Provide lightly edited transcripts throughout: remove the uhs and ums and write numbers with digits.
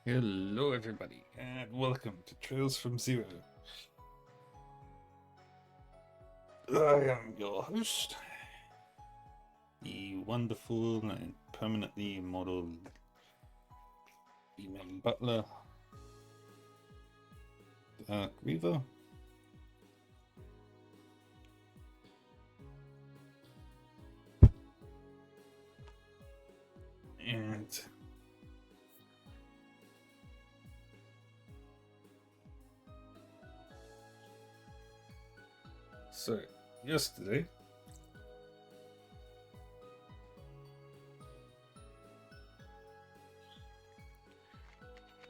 Hello, everybody, and welcome to Trails from Zero. I am your host, the wonderful and permanently immortal Eamon Butler, Dark Reaver. And so, yesterday,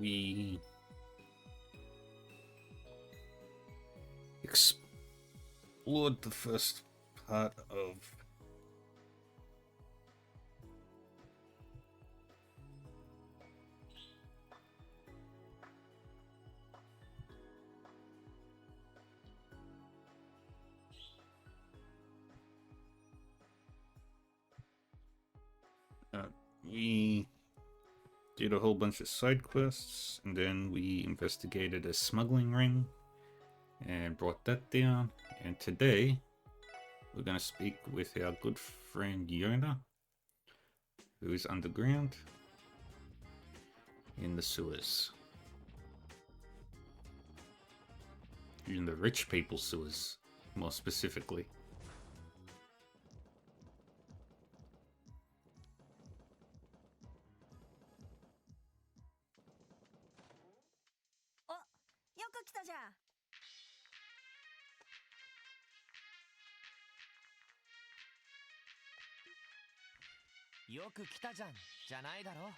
we explored the first part of we did a whole bunch of side quests, and then we investigated a smuggling ring and brought that down. And today, we're going to speak with our good friend Yona, who is underground in the sewers. In the rich people's sewers, more specifically.よく来たじゃん、じゃないだろ。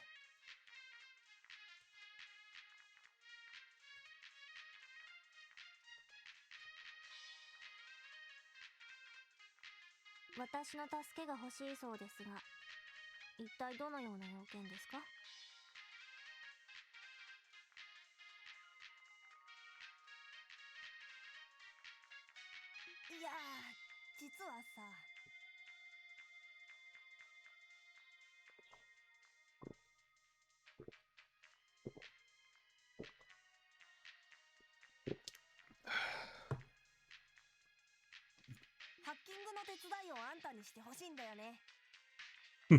私の助けが欲しいそうですが、一体どのような要件ですか？いやー、実はさ。ハッキングの手伝いをあんたにしてほしいんだよね。帰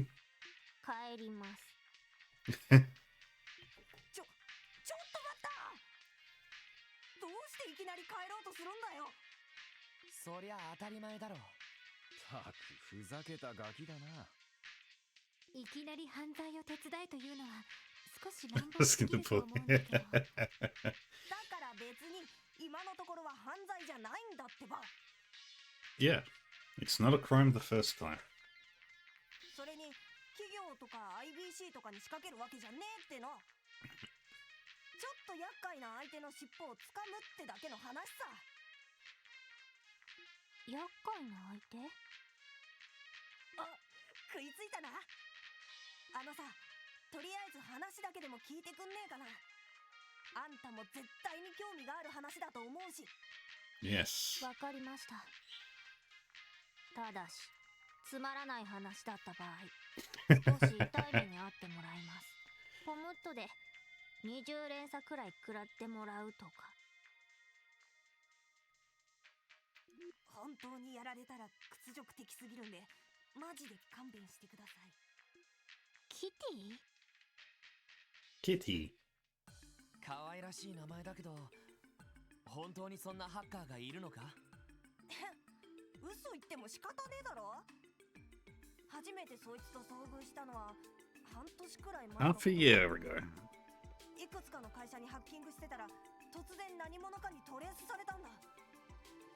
ります。ちょっと待った。どうしていきなり帰ろうとするんだよ。そりゃ当たり前だろ。たくふざけたガキだな。いきなり犯罪を手伝えというのは少し乱暴すぎると思うんだけど。だから別に今のところは犯罪じゃないんだってば。Yeah, it's not a crime the first time. それに企業とか IBC とかに仕掛けるわけじゃねえっての。ちょっと厄介な相手の尻尾をつかむってだけの話さ。厄介な相手？あ、食いついたな。あのさ、とりあえず話だけでも聞いてくんねえかな。あんたも絶対に興味がある話だと思うし。Yes. わかりました。ただし、つまらない話だった場合、少し痛い目に遭ってもらいます。ポムットで20連鎖くらい食らってもらうとか。本当にやられたら屈辱的すぎるんで、マジで勘弁してください。キティ？ Kitty. 可愛らしい名前だけど、本当にそんなハッカーがいるのか？嘘言っても仕方ねえだろ。初めてそいつと遭遇したのは半年くらい前。Half a year ago. いくつかの会社にハッキングしてたら突然何者かにトレースされたんだ。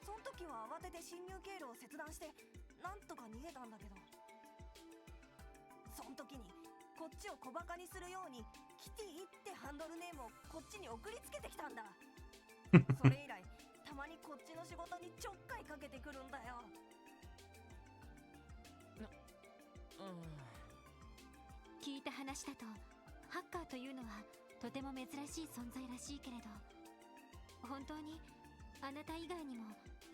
その時は慌てて侵入経路を切断してなんとか逃げたんだけど、その時にこっちを小バカにするようにキティってハンドルネームをこっちに送りつけてきたんだ。それ以来たまにこっちの仕事にちょっかいかけてくるんだよ。聞いた話だと、ハッカーというのはとても珍しい存在らしいけれど、本当にあなた以外にも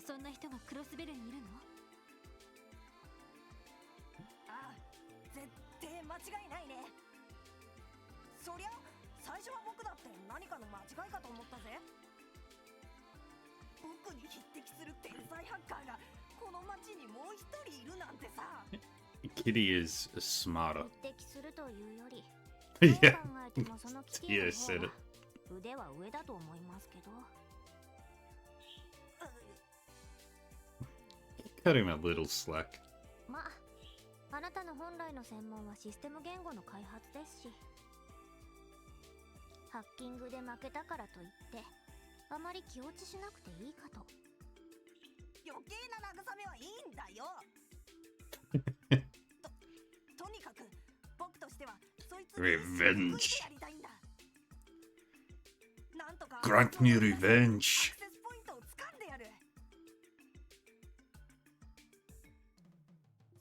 そんな人がクロスベルにいるの？ああ、絶対間違いないね。そりゃ最初は僕だって何かの間違いかと思ったぜ。僕に匹敵する天才ハッカーがこの町にもう一人いるなんてさ。Kitty is smarter. 匹敵するというより、どう Yeah. 考えてもそのキティ Yeah, の said 方 it. が腕は上だと思いますけど。Cut him a little slack. まあ、あなたの本来の専門はシステム言語の開発ですし、ハッキングで負けたからといってあまり気落ちしなくていいかと。余計な慰めはいいんだよ。とにかく僕としてはそいつに Revenge. やりたいんだ。なんとか Grant me アク revenge. セスポイントを掴んでやる。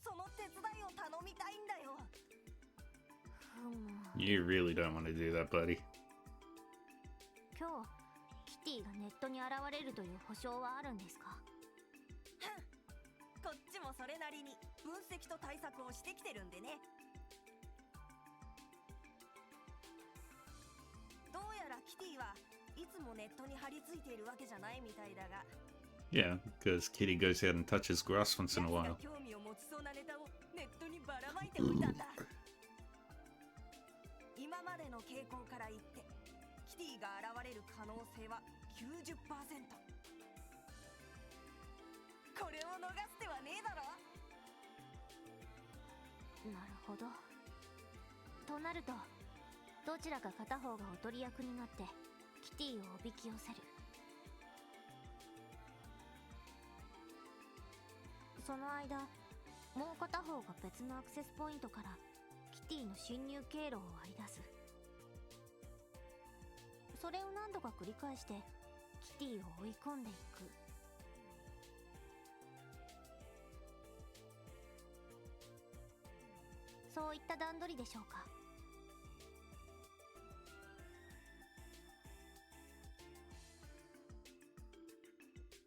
その手伝いを頼みたいんだよ。You really don't want to do that, buddy. 今日キティがネットに現れるという保証はあるんですか？こっちもそれなりに分析と対策をしてきてるんでね。どうやらキティはいつもネットに張り付いているわけじゃないみたいだが、 Yeah, because Kitty goes out and touches grass once in a 奴 while. が興味を持ちそうなネタをネットにばらまいておいたんだ。今までの傾向から言ってキティが現れる可能性は 90%。 これを逃す手はねえだろ。なるほど。となると、どちらか片方がおとり役になってキティをおびき寄せる。その間、もう片方が別のアクセスポイントからキティの侵入経路を割り出す。それを何度か繰り返してキティを追い込んでいく。そういった段取りでしょうか。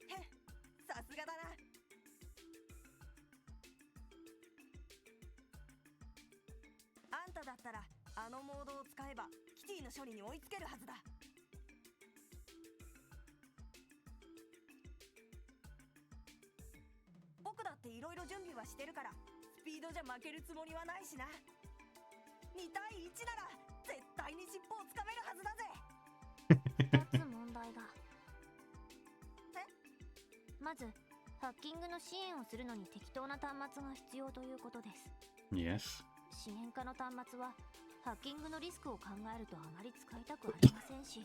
へっ、さすがだな。あんただったらあのモードを使えばキティの処理に追いつけるはずだ。僕だっていろいろ準備はしてるからスピードじゃ負けるつもりはないしな。2対1なら絶対に尻尾をつかめるはずだぜ。2つ問題が。まず、ハッキングの支援をするのに適当な端末が必要ということです。 Yes. 支援下の端末はハッキングのリスクを考えるとあまり使いたくありませんし。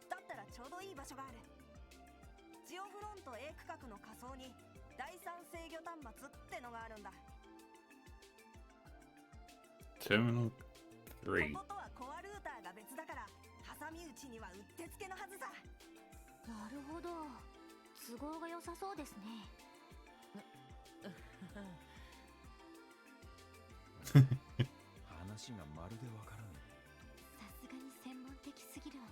だったらちょうどいい場所がある。ジオフロント A 区画の仮想に第三制御端末ってのがあるんだ。 Terminal 3. こことはコアルーターが別だから挟み撃ちにはうってつけのはずさ。なるほど。都合が良さそうですね。話がまるでわからん。さすがに専門的すぎるわね。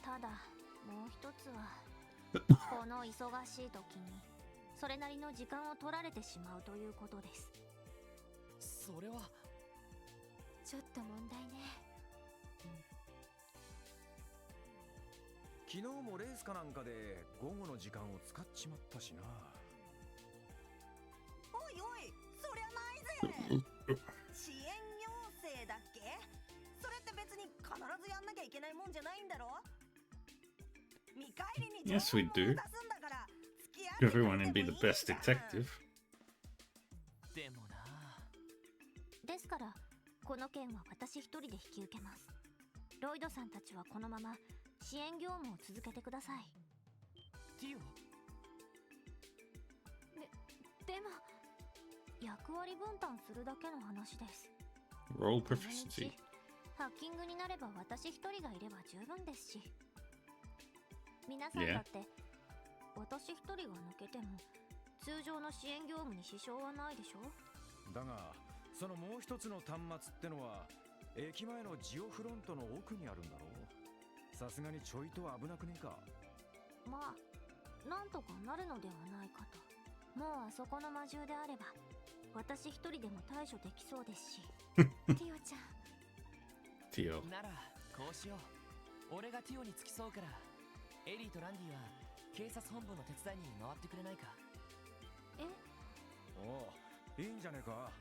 ただもう一つはこの忙しい時にそれなりの時間を取られてしまうということです。それはちょっと問題ね。昨日もレースかなんかで午後の時間を使っちまったしな。おいおい、そりゃないぜ。支援要請だっけ？それって別に必ずやんなきゃいけないもんじゃないんだろ？見返りに Yes, we 情報を do. 出すんだから付き合って Everyone and くれ be て the もいい best じゃん。 detective. でもな。ですからこの件は私一人で引き受けます。ロイドさんたちはこのまま支援業務を続けてください。ティオ、でも役割分担するだけの話です。 Roll そのう proficiency. ちハッキングになれば私一人がいれば十分ですし、皆さんだって私一人が抜けても通常の支援業務に支障はないでしょ。だがそのもう一つの端末ってのは駅前のジオフロントの奥にあるんだろう。さすがにちょいと危なくねえか。まあなんとかなるのではないかと。もうあそこの魔獣であれば私一人でも対処できそうですし。ティオちゃん、 Tio. ならこうしよう。俺がティオに付き添うから、エリーとランディは警察本部の手伝いに回ってくれないか。え、おう、いいんじゃねえか。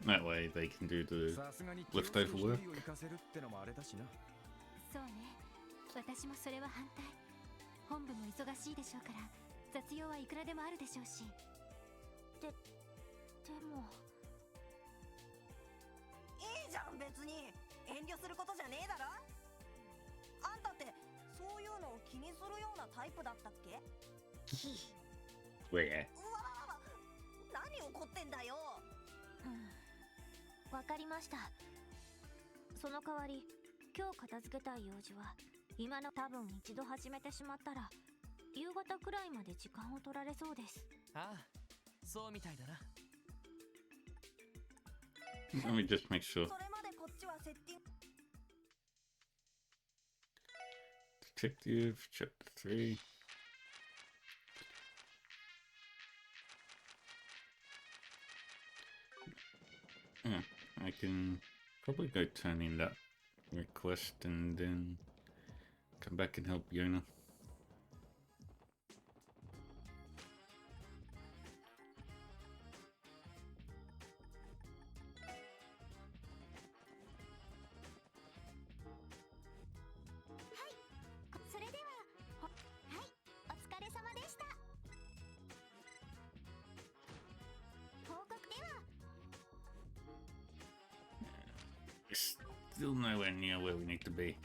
That way they can do the さすがに leftover 一 work. 人を行かせるってのもあれだしな。そうね、私もそれは反対。本部も忙しいでしょうから、雑用はいくらでもあるでしょうし。でもいいじゃん別に。遠慮することじゃねえだろ。あんたってそういうのを気にするようなタイプだったっけ？ Where? うわわわ、何怒ってんだよ。わかりました。その代わり今日片付けたい用事は今の多分一度始めてしまったら夕方くらいまで時間を取られそうです。ああ、そうみたいだな。Let me just make sure. それまでこっちはセッティング。 Detective, chapter 3. I can probably go turn in that request and then come back and help Yona. それでは、はい、お疲れ様でした。報告では、 Still nowhere near where we need to be.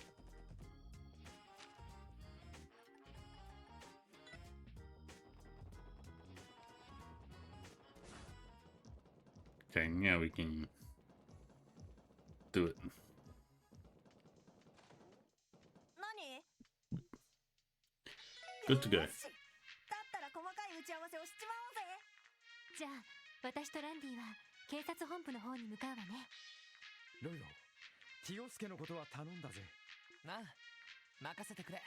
Okay, now we can do it. 何？ Good to go. よし、だったら細かい打ち合わせをしちまおうぜ。じゃあ私とランディは警察本部の方に向かうわね。ロイロ、ティオスケのことは頼んだぜ。なあ、任せてくれ。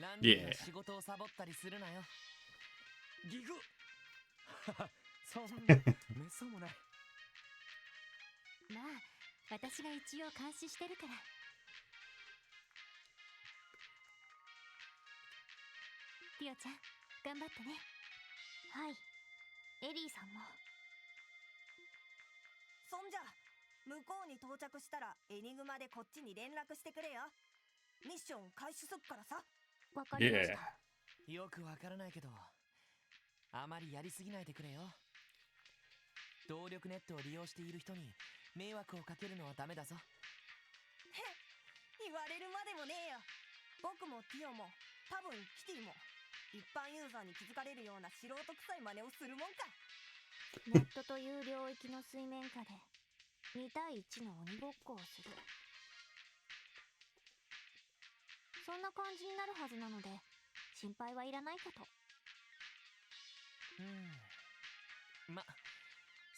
ランディ Yeah. が仕事をサボったりするなよ。ギグそんなめっそうもない。まあ私が一応監視してるから。ティオちゃん、頑張ってね。はい、エリーさんも。そんじゃ向こうに到着したらエニグマでこっちに連絡してくれよ。ミッション開始すっからさ。わかりまし Yeah. た。よくわからないけど、あまりやりすぎないでくれよ。動力ネットを利用している人に迷惑をかけるのはダメだぞ。言われるまでもねえよ。僕もティオも多分キティも一般ユーザーに気づかれるような素人臭い真似をするもんか。ネットという領域の水面下で2対1の鬼ごっこをする。そんな感じになるはずなので心配はいらないかと。ま、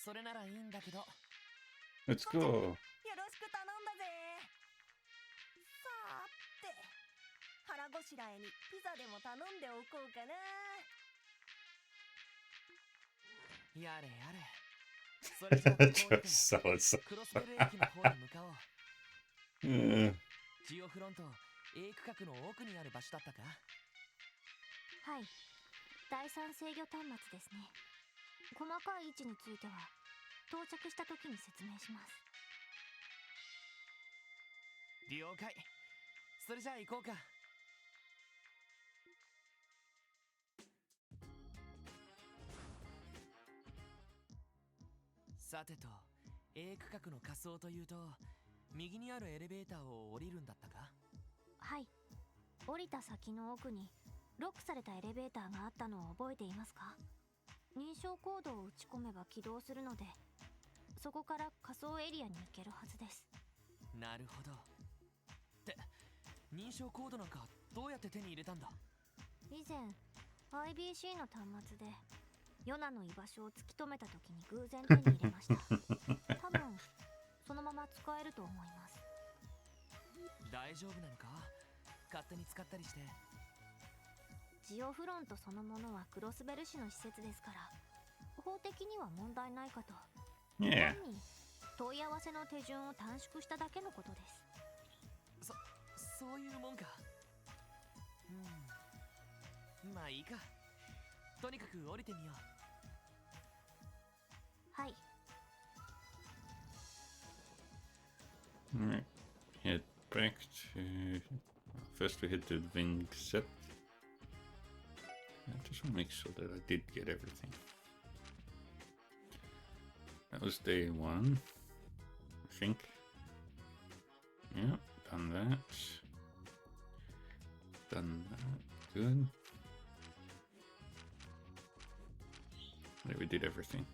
それならいいんだけど。 Let's go. よろしく頼んだぜ。さーて、腹ごしらえにピザでも頼んでおこうかな。やれやれ。それじゃあ向こうにて So クロスベル駅の方に向かおう。 ジオフロント A 区画の奥にある場所だったか。はい、第三制御端末ですね。細かい位置については到着した時に説明します。了解。それじゃあ行こうか。さてと、 A 区画の仮想というと右にあるエレベーターを降りるんだったか。はい、降りた先の奥にロックされたエレベーターがあったのを覚えていますか？認証コードを打ち込めば起動するのでそこから仮想エリアに行けるはずです。なるほど。って認証コードなんかどうやって手に入れたんだ。以前 IBC の端末でヨナの居場所を突き止めた時に偶然手に入れました。多分そのまま使えると思います。大丈夫なのか、勝手に使ったりして。ジオフロントそのものはクロスベル市の施設ですから法的には問題ないかと。Yeah. 単に問い合わせの手順を短縮しただけのことです。そういうもんか。まあいいか。とにかく降りてみよう。はい。 Alright. Head back to... First we head to Vingset. I just want to make sure that I did get everything. That was day 1, I think. Yep, done that. Done that. Good. There, we did everything.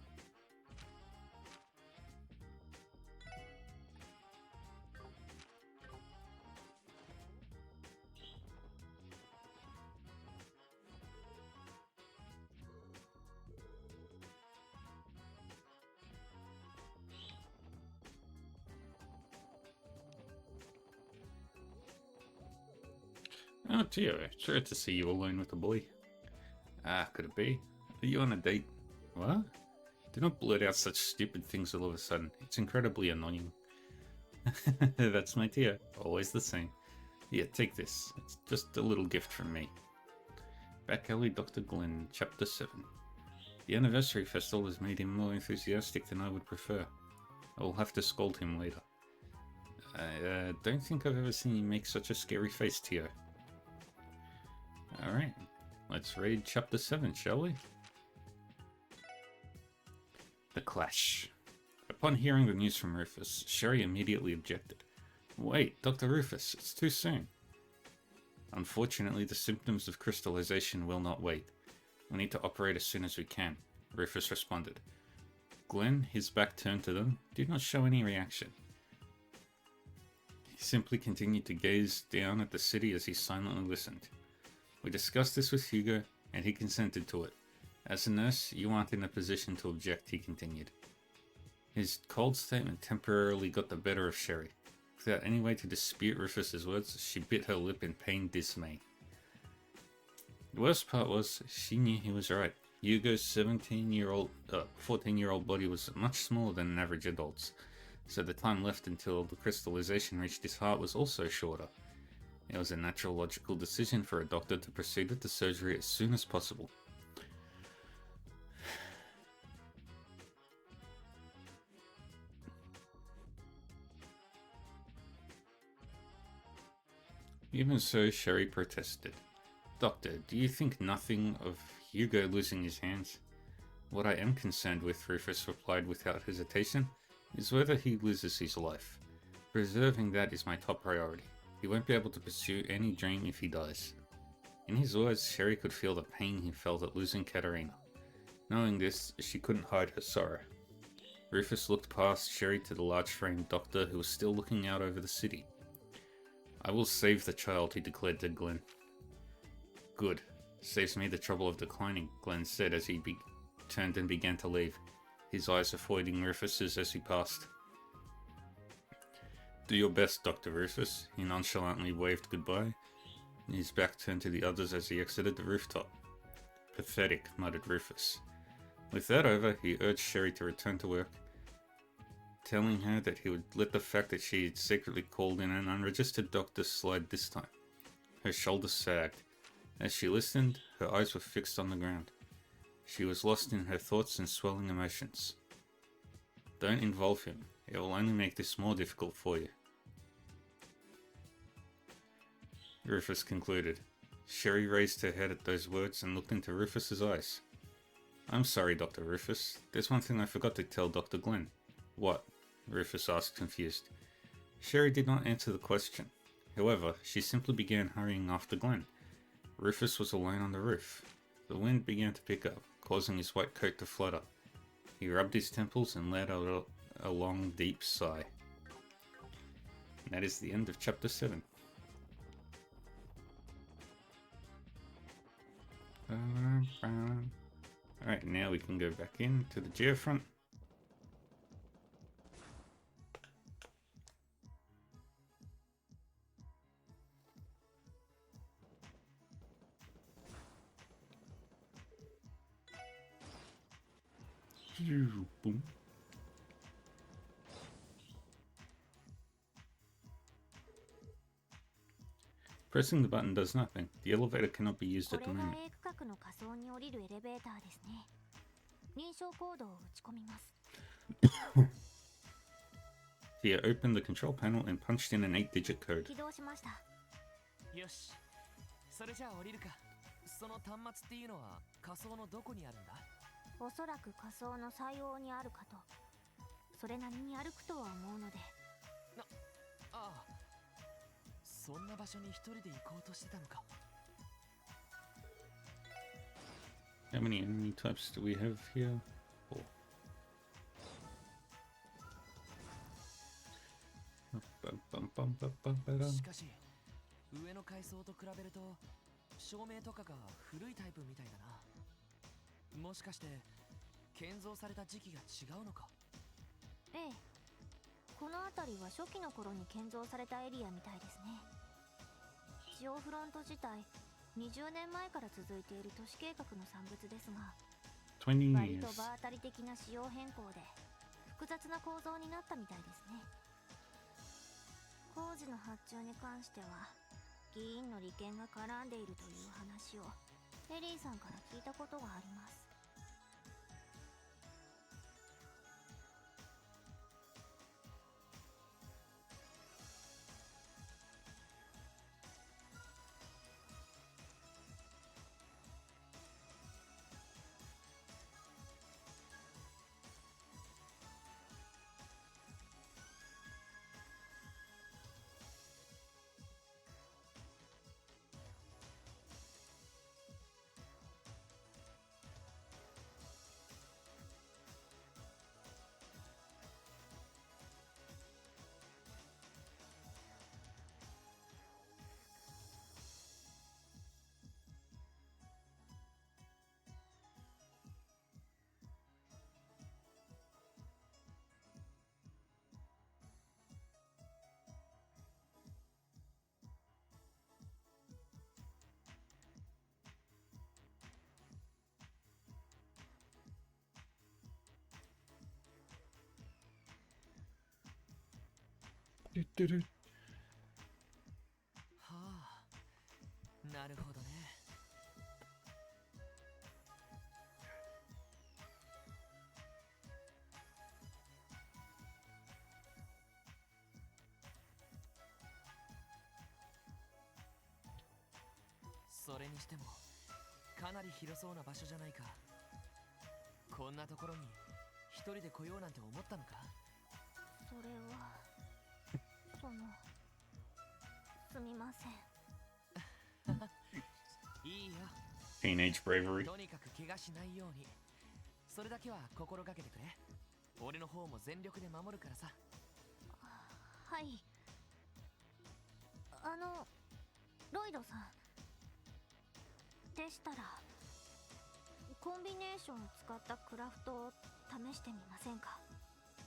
Oh, Tio, sure to see you alone with the boy. Ah, could it be? Are you on a date? What? Do not blurt out such stupid things all of a sudden. It's incredibly annoying. That's my Tio. Always the same. Here, take this. It's just a little gift from me. Back Alley Dr. Glenn, Chapter 7. The anniversary festival has made him more enthusiastic than I would prefer. I will have to scold him later. I don't think I've ever seen you make such a scary face, Tio. Alright, let's raid Chapter 7, shall we? The Clash. Upon hearing the news from Rufus, Sherry immediately objected. Wait, Dr. Rufus, it's too soon. Unfortunately, the symptoms of crystallization will not wait. We need to operate as soon as we can, Rufus responded. Glenn, his back turned to them, did not show any reaction. He simply continued to gaze down at the city as he silently listened. We discussed this with Hugo, and he consented to it. As a nurse, you aren't in a position to object, he continued. His cold statement temporarily got the better of Sherry. Without any way to dispute Rufus's words, she bit her lip in pained dismay. The worst part was, she knew he was right. Hugo's 14-year-old body was much smaller than an average adult's, so the time left until the crystallization reached his heart was also shorter. It was a natural, logical decision for a doctor to proceed with the surgery as soon as possible. Even so, Sherry protested. Doctor, do you think nothing of Hugo losing his hands? What I am concerned with, Rufus replied without hesitation, is whether he loses his life. Preserving that is my top priority. He won't be able to pursue any dream if he dies. In his words, Sherry could feel the pain he felt at losing Katerina. Knowing this, she couldn't hide her sorrow. Rufus looked past Sherry to the large-framed doctor who was still looking out over the city. I will save the child, he declared to Glenn. Good. Saves me the trouble of declining, Glenn said as he turned and began to leave, his eyes avoiding Rufus's as he passed. Do your best, Dr. Rufus. He nonchalantly waved goodbye, and his back turned to the others as he exited the rooftop. Pathetic, muttered Rufus. With that over, he urged Sherry to return to work, telling her that he would let the fact that she had secretly called in an unregistered doctor slide this time. Her shoulders sagged. As she listened, her eyes were fixed on the ground. She was lost in her thoughts and swelling emotions. Don't involve him. It will only make this more difficult for you. Rufus concluded. Sherry raised her head at those words and looked into Rufus's eyes. I'm sorry, Dr. Rufus. There's one thing I forgot to tell Dr. Glenn. What? Rufus asked, confused. Sherry did not answer the question. However, she simply began hurrying after Glenn. Rufus was alone on the roof. The wind began to pick up, causing his white coat to flutter. He rubbed his temples and let out a long, deep sigh. And that is the end of Chapter 7. Alright, now we can go back in to the geofront. Boom. Pressing the button does nothing. The elevator cannot be used こ at れ the が moment. A 区画の仮想に降りるエレベーターですね。認証コードを打ち込みます。 Thea opened the control panel and punched in an 8-digit code. 起動しました。よし、それじゃあ降りるか。その端末っていうのは仮想のどこにあるんだ？おそらく仮想の最応にあるかと。それなりに歩くとは思うので。ああ、そんな場所に一人で行こうとしてたのか。 How many enemy types do we have here? 4. しかし、上の階層と比べると照明とかが古いタイプみたいだな。もしかして建造された時期が違うのか？ええ。この辺りは初期の頃に建造されたエリアみたいですね。ジオフロント自体20年前から続いている都市計画の産物ですが、 20割 years. と場当たり的な仕様変更で複雑な構造になったみたいですね。工事の発注に関しては議員の利権が絡んでいるという話をエリーさんから聞いたことがあります。 はあ、なるほどね。それにしてもかなり広そうな場所じゃないか。こんなところに一人で来ようなんて思ったのか？それはすみません。いいよ。 Teenage bravery. とにかく怪我しないように、それだけは心がけてくれ。俺の方も全力で守るからさ。はい。ロイドさんでしたらコンビネーションを使ったクラフトを試してみませんか？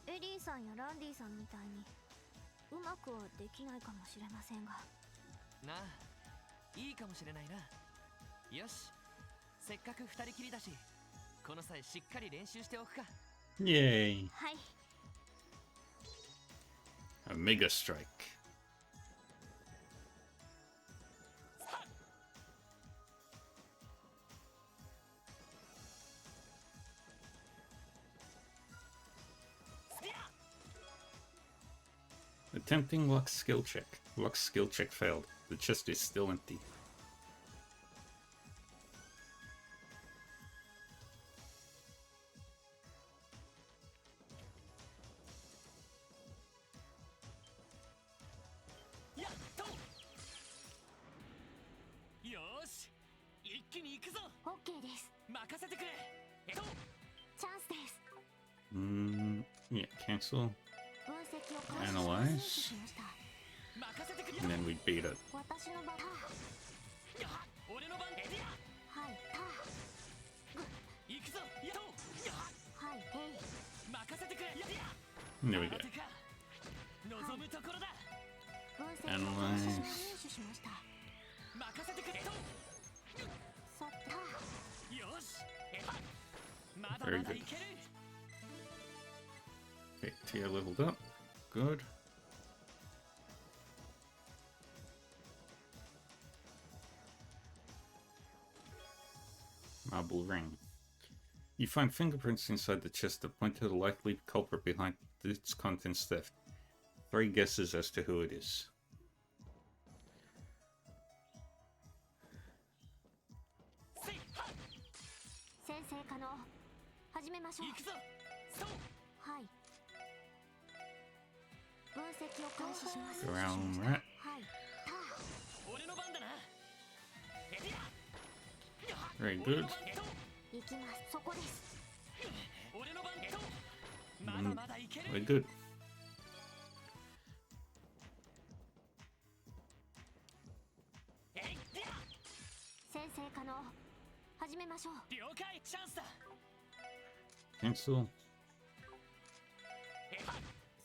エリーさんやランディさんみたいにうまくはできないかもしれませんが。なあ、いいかもしれないな。よし、せっかく二人きりだし、この際しっかり練習しておくか。 Yay. はい。 A mega strike. Attempting Luck's skill check. Luck's skill check failed. The chest is still empty. やっと。よーし、一気に行くぞ。オッケーです。任せてくれ。チャンスです。 Yeah, cancel. 分析を開始 Analyze. しました。任せてくれ。 And then we beat it. 私の番。俺の番。エディア。はい、行くぞ。やっと。はい、ヘイ。任せてくれ。エディア。 There we go. 望むところだ。分析を開始入手しました。任せてくれ。さったよし。まだま Very だ good. いける。 Okay, Tia leveled up. Good. portable ring. You find fingerprints inside the chest that point to the likely culprit behind its contents theft. 3 guesses as to who it is. 先生可能始めましょう。行くぞそうはい。分析を開始します。 Ground rat. はい。俺の番だなエリア Very good. 行きます。そこです。俺の番とまだまだいける Very good. 先生可能始めましょう。了解チャンスだ Cancel.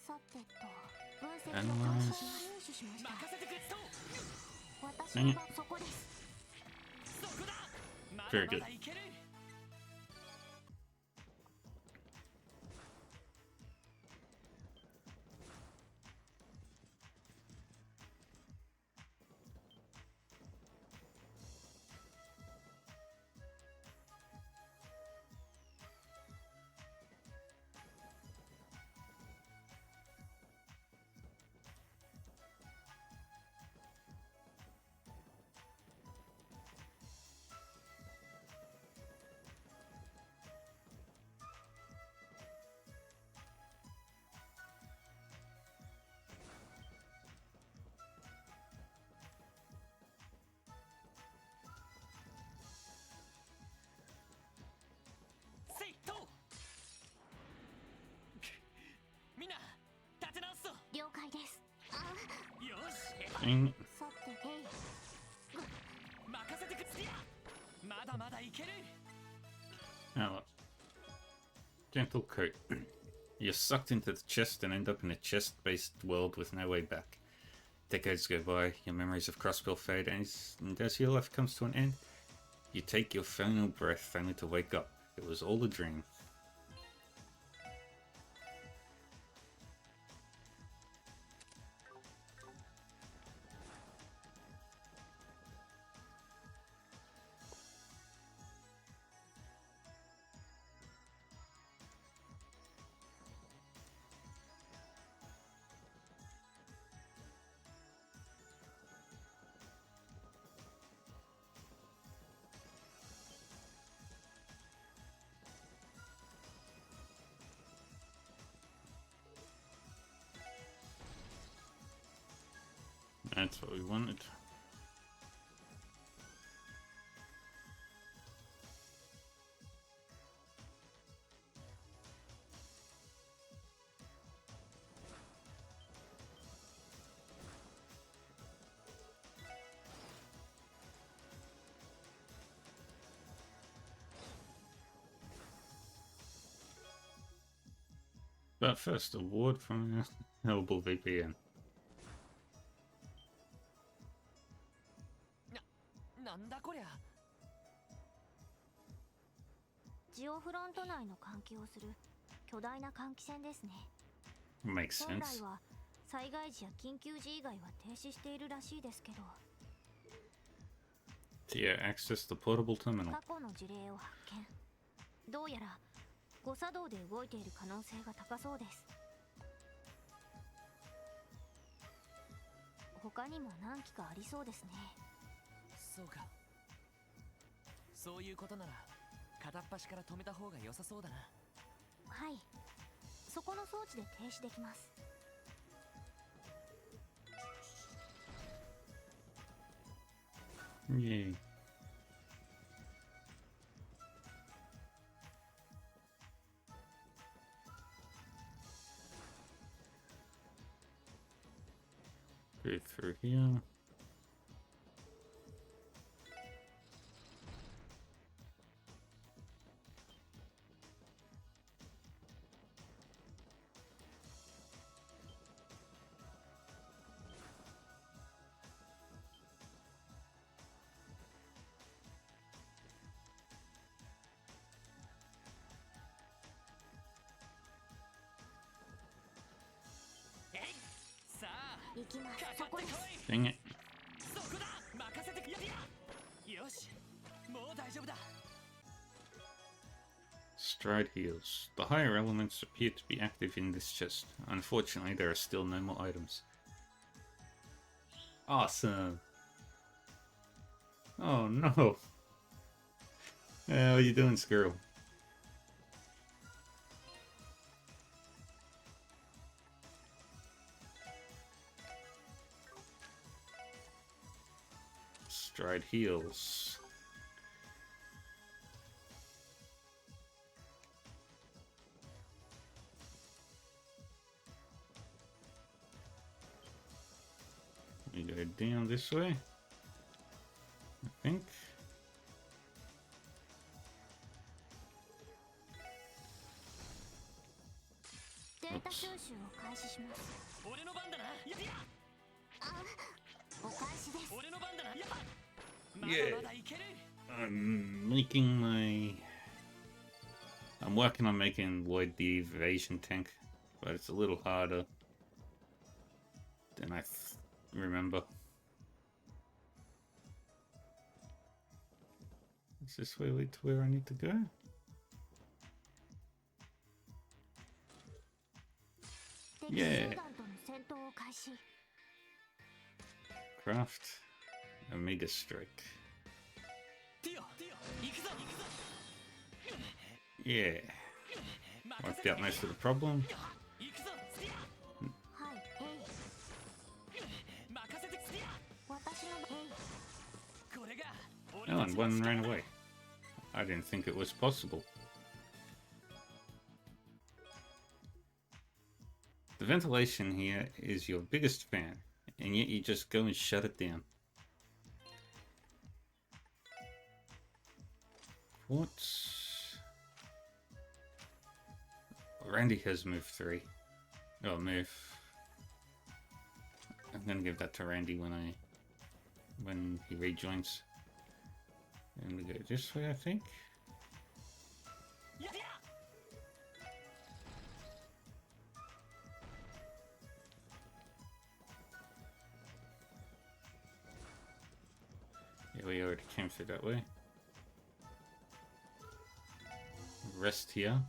さてと分析を開始します。入手しました。任せてくれそう私の番そこです。そこだまだ Very ま good. だいける セイトみんな立て直すぞ了解です。よし Dang it. さてへい。任せてくれまだまだいける Now, look. Gentle coat. You're sucked into the chest and end up in a chest-based world with no way back. Decades go by, your memories of Crossbill fade, and as your life comes to an end, you take your final breath only to wake up. It was all a dream. That's what we wanted. But first, award from Hellbull VPN. なんだこりゃジオフロント内の換気をする巨大な換気扇ですね。 Makes 本来 sense. は災害時や緊急時以外は停止しているらしいですけど、 Yeah, access the portable terminal. 過去の事例を発見。どうやら誤作動で動いている可能性が高そうです。他にも何機かありそうですね。そうかそういうことなら片っ端から止めた方が良さそうだなはい、そこの装置で停止できます。 Yay. Go through here.さあ 行きます。そこです。 Dang it. そこだ任せてくれよしもう大丈夫だ Stride heals. The higher elements appear to be active in this chest. Unfortunately, there are still no more items. Awesome! Oh no! How are you doing, Squirrel? Stride heals. We go down this way, I think. Oops. Yeah. I'm working on making Lloyd the evasion tank, but it's a little harder than I remember. Does this way lead to where I need to go? Yeah. Craft Omega Strike. Yeah. Wiped out most of the problem. Oh, and one ran away. I didn't think it was possible. The ventilation here is your biggest fan, and yet you just go and shut it down. Quartz. Randy has move 3. Oh, move. I'm gonna give that to Randy when he rejoins. And we go this way, I think. Yeah, we already came through that way. Rest here.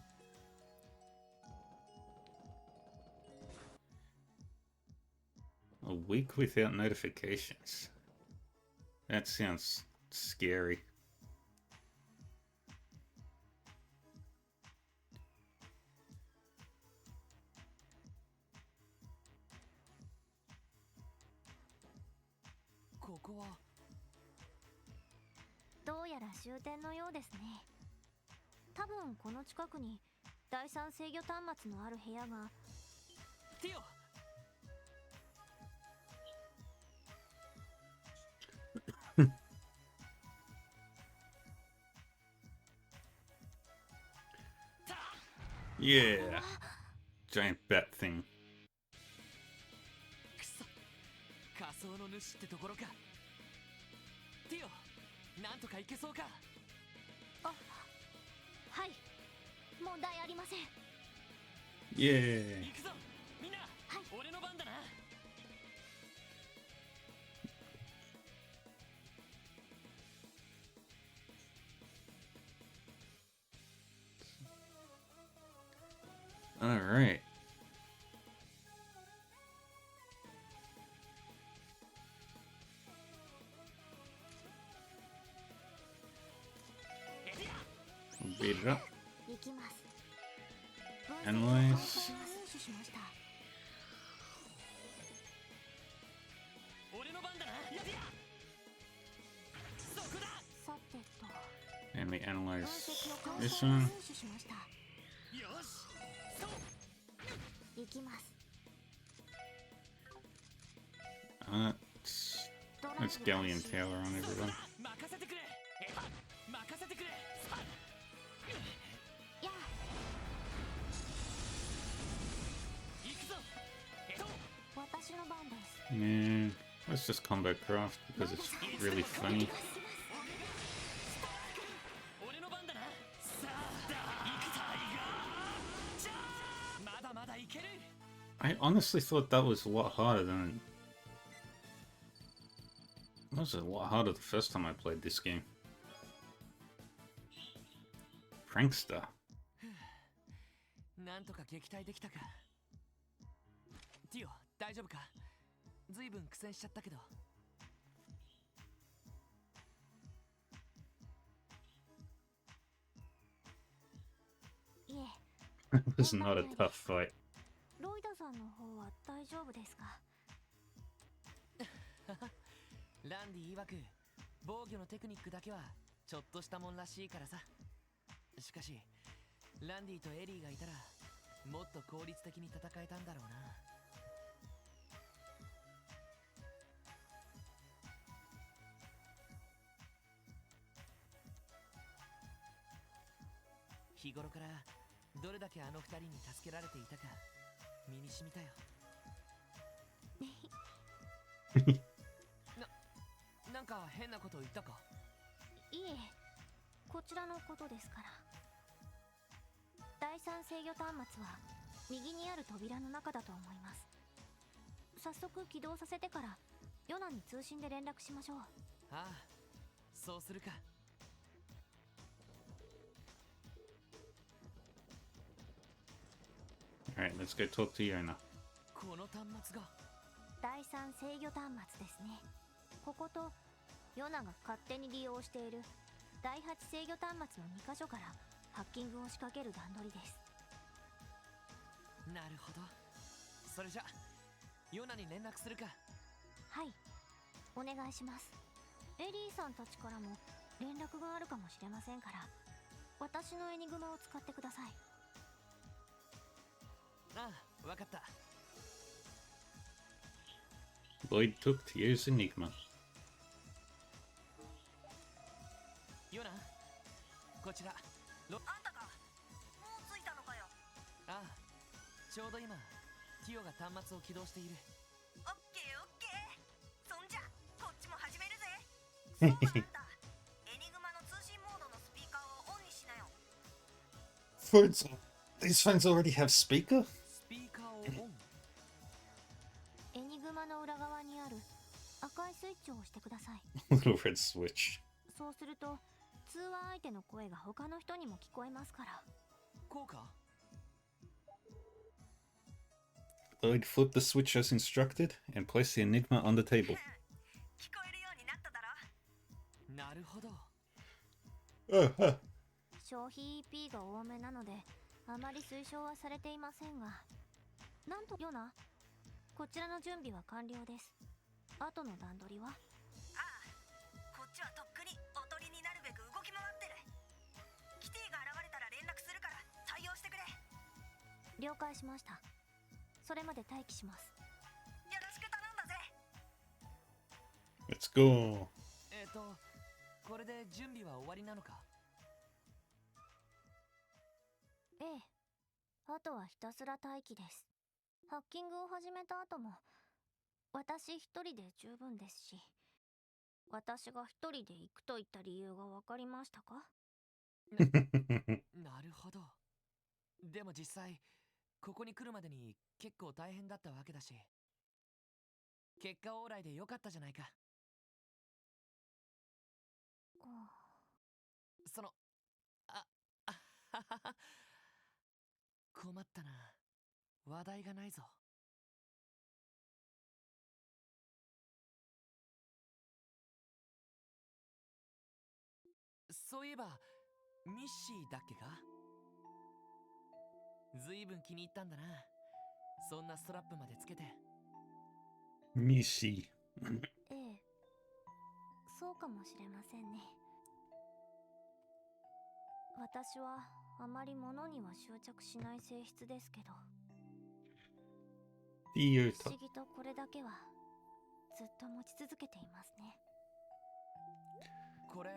A week without notifications. That sounds scary. Kokowa. どうやら終点のようですね。多分この近くに第三制御端末のある部屋が。ティオ。Yeah, giant bat thing. くそ、仮想の主ってところか。ティオ、なんとかいけそうか。あ、はい、問題ありません。Yeah. 行くぞ、みんな。はい、俺の番だな。All right. We'll beat it up. Analyze. 俺の番だな。そこだ。 And we analyze this one. よし。 Let's Galleon Taylor on everyone. Yeah, let's just combo craft because it's really funny. I honestly thought that was a lot harder than... It was a lot harder the first time I played this game. Prankster. なんとか撃退できたか。ティオ、大丈夫か？ずいぶん苦戦しちゃったけど。いえ、 It was not a tough fight. ロイドさんの方は大丈夫ですか？ランディ曰く防御のテクニックだけはちょっとしたもんらしいからさ。しかしランディとエリーがいたらもっと効率的に戦えたんだろうな。日頃からどれだけあの二人に助けられていたか身に染みたよ。なんか変なこと言ったか？いえ、こちらのことですから。第三制御端末は右にある扉の中だと思います。早速起動させてからヨナに通信で連絡しましょう。ああ、そうするか。Alright, let's go talk to Yona. この端末が第三制御端末ですね。こことヨナが勝手に利用している第8制御端末の2箇所からハッキングを仕掛ける段取りです。なるほど。それじゃヨナに連絡するか。はい、お願いします。エリーさんたちからも連絡があるかもしれませんから、私のエニグマを使ってください。ああ、わかった。 Lloyd took Tio's Enigma. ヨナ、こちら。あんたか、もう着いたのかよ。ああ、ちょうど今ティオが端末を起動している。オッケーオッケー。そんじゃこっちも始めるぜ。そうだなんだ。エニグマの通信モードのスピーカーをオンにしなよ。Phones. These phones already have speaker? スピーカーをオン。エニグマの裏側にある赤いスイッチを押してください。Little red switch. そうすると通話相手の声が他の人にも聞こえますから。こうか？ Lloyd flipped the switch as instructed and placed the Enigma on the table. 聞こえるようになっただろ。なるほど。消費 EP が多めなのであまり推奨はされていませんが、なんとヨナ、こちらの準備は完了です。後の段取りは？ああ、こっちはとっくにおとりになるべく動き回ってる。キティが現れたら連絡するから対応してくれ。了解しました。それまで待機します。よろしく頼んだぜ。 Let's go. これで準備は終わりなのか？ええ、あとはひたすら待機です。ハッキングを始めた後も私一人で十分ですし、私が一人で行くといった理由が分かりましたか？なるほど。でも実際ここに来るまでに結構大変だったわけだし、結果オーライでよかったじゃないか。そのあははは困ったな。話題がないぞ。そういえばミッシーだっけか？ずいぶん気に入ったんだな、そんなストラップまでつけて。Missy. ええ、そうかもしれませんね。私はあまり物には執着しない性質ですけど、不 Theo 思議とこれだけはずっと持ち続けていますね。これ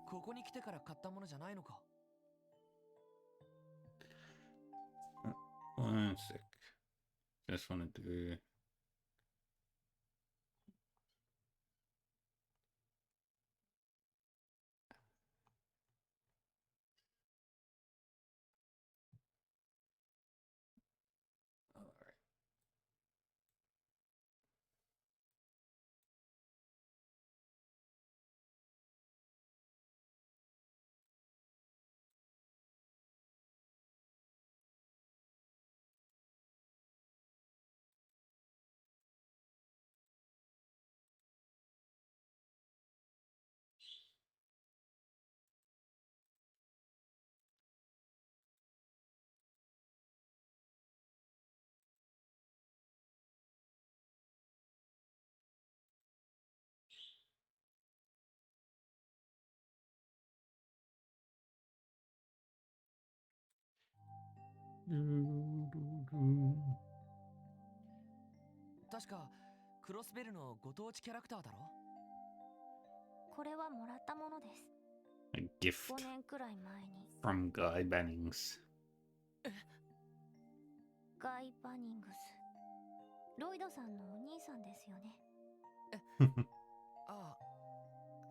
ここに来てから買ったものじゃないのか？ One sec. Just want to do. 確かクロスベルのご当地キャラクターだろ。これはもらったものです。 A gift 5年くらい前に from Guy Bannings. ガイ・バニングス、ロイドさんのお兄さんですよね。あ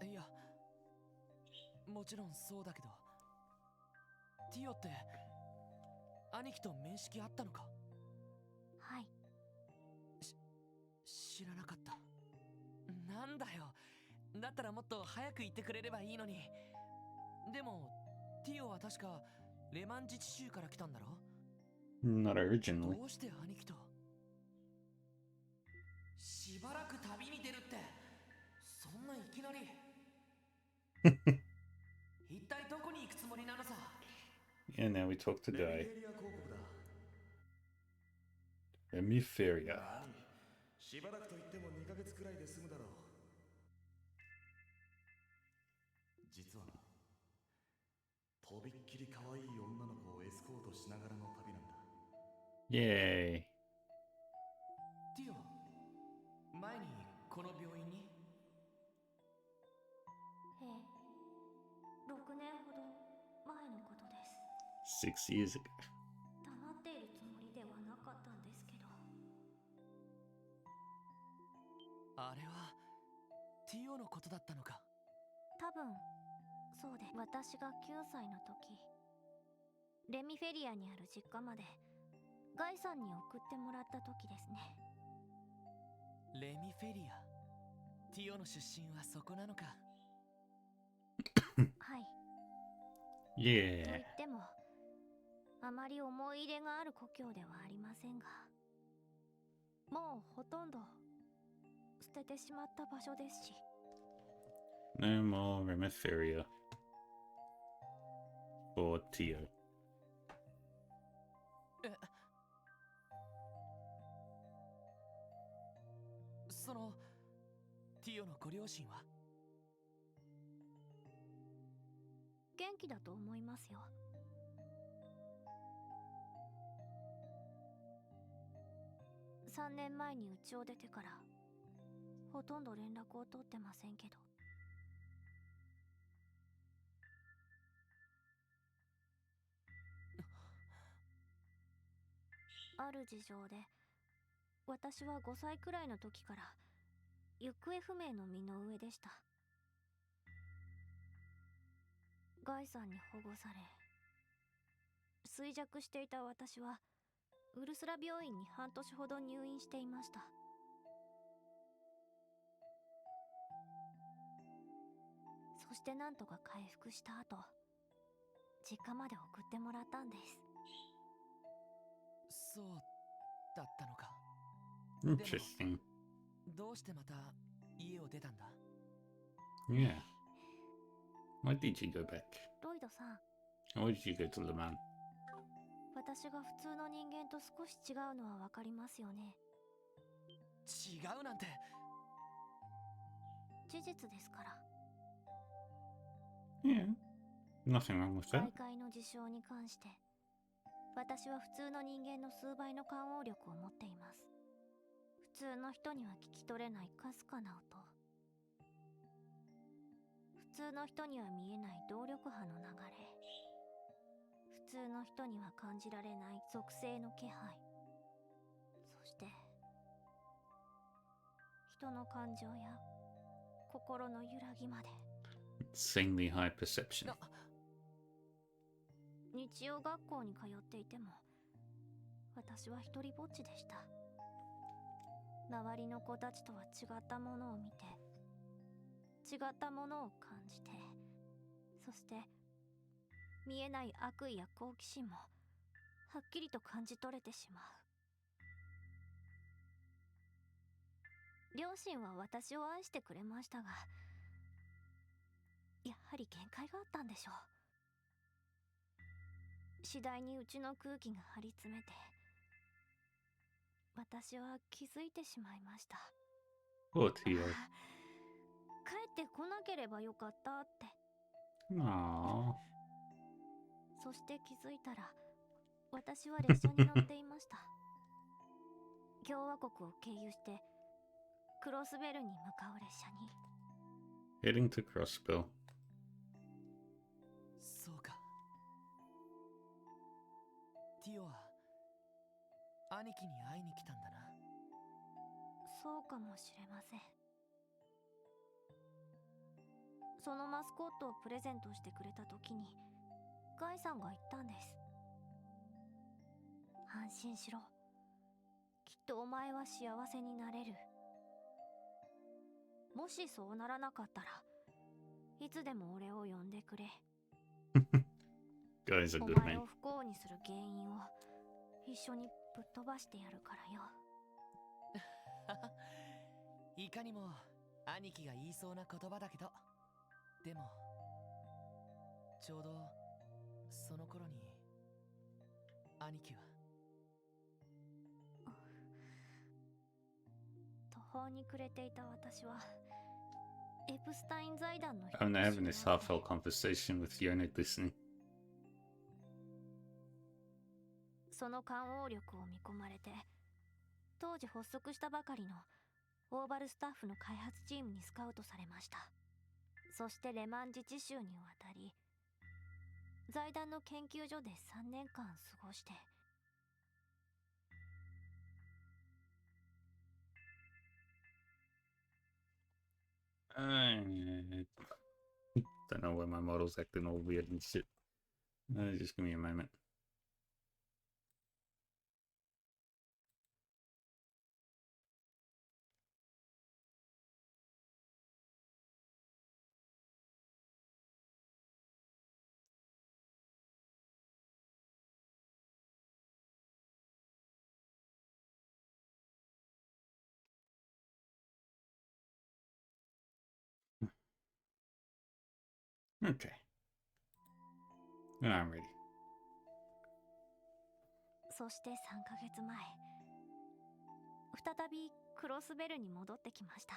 あ、いや、もちろんそうだけど、ティオって兄貴と面識あったのか。はい。知らなかった。なんだよ、だったらもっと早く言ってくれればいいのに。でもティオは確かレマン自治州から来たんだろ。 Not originally. どうして兄貴と。しばらく旅に出るって、そんないきなり。一体どこに行くつもりなのさ。 And now we talk to レミ Guy. フェリア広告だ。 Hemiferia. しばらくといっても2ヶ月くらいで済むだろう。実はな、とびっきり可愛い女の子をエスコートしながらの旅なんだ。 Yay. ティオ、前にこの病院に。ええ、6年ほど前のことです。 6 years ago. 黙っているつもりではなかったんですけど。あれはティオのことだったのか。多分そうで、私が9歳の時、レミフェリアにある実家までガイさんに送ってもらった時ですね。レミフェリア。ティオの出身はそこなのか。はい。と Yeah. 言ってもあまり思い入れがある故郷ではありませんが、もうほとんど捨ててしまった場所ですし。 No more Hemiferia. For Tio. そのティオのご両親は。元気だと思いますよ。3年前に家を出てからほとんど連絡を取ってませんけど。ある事情で私は5歳くらいの時から行方不明の身の上でした。ガイさんに保護され、衰弱していた私はウルスラ病院に半年ほど入院していました。そしてなんとか回復した後、実家まで送ってもらったんです。そうだったのか。 Interesting. どうしてまた家を出たんだ。 Yeah. Why did you go back? ロイドさん、 Why did you go to Le Mans? 私が普通の人間と少し違うのはわかりますよね。違うなんて。事実ですから。 Yeah. Nothing wrong with 外 that. 界の事象に関して私は普通の人間の数倍の感応力を持っています。普通の人には聞き取れないかすかな音、普通の人には見えない動力波の流れ、普通の人には感じられない属性の気配、そして人の感情や心の揺らぎまで。 Insanely high perception. 日曜学校に通っていても私は一人ぼっちでした。周りの子たちとは違ったものを見て、違ったものを感じて、そして見えない悪意や好奇心もはっきりと感じ取れてしまう。両親は私を愛してくれましたが、やはり限界があったんでしょう。次第にうちの空気が張り詰めて、私は気づいてしまいました。 Poor Tio. 帰ってこなければよかったって。 Aww. そして気づいたら私は列車に乗っていました。共和国を経由してクロスベルに向かう列車に。 Heading to Crossbell. そうか。ティオは兄貴に会いに来たんだな。そうかもしれません。そのマスコットをプレゼントしてくれた時にガイさんが言ったんです。安心しろ、きっとお前は幸せになれる。もしそうならなかったらいつでも俺を呼んでくれ。 Guy's a お good 前 name. を不幸にする原因を一緒にぶっ飛ばしてやるからよ。いかにも兄貴が言いそうな言葉だけど、でもちょうどその頃に兄貴は途方に暮れていた私はエプスタイン財団の I'm having this heartfelt conversation with Yonah listening. その官王力を見込まれて、当時発足したばかりのオーバルスタッフの開発チームにスカウトされました。そしてレマン自治州に渡り、財団の研究所で3年間過ごして、I don't know why my model's acting all weird and shit. Just give me a moment. Okay. I'm ready. そして3ヶ月前、再びクロスベルに戻ってきました。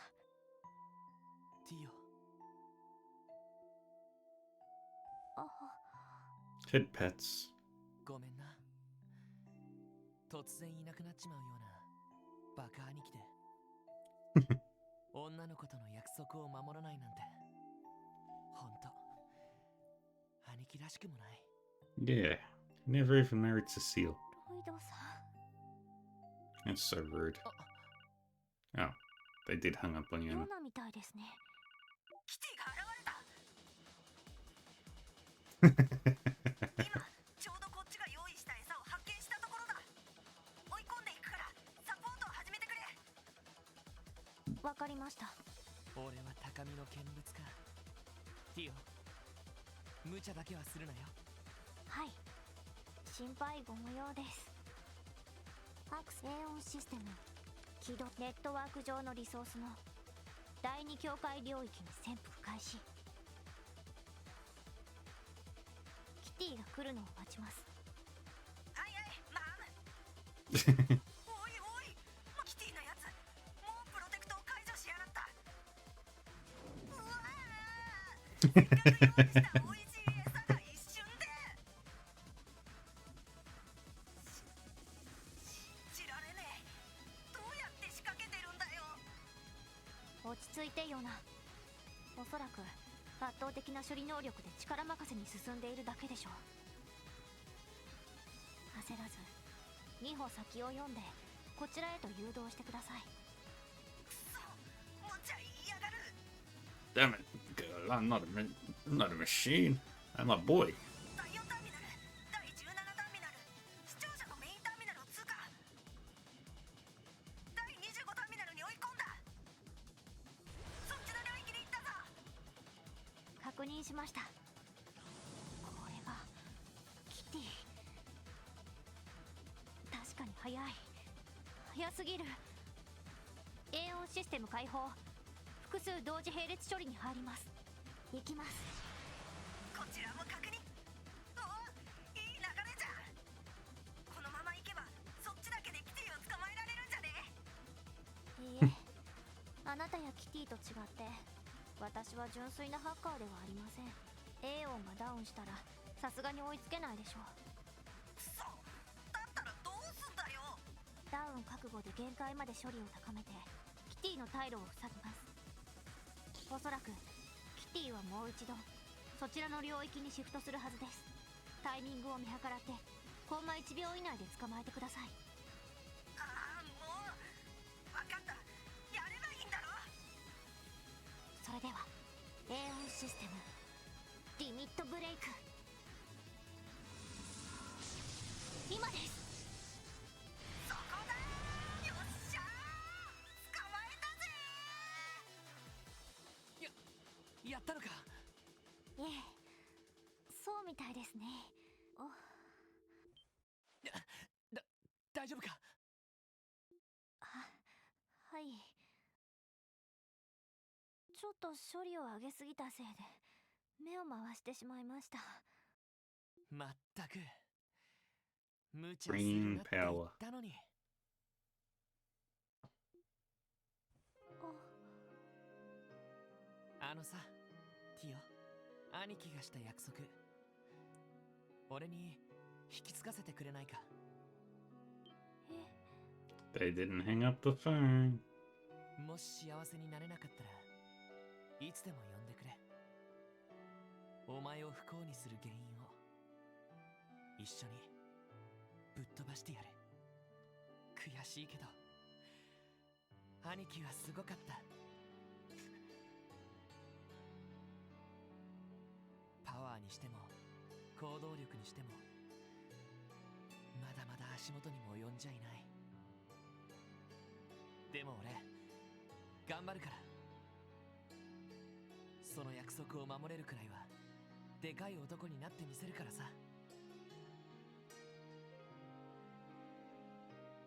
ティオ。あ、 Head pets. ごめんな。突然いなくなっちまうようなバカ兄貴で女の子との約束を守らないなんてほんと兄貴らしくもない。 Yeah. Never even married Cecile. ロイドさん、 That's so rude. Oh. They did hang up on ヨ Yonah. ナみたいですね。キティが現れた。今ちょうどこっちが用意した餌を発見したところだ。追い込んでいくからサポートを始めてくれ。わかりました。俺は高みの見物か。ティオ、無茶だけはするなよ。はい、心配ご無用です。アクスエオンシステム起動。ネットワーク上のリソースの第二境界領域に潜伏開始。キティが来るのを待ちます。はいはい、マーム。おいおい、キティのやつもうプロテクトを解除しやがった。うわー、せっかく用意したおいしい餌が一瞬で。信じられねえ。どうやって仕掛けてるんだよ。落ち着いてよな。おそらく圧倒的な処理能力で力任せに進んでいるだけでしょう。焦らず2歩先を読んでこちらへと誘導してください。くそ、無茶言いやがる。 Damn it, girl. I'm not a machine. I'm a boy. 第4ターミナル、第17ターミナル、視聴者のメインターミナルを通過。第25ターミナルに追い込んだ。そっちの領域に行ったぞ。確認しました。これはキティ。確かに早すぎる。エオンシステム開放。複数同時並列処理に入ります。行きます。こちらも確認。お、いい流れじゃん。このまま行けばそっちだけでキティを捕まえられるんじゃね。いいえ、あなたやキティと違って私は純粋なハッカーではありません。エオンがダウンしたらさすがに追いつけないでしょう。くそ、覚悟で限界まで処理を高めてキティの退路を塞ぎます。おそらくキティはもう一度そちらの領域にシフトするはずです。タイミングを見計らってコンマ1秒以内で捕まえてください。ああ、もう分かった。やればいいんだろ。それではエーオンシステムリミットブレイク、今です。そこだー。よっしゃー、捕まえたぜやったのか。いえ、そうみたいですね。大丈夫か。はい。ちょっと処理を上げすぎたせいで目を回してしまいました。まったく無茶するなって言ったのに。あのさ、ティオ、兄貴がした約束、俺に引き継がせてくれないか。They didn't hang up the phone. もし幸せになれなかったらいつでも呼んでくれ。お前を不幸にする原因を一緒にぶっ飛ばしてやる。悔しいけど兄貴はすごかった。パワーにしても行動力にしてもまだまだ足元にも及んじゃいない。でも俺頑張るから。その約束を守れるくらいはでかい男になってみせるからさ。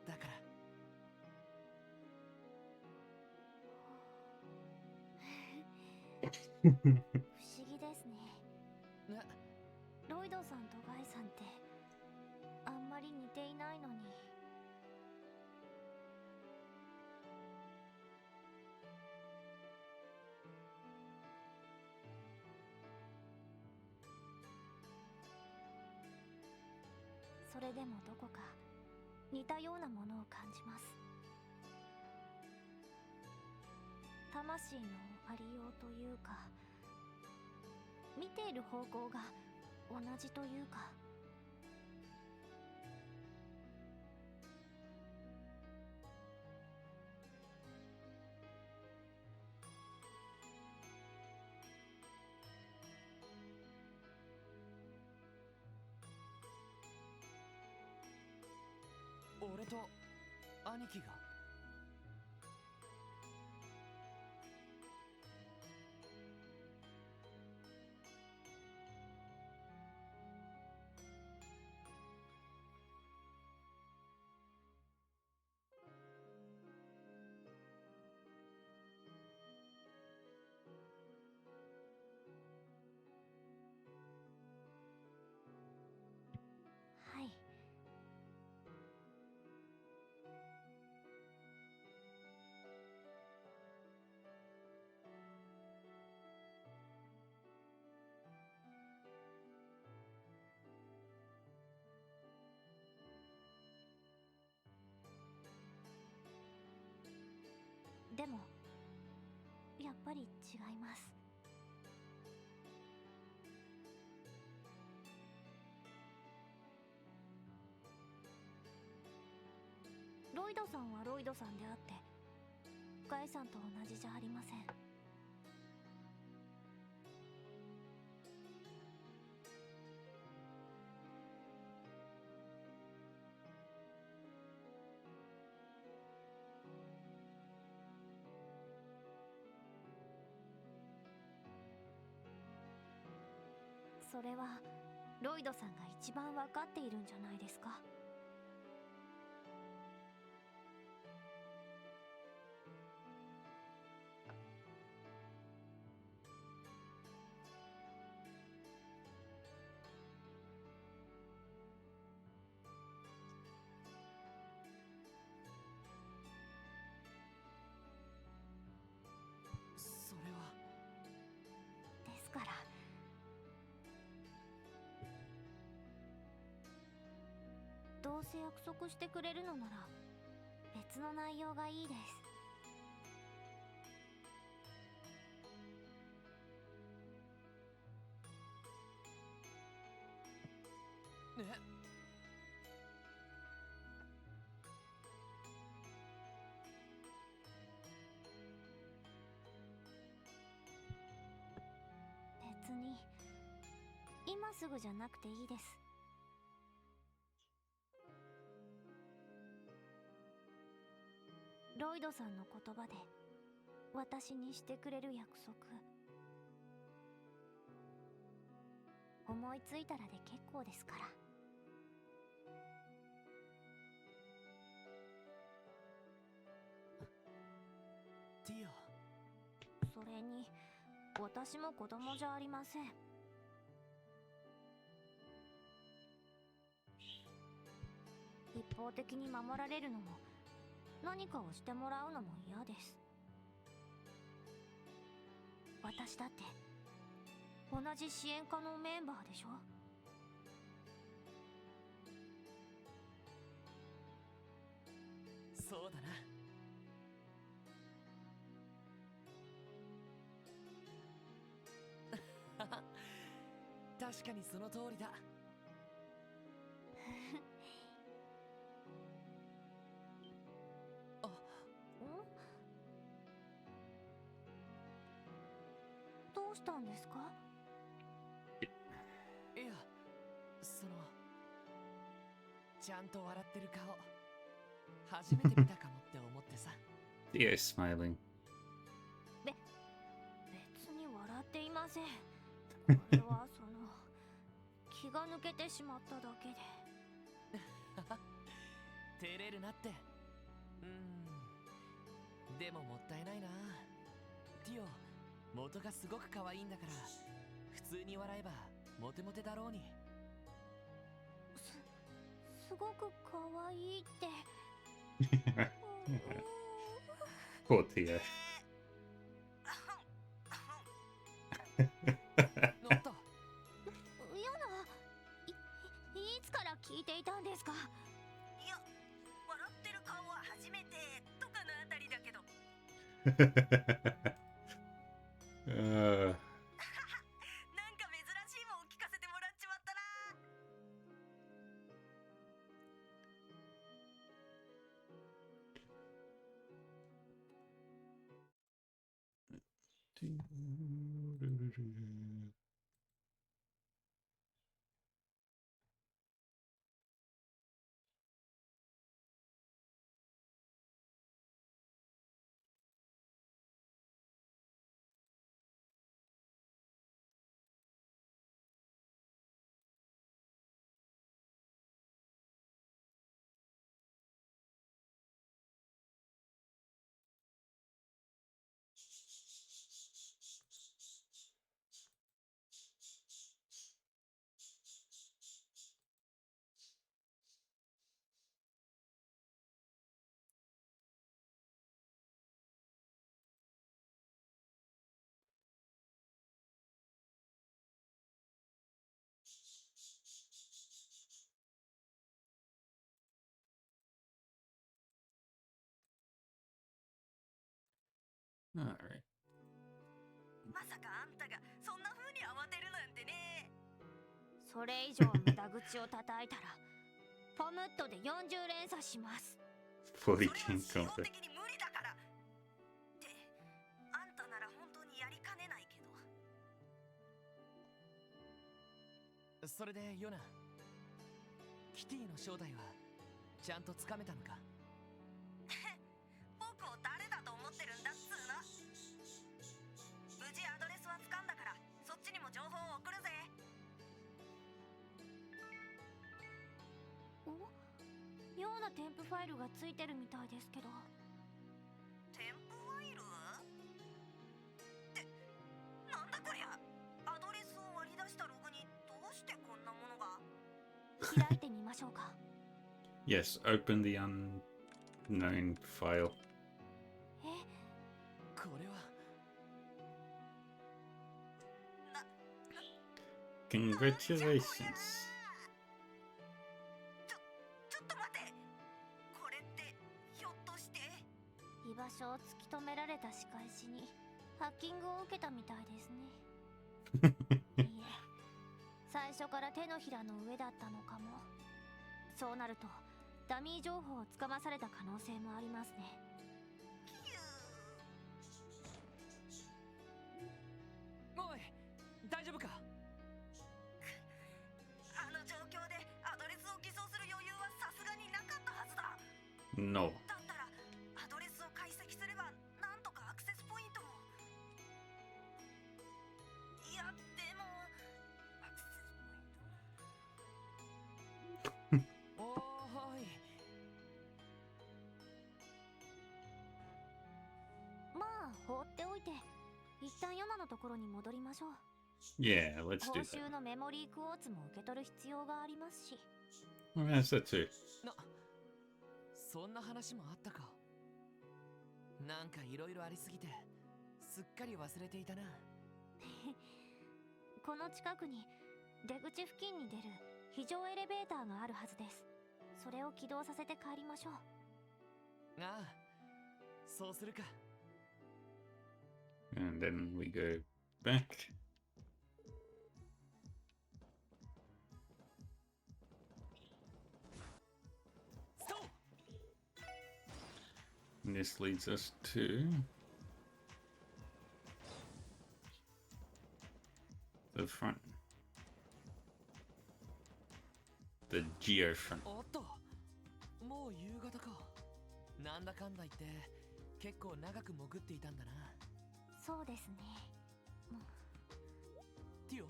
だから不思議ですね。ロイドさんとガイさんってあんまり似ていないのに。それでもどこか似たようなものを感じます。魂のありようというか、見ている方向が同じというか。俺と兄貴が。はい。でもやっぱり違います。ロイドさんはロイドさんであってガイさんと同じじゃありません。それはロイドさんが一番わかっているんじゃないですか。それは。ですからどうせ約束してくれるのなら別別の内容がいいです。え、別に今すぐじゃなくていいです。ロイドさんの言葉で私にしてくれる約束、思いついたらで結構ですから。ティオ。それに私も子供じゃありません。一方的に守られるのも何かをしてもらうのも嫌です。私だって同じ支援課のメンバーでしょ。そうだな。確かにその通りだ。あ、どうしたんですか？いや、ちゃんと笑ってる顔初めて見たかもって思ってさ。Theo is smiling. 別に笑っていません。これは気が抜けてしまっただけで。照れるなって。でももったいないな。ティオ、元がすごく可愛いんだから普通に笑えばモテモテだろうに。すごく可愛いって。Poor Theo. 乗った。ヨナ、いつから聞いていたんですか？いや、笑ってる顔は初めてとかのあたりだけど。なんか珍しいもん聞かせてもらっちまったな。Alright. まさかあんたがそんな風に慌てるなんてね。それ以上無駄口を叩いたらポムットで40連鎖します。そ Fully れは King 基本 Counter. 的に無理だから。ってあんたなら本当にやりかねないけど。それでヨナ、キティの正体はちゃんとつかめたのか？僕を誰だと思ってるんだっつうの。無事アドレスは掴んだからそっちにも情報を送るぜ。妙な添付ファイルがついてるみたいですけど。添付ファイルってなんだこりゃ。アドレスを割り出したログにどうしてこんなものが。開いてみましょうか。Yes, open the unknown file. これは。Congratulations. ちょっと待って。これってひょっとして。場所を突き止められた仕返しにハッキングを受けたみたいですね。いいえ、最初から手のひらの上だったのかも。そうなるとダミー情報をつかまされた可能性もありますね。おい、大丈夫か？あの状況でアドレスを偽装する余裕はさすがになかったはずだ。 No. だったらアドレスを解析すればなんとかアクセスポイントを。いやでもアクセスポイント。おーい。まあ放っておいて一旦ヨナのところに戻りましょう。 Yeah, let's 報 do 酬 that. のメモリークォーツも受け取る必要がありますし。 Oh, that's that too. そんな話もあったか。なんかいろいろありすぎてすっかり忘れていたな。この近くに出口付近に出る非常エレベーターがあるはずです。それを起動させて帰りましょう。ああ、そうするか。 And then we go back. And this leads us to the front. The geo front. おっと、もう夕方か。なんだかんだ言って結構長く潜っていたんだな。そうですね。ティオ、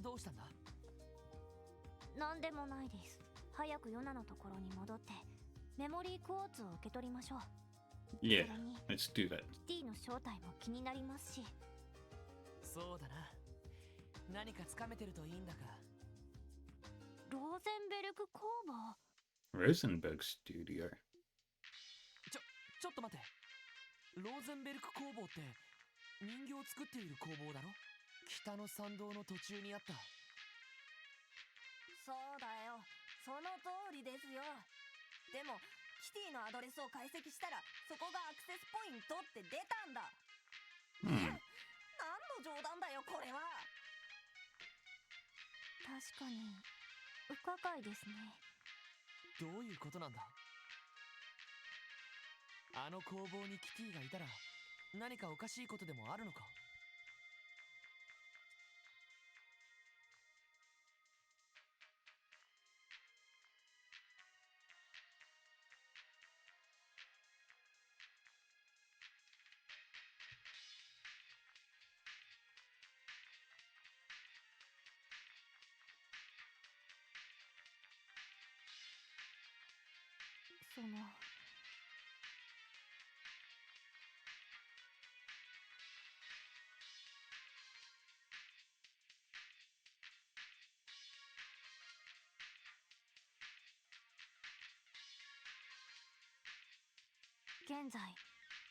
どうしたんだ？なんでもないです。早くヨナのところに戻ってメモリークォーツを受け取りましょう。 Yeah, それに let's do that. キティの正体も気になりますし。そうだな。何かつかめてるといいんだが。ローゼンベルク工房。 Rosenberg Studio. ちょっと待って。ローゼンベルク工房って人形を作っている工房だろ？北の参道の途中にあった。そうだよ、その通りですよ。でもキティのアドレスを解析したらそこがアクセスポイントって出たんだ。 Hmm. 何の冗談だよこれは。確かに不可解ですね。どういうことなんだ？あの工房にキティがいたら何かおかしいことでもあるのか？その現在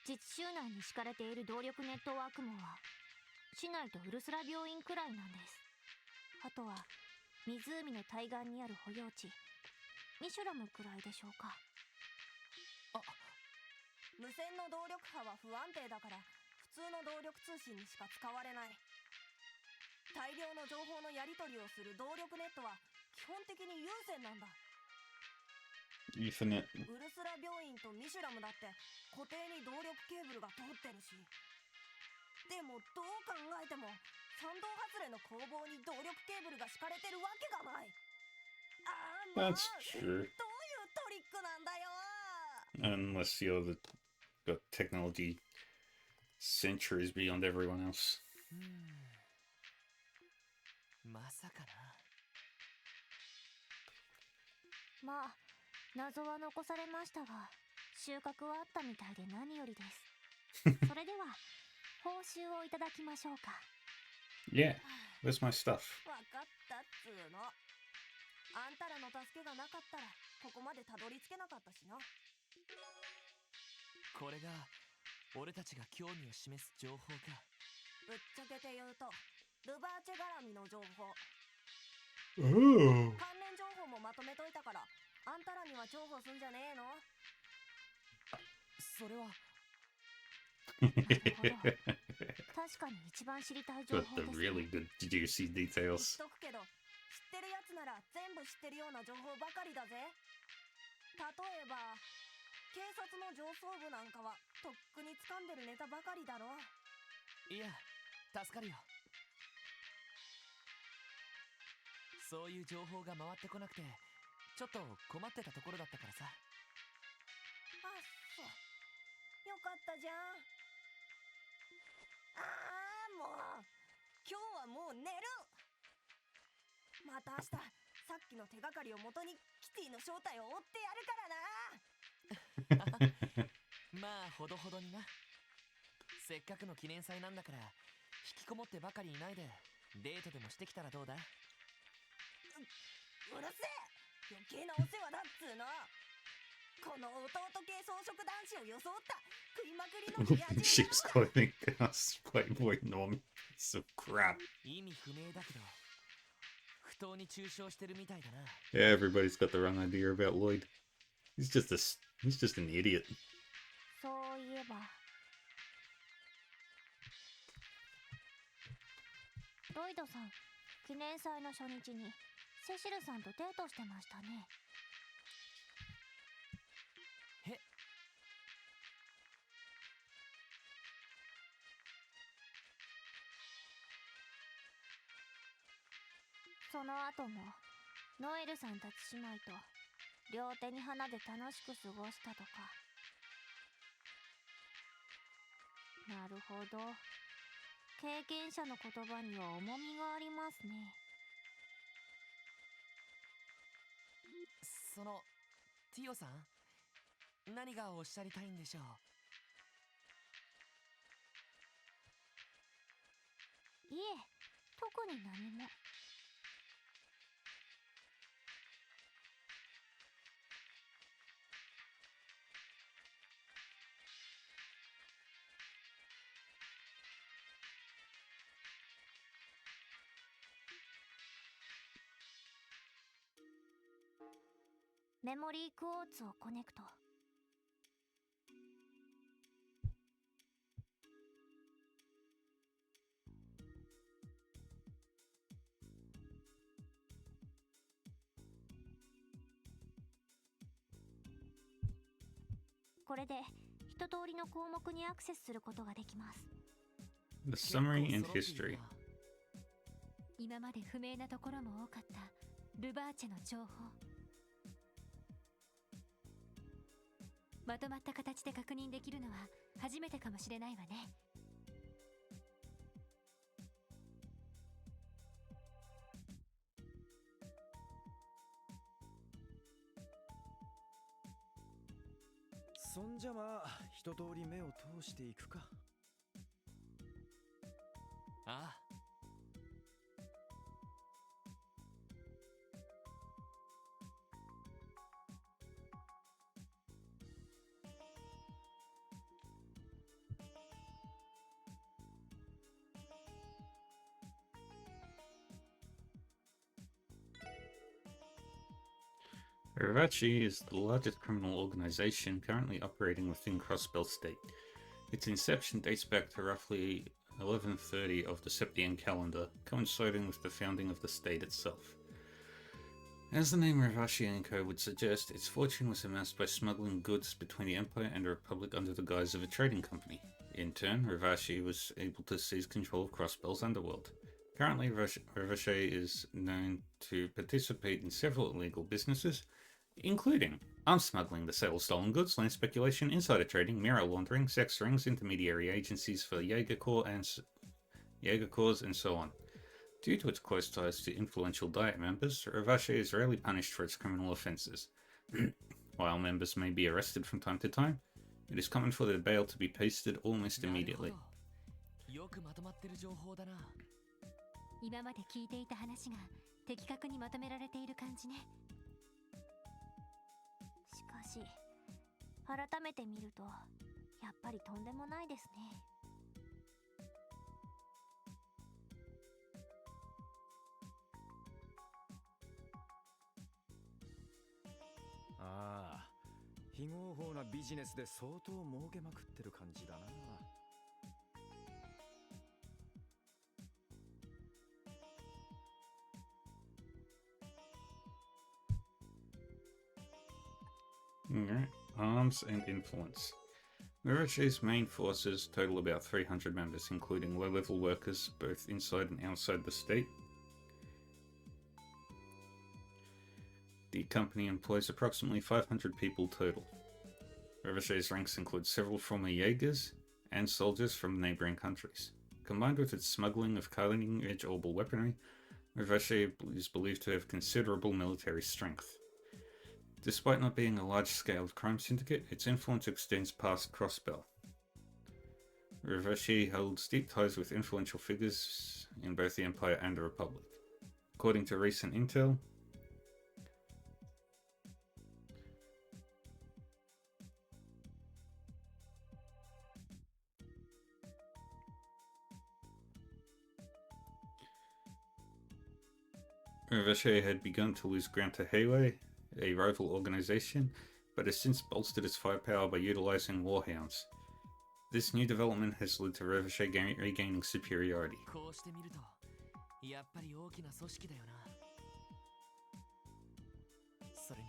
自治州内に敷かれている動力ネットワーク網は市内とウルスラ病院くらいなんです。あとは湖の対岸にある保養地ミシュラムくらいでしょうか。無線の動力波は不安定だから普通の動力通信にしか使われない。大量の情報のやり取りをする動力ネットは基本的に有線なんだ。 Ethernet. ウルスラ病院とミシュラムだって固定に動力ケーブルが通ってるし。でもどう考えても参道外れの工房に動力ケーブルが敷かれてるわけがない。ああ、まあ、 That's true. どういうトリックなんだよ。 Unless you're got technology centuries beyond everyone else. まさかな。まあ謎は残されましたが収穫はあったみたいで何よりです。それでは報酬をいただきましょうか。 Yeah, where's my stuff? わかったっつーの。あんたらの助けがなかったらここまでたどり着けなかったしな。これが俺たちが興味を示す情報か。ぶっちゃけて言うとルバーチェ絡みの情報、 Oh. 関連情報もまとめといたからあんたらには重宝すんじゃねえの。それはなるほど。確かに一番知りたい情 Got 報 the です really ね。 good juicy 言っ details. とくけど、知ってるやつなら全部知ってるような情報ばかりだぜ。例えば警察の上層部なんかはとっくに掴んでるネタばかりだろ。いや助かるよ。そういう情報が回ってこなくてちょっと困ってたところだったからさ。あっそ、よかったじゃん。ああ、もう今日はもう寝る。また明日さっきの手がかりをもとにキティの正体を追ってやるからな。まあほどほどにな。せっかくの記念祭なんだから引きこもってばかりいないでデートでもしてきたらどうだ。うるせえ、余計なお世話だっつーの。この弟系装飾男子を装った食いまくりのリア充 Sheep's clothing us Playboy norm piece of crap. 意味不明だけど不当に中傷してるみたいだな。 Yeah, everybody's got the wrong idea about Lloyd. He's just an idiot. そういえばロイドさん、記念祭の初日にセシルさんとデートしてましたね。え、その後もノエルさんたち姉妹と両手に花で楽しく過ごしたとか。なるほど、経験者の言葉には重みがありますね。そのティオさん何がおっしゃりたいんでしょう。いえ、特に何も。メモリークォーツをコネクト。これで一通りの項目にアクセスすることができます。 The summary and 結構揃ってい history. るな。今まで不明なところも多かったルバーチェの情報、まとまった形で確認できるのは初めてかもしれないわね。そんじゃまあ一通り目を通していくか。ああ、Ravachi is the largest criminal organization currently operating within Crossbelt State. Its inception dates back to roughly 1130 of the Septian calendar, coinciding with the founding of the state itself. As the name Ravashi & Co. would suggest, its fortune was amassed by smuggling goods between the Empire and the Republic under the guise of a trading company. In turn, Ravashi was able to seize control of Crossbell's underworld. Currently, Ravashi is known to participate in several illegal businesses, including arms smuggling, the sale of stolen goods, land speculation, insider trading, mirror laundering, sex rings, intermediary agencies for Jaeger Corps, and so on. Due to its close ties to influential Diet members, Ravache is rarely punished for its criminal offences. While members may be arrested from time to time, it is common for their bail to be pasted almost なるほ immediately. ど。よくまとまってる情報だな。今まで聞いていた話が的確にまとめられている感じね。しかし改めて見るとやっぱりとんでもないですね。ああ、非合法なビジネスで相当儲けまくってる感じだな。Alright, arms and influence. Mirage's main forces total about 300 members, including low-level workers both inside and outside the state. The company employs approximately 500 people total. Revache's ranks include several former Jaegers and soldiers from neighboring countries. Combined with its smuggling of cutting-edge orbital weaponry, Revache is believed to have considerable military strength. Despite not being a large-scale crime syndicate, its influence extends past Crossbell. Revache holds deep ties with influential figures in both the Empire and the Republic. According to recent intel, Revache had begun to lose ground to Heiwei, a rival organization, but has since bolstered its firepower by utilizing warhounds. This new development has led to Revache regaining superiority. こうしてみるとやっぱり大きな組織だよな。それに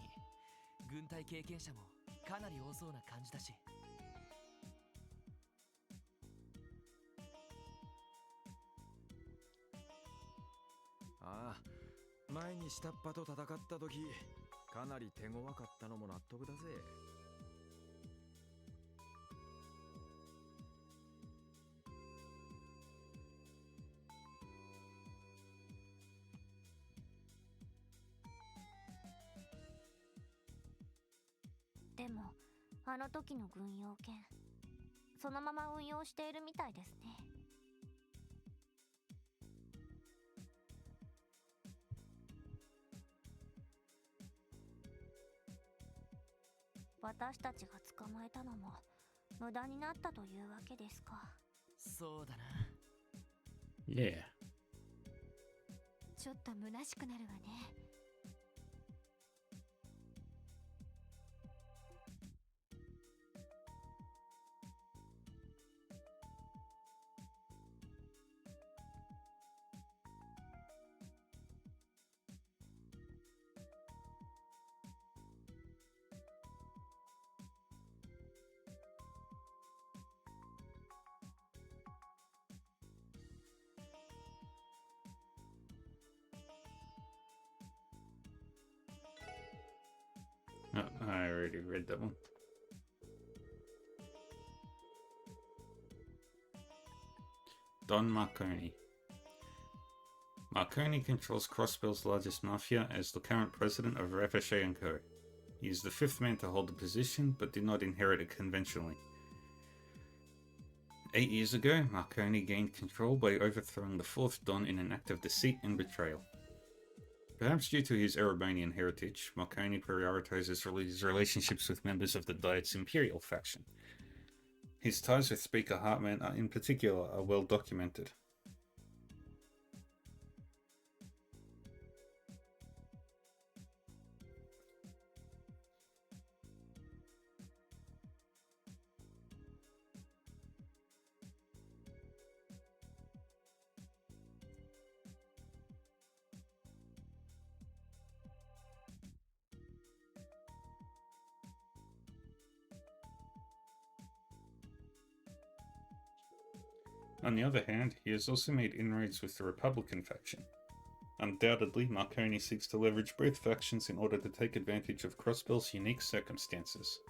軍隊経験者もかなり多そうな感じだし。ああ、前に下っ端と戦った時かなり手強かったのも納得だぜ。でもあの時の軍用犬そのまま運用しているみたいですね。私たちが捕まえたのも無駄になったというわけですか。そうだな。Yeah. ちょっと虚しくなるわね。Oh, I already read that one. Don Marconi. Marconi controls Crossbell's largest mafia as the current president of Revache & Co. He is the fifth man to hold the position, but did not inherit it conventionally. 8 years ago, Marconi gained control by overthrowing the fourth Don in an act of deceit and betrayal. Perhaps due to his Erebonian heritage, Marconi prioritizes his relationships with members of the Diet's Imperial faction. His ties with Speaker Hartman in particular are well documented. On the other hand, he has also made inroads with the Republican faction. Undoubtedly, Marconi seeks to leverage both factions in order to take advantage of Crossbell's unique circumstances.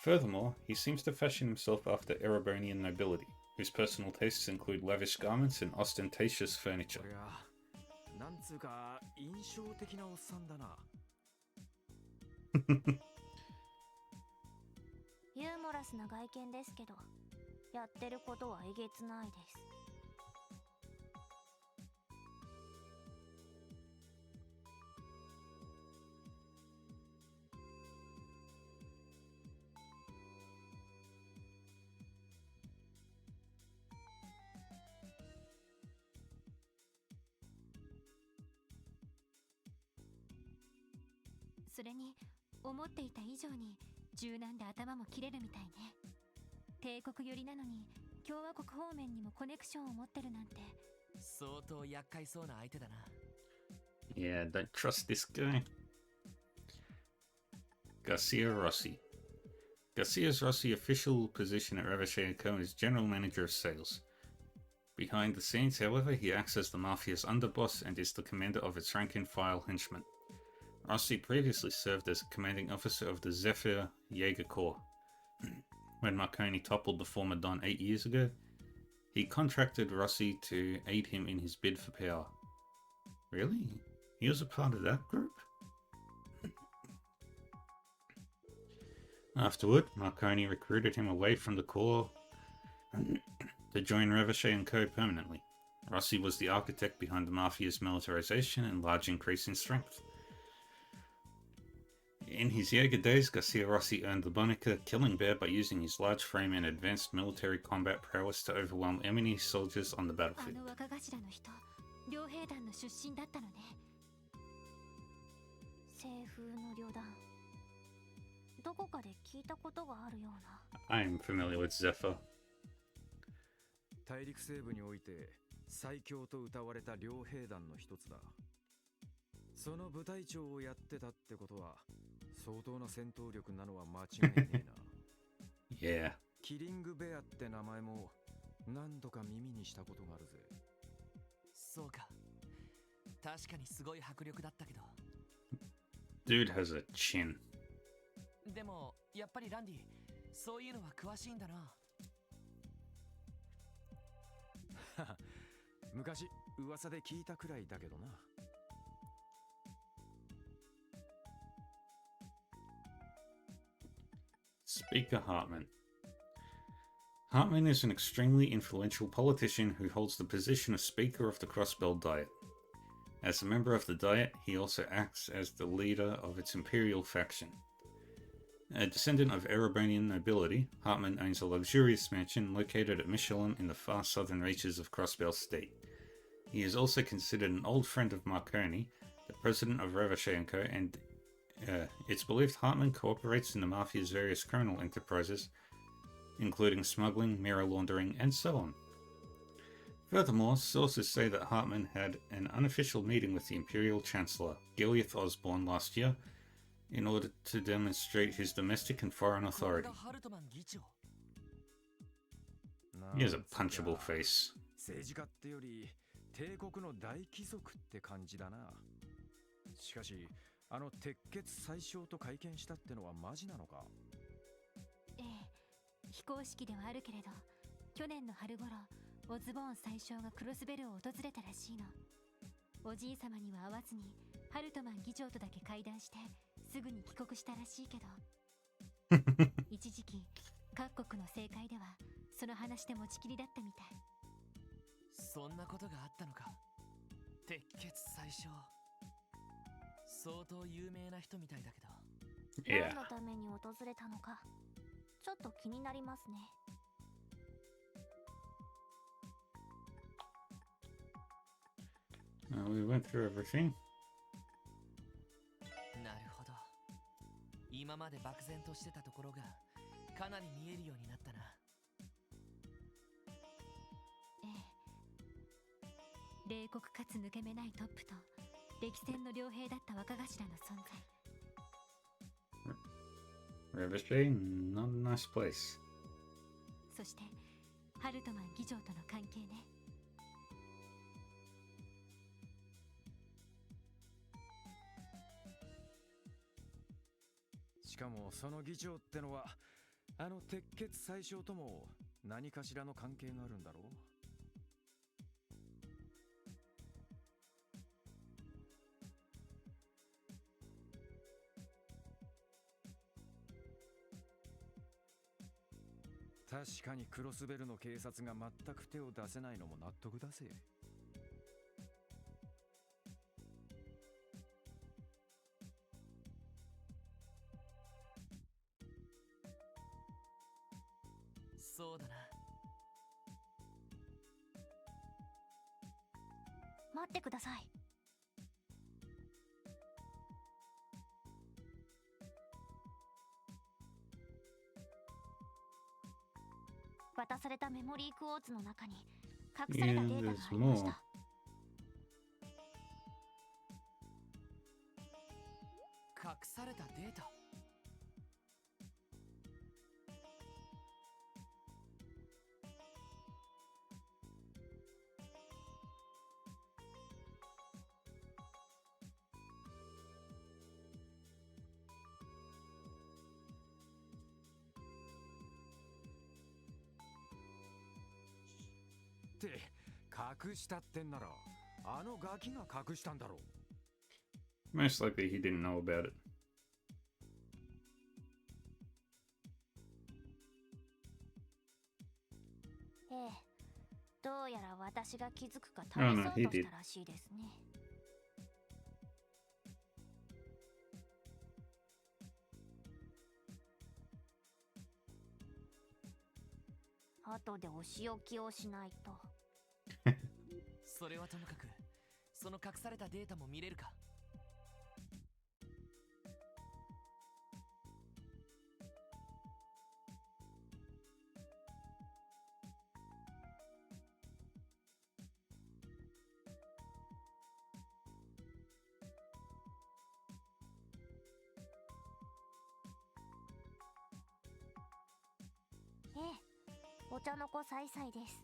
Furthermore, he seems to fashion himself after Erebonian nobility, whose personal tastes include lavish garments and ostentatious furniture. こりゃなんつうか印象的なおっさんだな。ユーモラスな外見ですけど、やってることはえげつないです。それに思っていた以上に柔軟で頭も切れるみたいね。帝国寄りなのに共和国方面にもコネクションを持ってるなんて相当厄介そうな相手だな。 Yeah, don't trust this guy. Garcia Rossi. Garcia's Rossi official position at Revachea & Co. is General Manager of Sales. Behind the scenes, however, he acts as the Mafia's underboss and is the commander of its rank-and-file henchmen. Rossi previously served as commanding officer of the Zephyr Jaeger Corps. When Marconi toppled the former Don 8 years ago, he contracted Rossi to aid him in his bid for power. Really? He was a part of that group? Afterward, Marconi recruited him away from the Corps to join Revachea & Co. permanently. Rossi was the architect behind the Mafia's militarization and large increase in strength. In his Jaeger days, Garcia Rossi earned the moniker Killing Bear by using his large frame and advanced military combat prowess to overwhelm enemy soldiers on the あ battlefield. の若頭の人、両兵団の出身だったのね。西風の旅団、どこかで聞いたことがあるような。 I'm familiar with Zephyr. 大陸西部において最強と謳われた両兵団の一つだ。その部隊長をやってたってことは相当な戦闘力なのは間違いねえな。Yeah. キリングベアって名前も何度か耳にしたことがあるぜ。そうか。確かにすごい迫力だったけど。 Dude has a chin. でも、やっぱりランディ、そういうのは詳しいんだな。昔噂で聞いたくらいだけどな。Speaker Hartman. Hartman is an extremely influential politician who holds the position of Speaker of the Crossbell Diet. As a member of the Diet, he also acts as the leader of its imperial faction. A descendant of Erebonian nobility, Hartman owns a luxurious mansion located at Michelin in the far southern reaches of Crossbell State. He is also considered an old friend of Marconi, the president of Revachea & Co., and it's believed Hartman cooperates in the Mafia's various criminal enterprises, including smuggling, mirror laundering, and so on. Furthermore, sources say that Hartman had an unofficial meeting with the Imperial Chancellor, Gileath Osborne, last year, in order to demonstrate his domestic and foreign これ authority. がハルトマン議長。 He has a punchable face. 政治家ってより帝国の大貴族って感じだな。しかしあの鉄血宰相と会見したってのはマジなのか。ええ、非公式ではあるけれど、去年の春頃、オズボーン宰相がクロスベルを訪れたらしいの。おじい様には会わずに、ハルトマン議長とだけ会談して、すぐに帰国したらしいけど、一時期、各国の政界では、その話で持ちきりだったみたい。そんなことがあったのか。鉄血宰相。相当有名な人みたいだけど。Yeah. 何のために訪れたのか、ちょっと気になりますね。We went through everything. なるほど。今まで漠然としてたところがかなり見えるようになったな。ええ。冷酷かつ抜け目ないトップと、歴戦の良兵だった若頭の存在。Revachea, not a nice place. そして、ハルトマン議長との関係ね。しかもその議長ってのはあの鉄血宰相とも何かしらの関係があるんだろう。確かにクロスベルの警察が全く手を出せないのも納得だぜ。そうだな。待ってください。渡されたメモリークォーツの中に隠されたデータがありました。隠されたデータ。って隠したってんならあのガキが隠したんだろう。 Most likely he didn't know about it. ええ、どうやら私が気づくか試 Oh, そう no, と he し did. たらしいですね。後でお仕置きをしないと。それはともかく、その隠されたデータも見れるか。ええ、お茶の子さいさいです。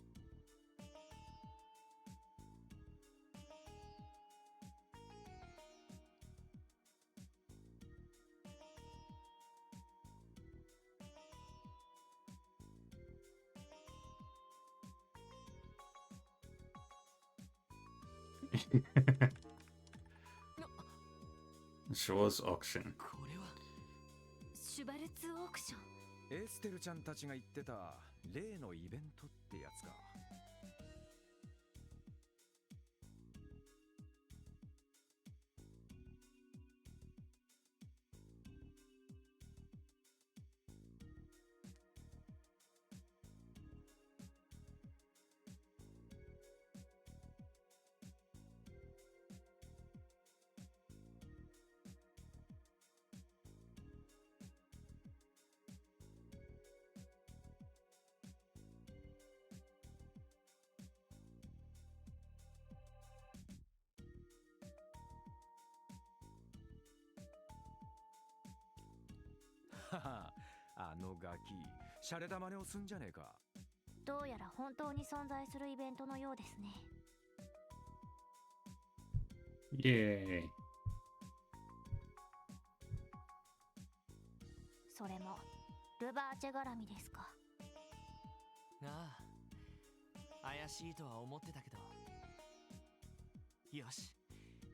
Shaw's auction. これはシュバルツオークション。エステルちゃんたちが言ってた例のイベントってやつか。はは、あのガキ、シャレた真似をすんじゃねえか。どうやら本当に存在するイベントのようですね。Yay. それもルバーチェ絡みですか。ああ、怪しいとは思ってたけど。よし、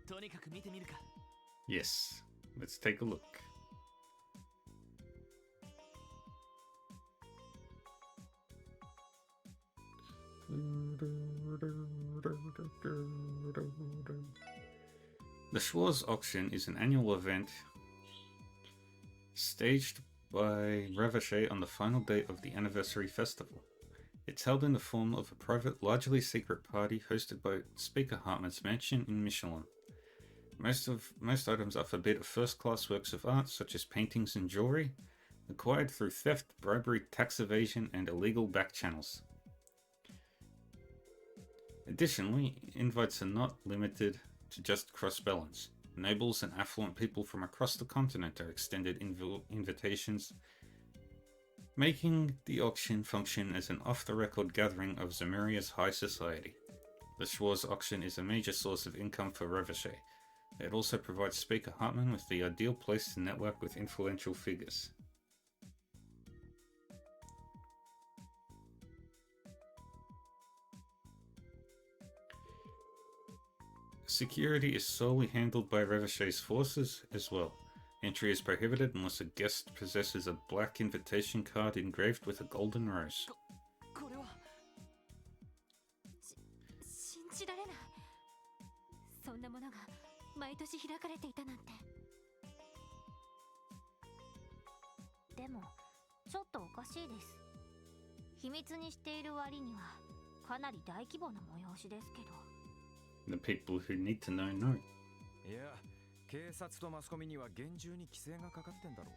とにかく見てみるか。 Yes. Let's take a look. The Schwarz Auction is an annual event staged by Ravache on the final day of the anniversary festival. It's held in the form of a private, largely secret party hosted by Speaker Hartman's mansion in Michelin. Most items are for bid of first-class works of art, such as paintings and jewelry, acquired through theft, bribery, tax evasion, and illegal back channels. Additionally, invites are not limited to just cross-balance. Nobles and affluent people from across the continent are extended invitations, making the auction function as an off-the-record gathering of Zemuria's high society. The Schwarz auction is a major source of income for Ravache. It also provides Speaker Hartman with the ideal place to network with influential figures. Security is solely handled by Ravache's forces as well. Entry is prohibited unless a guest possesses a black invitation card engraved with a golden rose. これは信じられない。そんなものが毎年開かれていたなんて。でもちょっとおかしいです。秘密にしている割にはかなり大規模な催しですけど。The people who need to know know. いや、警察とマスコミには厳重に規制がかかってんだろ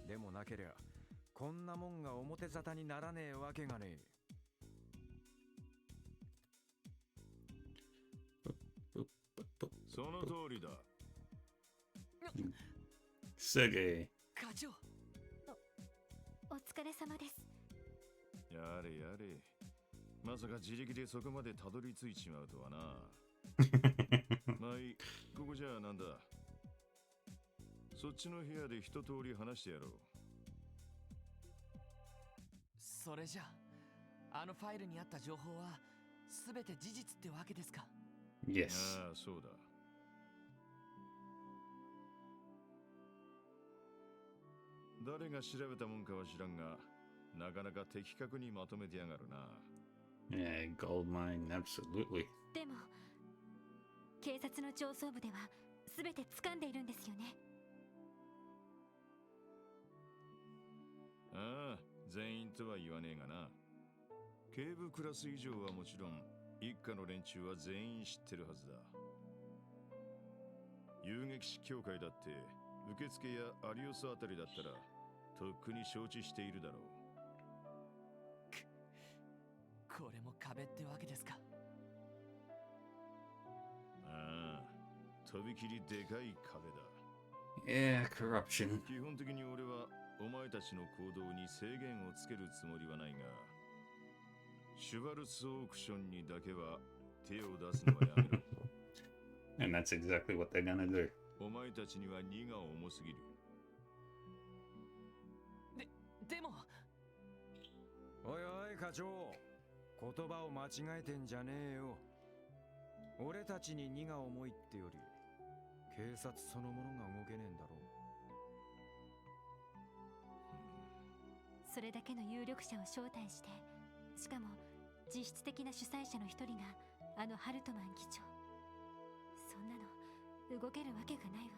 う。でもなけりゃこんなもんが表沙汰にならねえわけがねえ。その通りだ。Sergey. 課長。お疲れ様です。やれやれ。まさか自力でそこまでたどり着いちまうとはな。まあいい、ここじゃあなんだ。そっちの部屋で一通り話してやろう。それじゃあ、あのファイルにあった情報はすべて事実ってわけですか。 Yes. ああ、そうだ。誰が調べたもんかは知らんが、なかなか的確にまとめてやがるな。Yeah, gold mine, absolutely. でも警察の上層部では全て掴んでいるんですよね。ああ、全員とは言わねえがな。警部クラス以上はもちろん、一家の連中は全員知ってるはずだ。遊撃士協会だって、受付やアリオスあたりだったら、とっくに承知しているだろう。これも壁ってわけですか。ああ、とびきりでかい壁だ。Yeah, corruption. 基本的に俺はお前たちの行動に制限をつけるつもりはないが、シュバルツオークションにだけは手を出すのはやめろ。And that's exactly what they're gonna do. お前たちには荷が重すぎる。でもおいおい課長、言葉を間違えてんじゃねえよ。俺たちに荷が重いってより警察そのものが動けねえんだろそれだけの有力者を招待して、しかも実質的な主催者の一人があのハルトマン議長。そんなの動けるわけがないわ。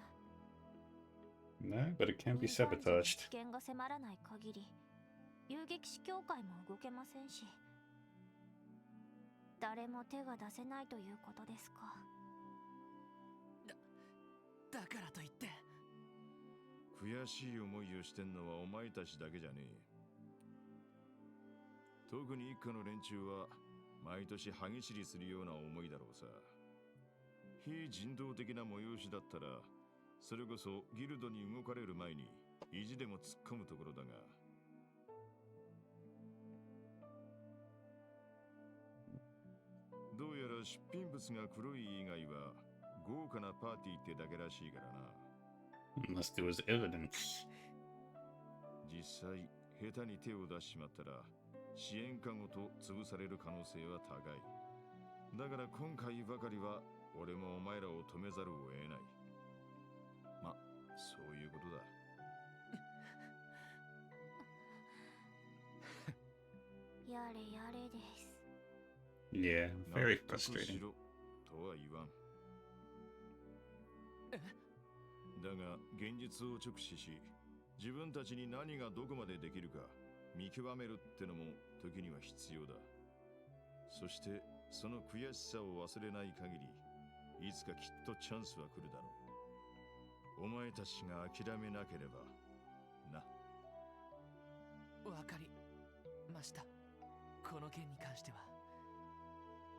No, but it can't be 民間人に sabotaged. 危険が迫らない限り遊撃士協会も動けませんし、誰も手が出せないということですか。だからといって悔しい思いをしてんのはお前たちだけじゃねえ。特に一家の連中は毎年歯ぎしりするような思いだろうさ。非人道的な催しだったら、それこそギルドに動かれる前に意地でも突っ込むところだが、どうやら出品物が黒い以外は豪華なパーティーってだけらしいからな。 Unless there was evidence. 実際下手に手を出しちまったら支援課ごと潰される可能性は高い。だから今回ばかりは俺もお前らを止めざるを得ない。ま、そういうことだ。やれやれです。 Yeah, very 納得し frustrating. ろとは言わん。だが現実を直視し、自分たちに何がどこまでできるか見極めるってのも時には必要だ。そしてその悔しさを忘れない限り、いつかきっとチャンスは来るだろう。お前たちが諦めなければな。わかりました。この件に関しては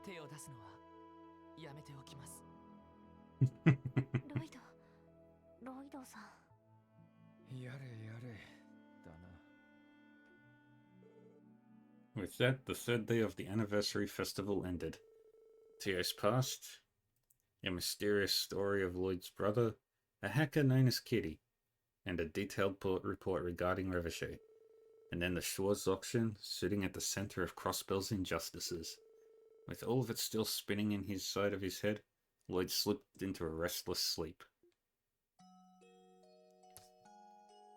手を出すのはやめておきます。ロイドさん。やれやれだな。 With that, the third day of the anniversary festival ended. 2 years passed. A mysterious story of Lloyd's brother, a hacker known as Kitty, and a detailed report regarding Ricochet. And then the Schwartz auction, sitting at the center of Crossbell's injustices. With all of it still spinning in his side of his head, Lloyd slipped into a restless sleep.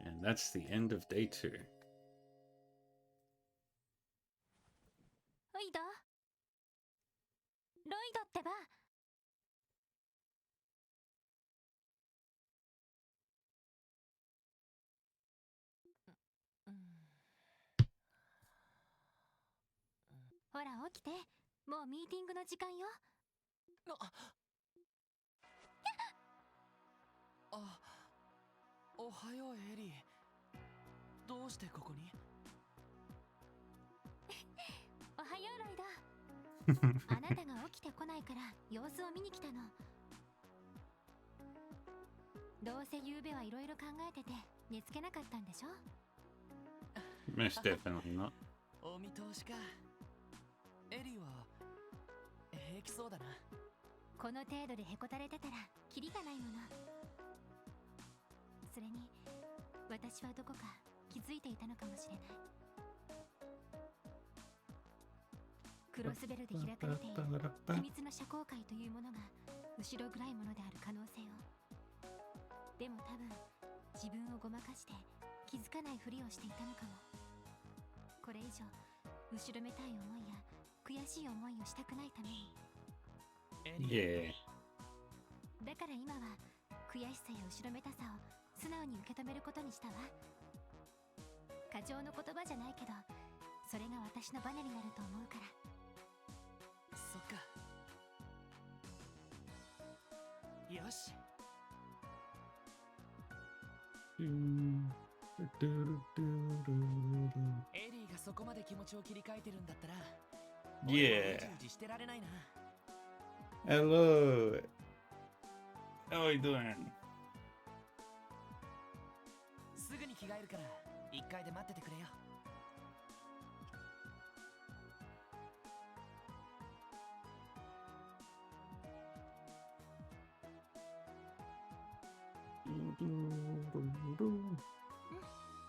And that's the end of day 2. ロイドってば。ほら起きて、もうミーティングの時間よ。おはようエリー。どうしてここに？おはようロイド。あなたが起きてこないから様子を見に来たの。どうせ夕べはいろいろ考えてて寝つけなかったんでしょ。 Most definitely not. お見通しか。エリーは平気そうだな。この程度でへこたれてたらキリがないもの。それに私はどこか気づいていたのかもしれない。クロスベルで開かれている秘密の社交界というものが後ろ暗いものである可能性を。でも多分自分をごまかして気づかないふりをしていたのかも。これ以上後ろめたい思いや悔しい思いをしたくないために。Yeah. だから今は悔しさや後ろめたさを素直に受け止めることにしたわ。過剰の言葉じゃないけど、それが私のバネになると思うから。そっか。よし。エリーがそこまで気持ちを切り替えてるんだったら、俺もうじうじしてられないな。Hello. How are you doing? すぐに着替えるから1階で待っててくれよ。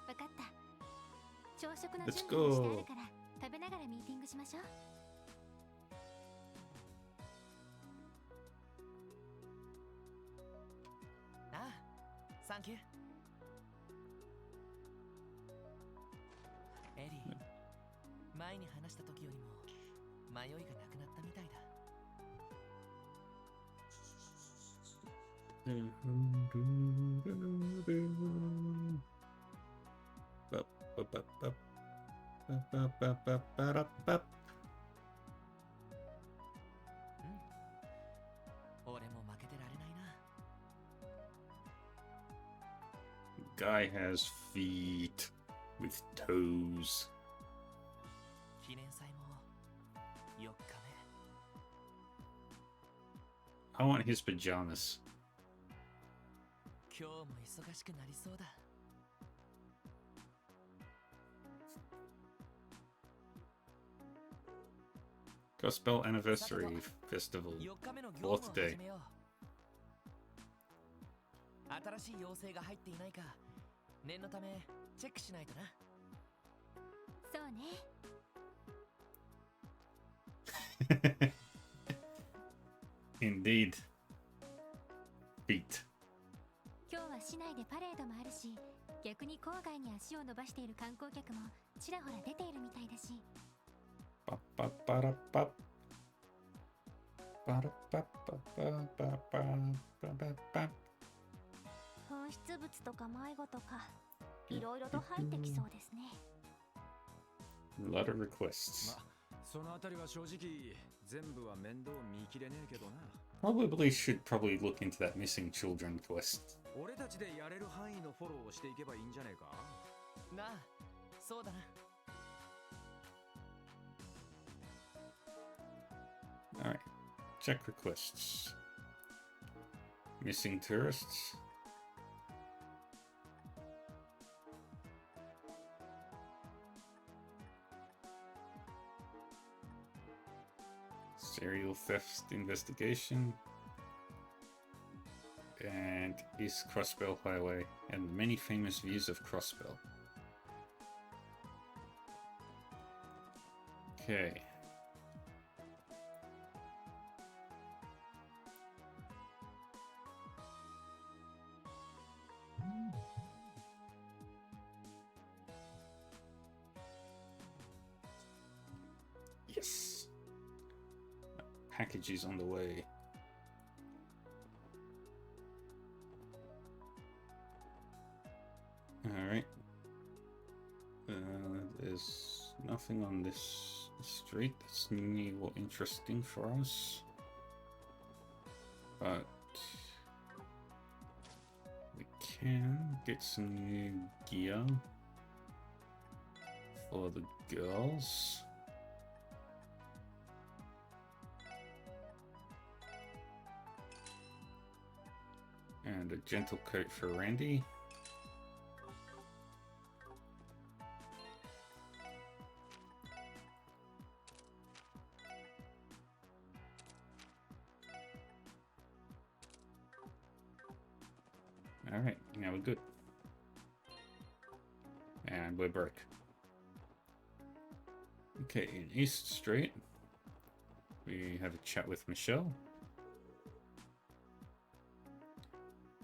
わかった。朝食の Let's 準備をしてあ go. るから食べながらミーティングしましょう。ああ、サンキュー。エリー、前に話した時よりも迷いがなくなったみたいだ。俺も負けてられないな。 Guy has feet with toes. 記念祭も4日目。 I want his pajamas. 今日も忙しくなりそうだ。Gospel Anniversary Festival. 4日目の業務を Fourth day. 始めよう。新しい要請が入っていないか念のためチェックしないとな。そうね。Indeed. Feet. 今日は市内でパレードもあるし、逆に郊外に足を伸ばしている観光客もちらほら出ているみたいだし。紛失物とか迷子とかいろいろと入ってきそうですね。 A lot of requests. そのあたりは正直全部は面倒見きれねえけどな。 Probably look into that missing children quest. 俺たちでやれる範囲のフォローをしていけばいいんじゃねえか。なあ、そうだな。 Alright. Check requests. Missing tourists. Serial theft investigation. And East Crossbell Highway and many famous views of Crossbell. Okay. Yes. Package is on the way. Alright. There's nothing on this street that's new or interesting for us. But we can get some new gear for the girls. And a gentle coat for Randy. Alright, now we're good. And we're broke. Okay, in East Street, we have a chat with Michelle.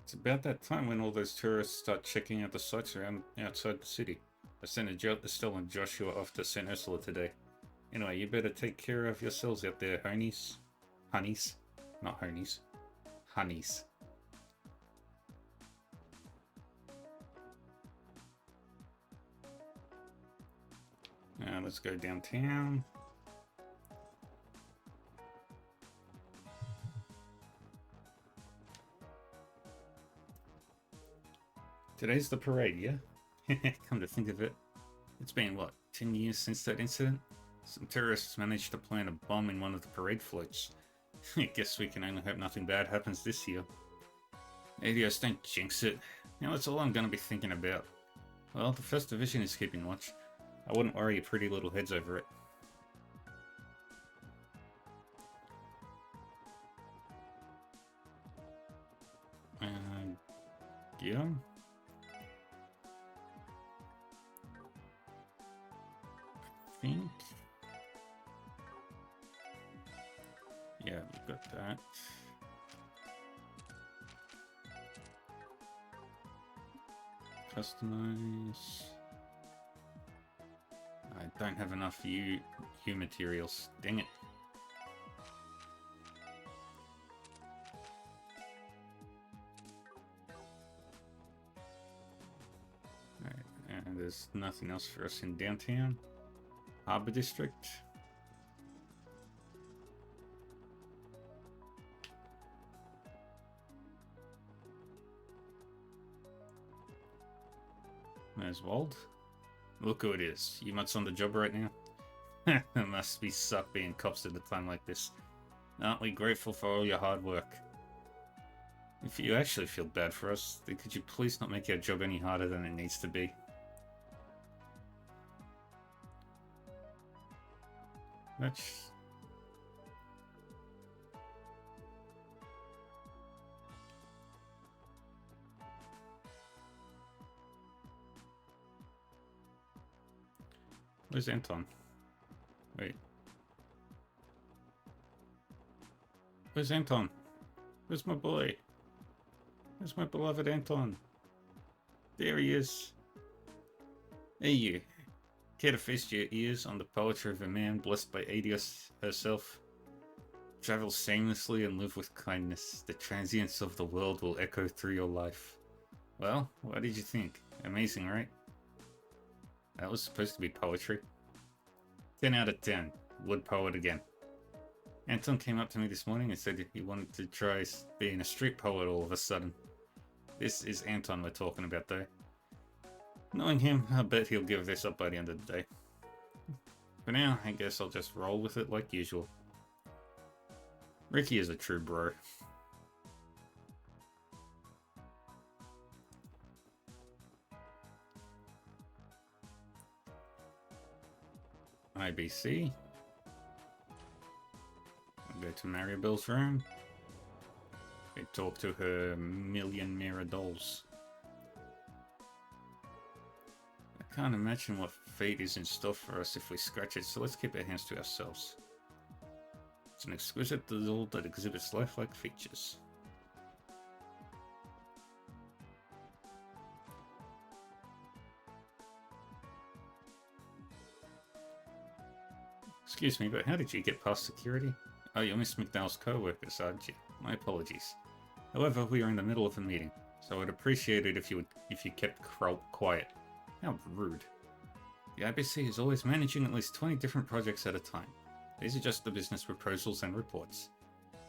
It's about that time when all those tourists start checking out the sights around outside the city. I sent Estelle and Joshua off to St. Ursula today. Anyway, you better take care of yourselves out there, honeys. Honeys. Not honies. Honeys. Let's go downtown. Today's the parade, yeah? Come to think of it, it's been, what, 10 years since that incident? Some terrorists managed to plant a bomb in one of the parade floats. I guess we can only hope nothing bad happens this year. Adios, don't jinx it. Now that's all I'm gonna be thinking about. Well, the 1st Division is keeping watch. I wouldn't worry your pretty little heads over it. Yeah. I think. Yeah, we've got that. Customize. I don't have enough U materials. Dang it. Alright, and there's nothing else for us in downtown. Harbor District. Meswold. Look who it is. You mutts on the job right now? It must be suck being cops at a time like this. Aren't we grateful for all your hard work? If you actually feel bad for us, then could you please not make our job any harder than it needs to be? That's... Where's Anton? Wait. Where's Anton? Where's my boy? Where's my beloved Anton? There he is. Hey you. Care to feast your ears on the poetry of a man blessed by Adios herself? Travel seamlessly and live with kindness. The transience of the world will echo through your life. Well, what did you think? Amazing, right? That was supposed to be poetry. 10 out of 10. Would poet again. Anton came up to me this morning and said he wanted to try being a street poet all of a sudden. This is Anton we're talking about though. Knowing him, I bet he'll give this up by the end of the day. For now, I guess I'll just roll with it like usual. Ricky is a true bro. IBC. I'll go to Maribel's room. They talk to her million mirror dolls. I can't imagine what fate is in store for us if we scratch it, so let's keep our hands to ourselves. It's an exquisite doll that exhibits lifelike features. Excuse me, but how did you get past security? Oh, you're Miss McDowell's co-workers, aren't you? My apologies. However, we are in the middle of a meeting, so I'd appreciate it if you kept quiet. How rude. The IBC is always managing at least 20 different projects at a time. These are just the business proposals and reports.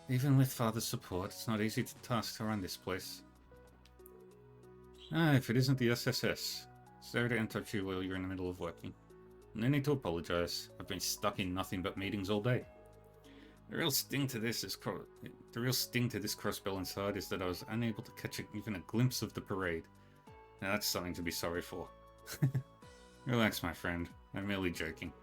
Even with Father's support, it's not easy task to run this place. If it isn't the SSS. Sorry to interrupt you while you're in the middle of working. No need to apologize. I've been stuck in nothing but meetings all day. The real sting to this crossbell inside is that I was unable to catch even a glimpse of the parade. Now that's something to be sorry for. Relax, my friend. I'm merely joking.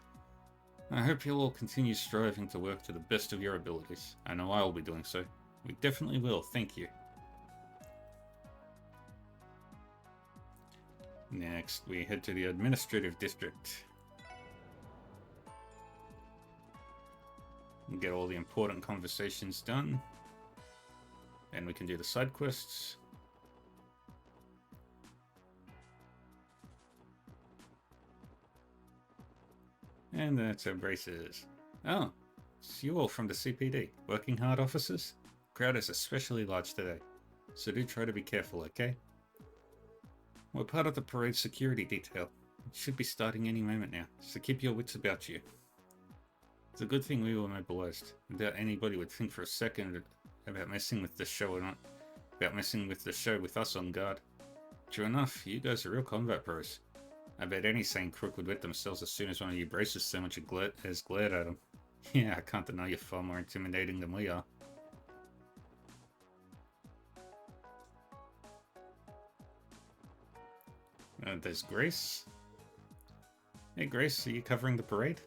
I hope you'll all continue striving to work to the best of your abilities. I know I'll be doing so. We definitely will, thank you. Next, we head to the administrative district. and get all the important conversations done. And we can do the side quests. And that's our braces. Oh, it's you all from the CPD. Working hard, officers? Crowd is especially large today, so do try to be careful, okay? We're part of the parade security detail. It should be starting any moment now, so keep your wits about you. It's a good thing we were mobilized. I doubt anybody would think for a second about messing with the show or not. About messing with the show with us on guard. True enough, you guys are real combat pros. I bet any sane crook would wet themselves as soon as one of you braces so much as glared at them. Yeah, I can't deny you're far more intimidating than we are. There's Grace. Hey Grace, are you covering the parade?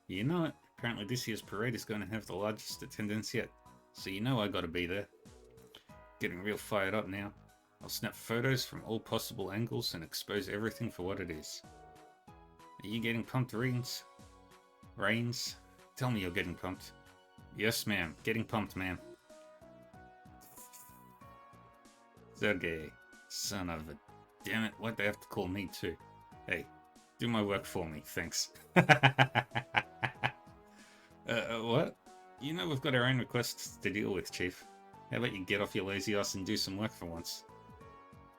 You know it. Apparently this year's parade is going to have the largest attendance yet. So you know I gotta be there. Getting real fired up now. I'll snap photos from all possible angles and expose everything for what it is. Are you getting pumped, Rains? Rains? Tell me you're getting pumped. Yes, ma'am. Getting pumped, ma'am. Sergey. Son of a... Damn it, why'd they have to call me too? Hey, do my work for me, thanks. What? You know we've got our own requests to deal with, Chief. How about you get off your lazy ass and do some work for once?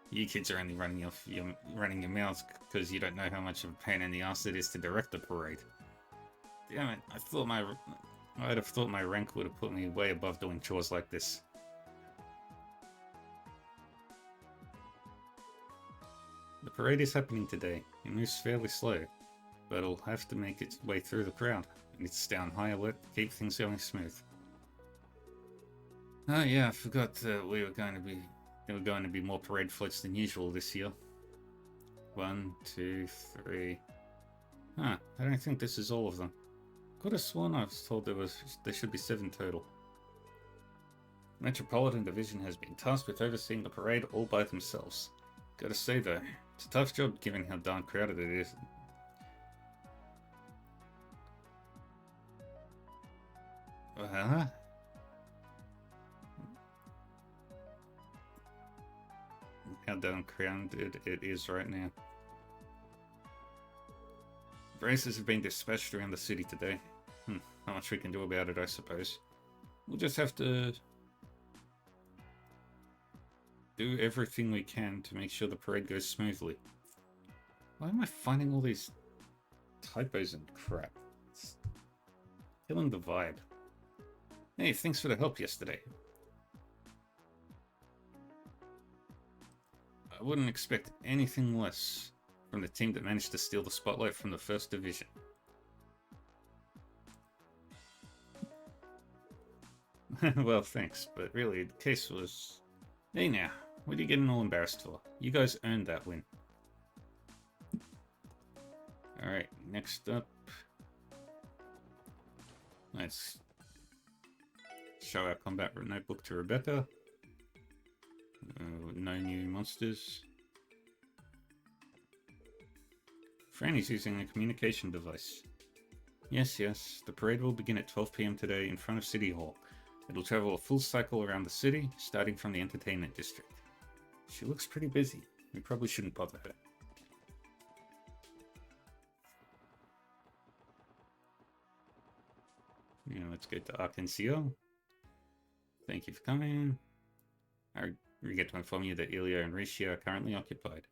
You kids are only running your mouths because you don't know how much of a pain in the ass it is to direct the parade. Damn it, I'd have thought my rank would have put me way above doing chores like this. The parade is happening today. It moves fairly slow, but it'll have to make its way through the crowd. It needs to stay on high alert to keep things going smooth. Oh yeah, I forgot there were going to be more parade floats than usual this year. 1, 2, 3. Huh, I don't think this is all of them. Could have sworn I was told there should be 7 total. Metropolitan Division has been tasked with overseeing the parade all by themselves. Gotta say though, it's a tough job given how darn crowded it is. How darn crowded it is right now. Braces have been dispatched around the city today. Not much we can do about it, I suppose. We'll just have to do everything we can to make sure the parade goes smoothly. Why am I finding all these typos and crap? It's killing the vibe. Hey, thanks for the help yesterday. I wouldn't expect anything less from the team that managed to steal the spotlight from the 1st Division. Well, thanks, but really, the case was... Hey now, what are you getting all embarrassed for? You guys earned that win. Alright, next up... Let's show our combat notebook to Rebecca. No new monsters. Franny's using a communication device. Yes, the parade will begin at 12 PM today in front of City Hall. It'll travel a full cycle around the city, starting from the entertainment district. She looks pretty busy. We probably shouldn't bother her. Now let's go to Arkansas. Thank you for coming. I forget to inform you that Ilya and Rishi are currently occupied.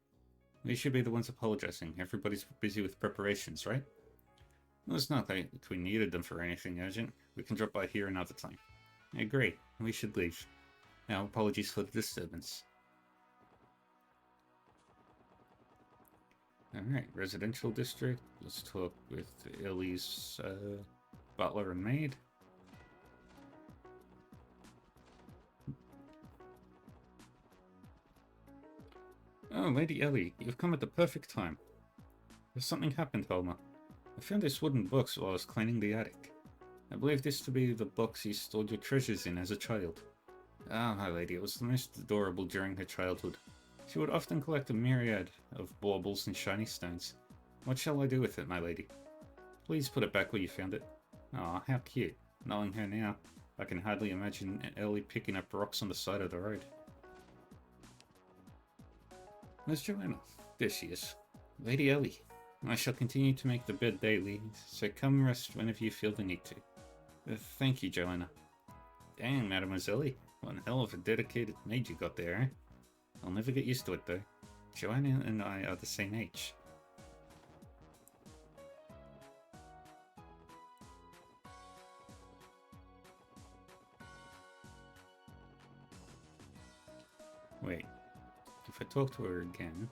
We should be the ones apologizing. Everybody's busy with preparations, right? Well, it's not like we needed them for anything urgent. We can drop by here another time. I agree. We should leave. Now, apologies for the disturbance. Alright, residential district. Let's talk with Ellie's butler and maid. Oh, Lady Ellie, you've come at the perfect time. There's something happened, Helma. I found this wooden box while I was cleaning the attic. I believe this to be the box you stored your treasures in as a child. Ah, my lady, it was the most adorable during her childhood. She would often collect a myriad of baubles and shiny stones. What shall I do with it, my lady? Please put it back where you found it. Ah, how cute. Knowing her now, I can hardly imagine Ellie picking up rocks on the side of the road. Where's Joanna? There she is. Lady Ellie. I shall continue to make the bed daily, so come rest whenever you feel the need to. Thank you, Joanna. Dang, Mademoiselle. One hell of a dedicated maid you got there, eh? I'll never get used to it, though. Joanna and I are the same age. Wait. If I talk to her again...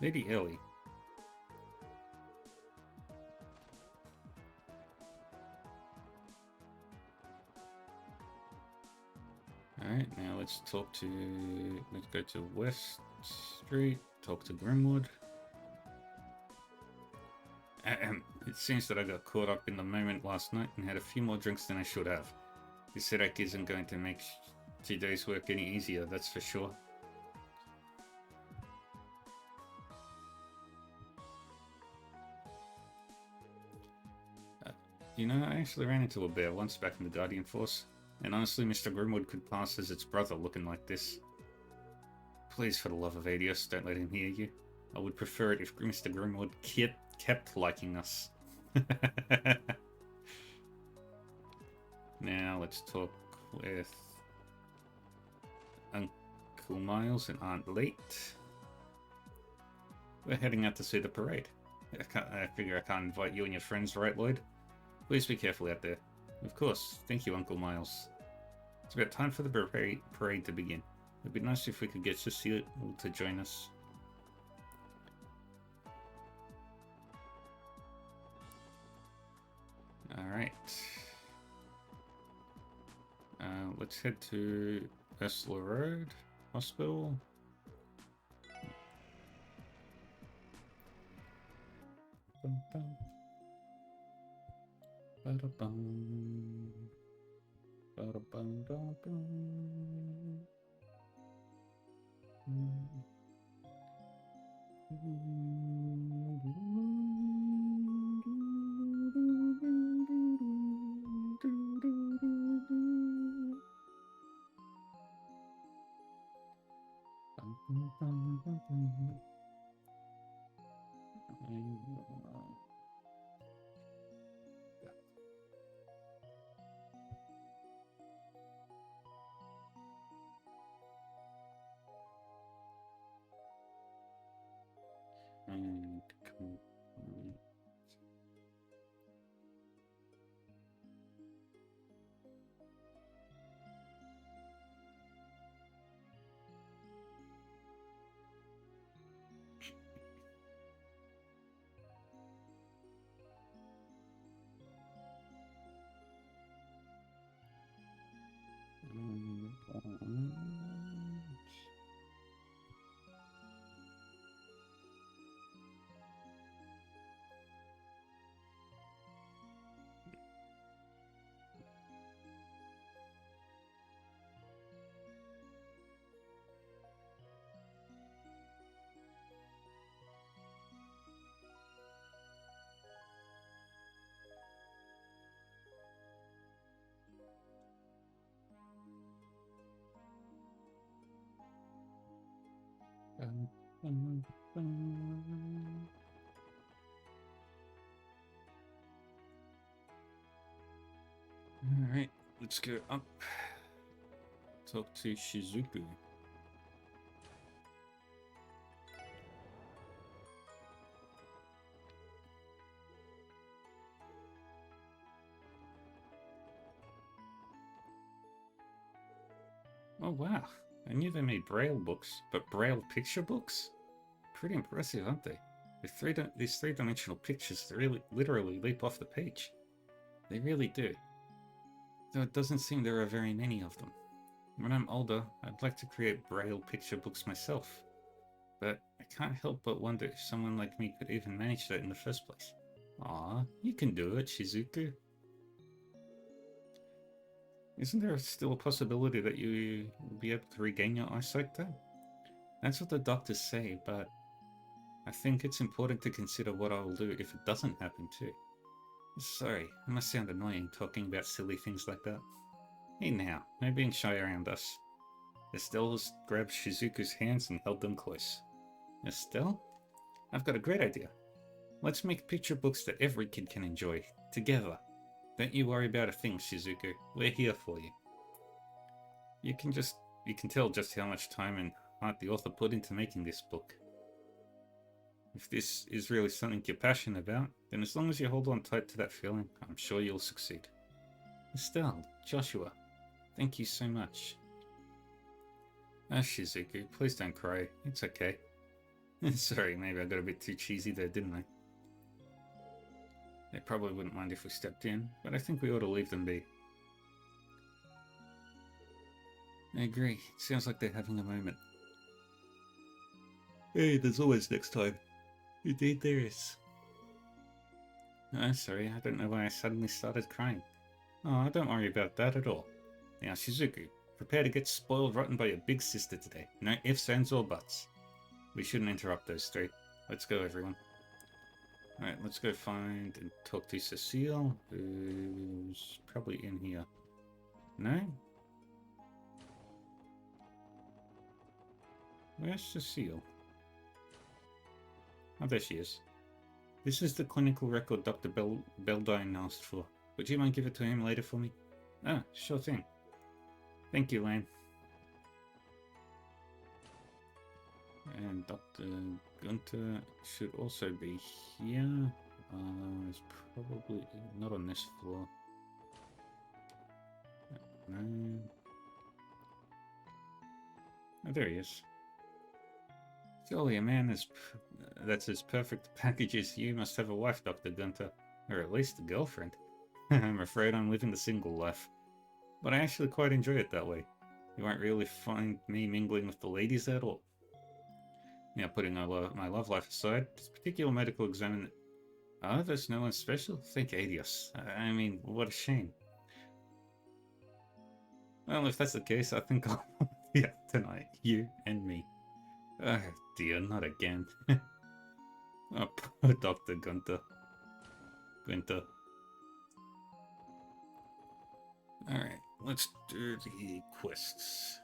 Lady Ellie. Alright, now let's talk to... Let's go to West Street, talk to Grimwood. It seems that I got caught up in the moment last night and had a few more drinks than I should have. This headache isn't going to make today's work any easier, that's for sure. You know, I actually ran into a bear once back in the Guardian Force, and honestly Mr. Grimwood could pass as its brother looking like this. Please, for the love of Adios, don't let him hear you. I would prefer it if Mr. Grimwood kept liking us. Now let's talk with Uncle Miles and Aunt Late. We're heading out to see the parade. I figure I can't invite you and your friends, right, Lloyd? Please be careful out there. Of course. Thank you, Uncle Miles. It's about time for the parade to begin. It'd be nice if we could get Cecile to join us. Alright. Let's head to Ursula Road Hospital. And Alright, let's go up. Talk to Shizuku. Oh wow, I knew they made Braille books, but Braille picture books? Pretty impressive, aren't they? These three-dimensional pictures really, literally leap off the page. They really do. Though it doesn't seem there are very many of them. When I'm older, I'd like to create Braille picture books myself. But I can't help but wonder if someone like me could even manage that in the first place. Aw, you can do it, Shizuku. Isn't there still a possibility that you will be able to regain your eyesight though? That's what the doctors say, but I think it's important to consider what I will do if it doesn't happen too. Sorry, I must sound annoying talking about silly things like that. Hey now, no being shy around us. Estelle grabbed Shizuku's hands and held them close. Estelle? I've got a great idea. Let's make picture books that every kid can enjoy, together. Don't you worry about a thing, Shizuku. We're here for you. You can tell just how much time and heart the author put into making this book. If this is really something you're passionate about, then as long as you hold on tight to that feeling, I'm sure you'll succeed. Estelle, Joshua, thank you so much. Shizuku, please don't cry. It's okay. Sorry, maybe I got a bit too cheesy there, didn't I? They probably wouldn't mind if we stepped in, but I think we ought to leave them be. I agree. It sounds like they're having a moment. Hey, there's always next time. Indeed there is. Oh, sorry, I don't know why I suddenly started crying. Oh, don't worry about that at all. Now, Shizuku, prepare to get spoiled rotten by your big sister today. No ifs, ands, or buts. We shouldn't interrupt those three. Let's go, everyone. Alright, let's go find and talk to Cecile, who's probably in here. No? Where's Cecile? Oh, there she is. This is the clinical record Dr. Beldine asked for. Would you mind give it to him later for me? Ah, sure thing. Thank you, Lane. And Dr. Gunther should also be here. It's probably not on this floor. No. Oh, there he is. Surely a man that's as perfect a package as you must have a wife, Dr. Gunther. Or at least a girlfriend. I'm afraid I'm living the single life. But I actually quite enjoy it that way. You won't really find me mingling with the ladies at all. Now, putting my love life aside, this particular medical examiner... Oh, there's no one special? Thank Adios. I mean, what a shame. Well, if that's the case, I think I'll be up tonight. You and me. Oh dear, not again. Oh, poor Dr. Gunther. Alright, let's do the quests.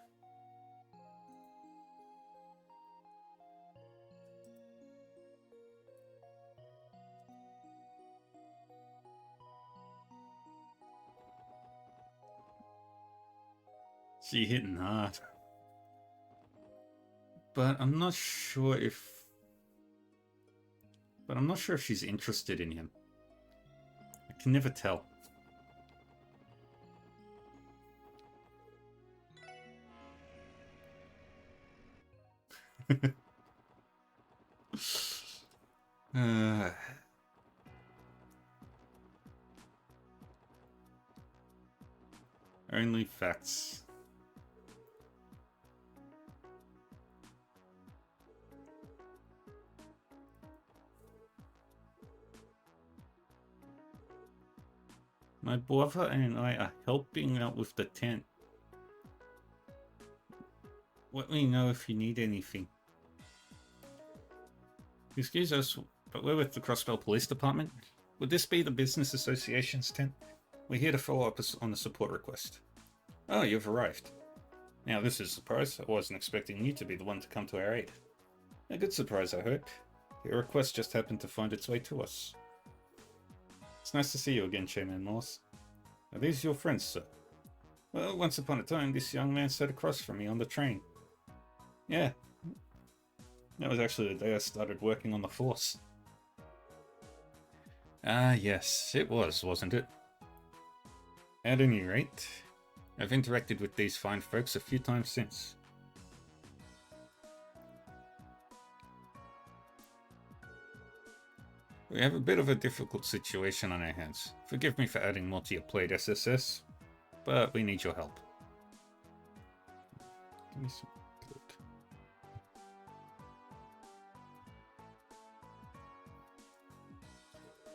She hitting hard. But I'm not sure if she's interested in him. I can never tell. Only facts. My brother and I are helping out with the tent. Let me know if you need anything. Excuse us, but we're with the Crossbell Police Department. Would this be the Business Association's tent? We're here to follow up on the support request. Oh, you've arrived. Now this is a surprise. I wasn't expecting you to be the one to come to our aid. A good surprise, I hope. Your request just happened to find its way to us. It's nice to see you again, Chairman Morse. Are these your friends, sir? Well, once upon a time, this young man sat across from me on the train. Yeah. That was actually the day I started working on the force. Ah, yes, it was, wasn't it? At any rate, I've interacted with these fine folks a few times since. We have a bit of a difficult situation on our hands. Forgive me for adding more to your plate, SSS, but we need your help. Give me some good.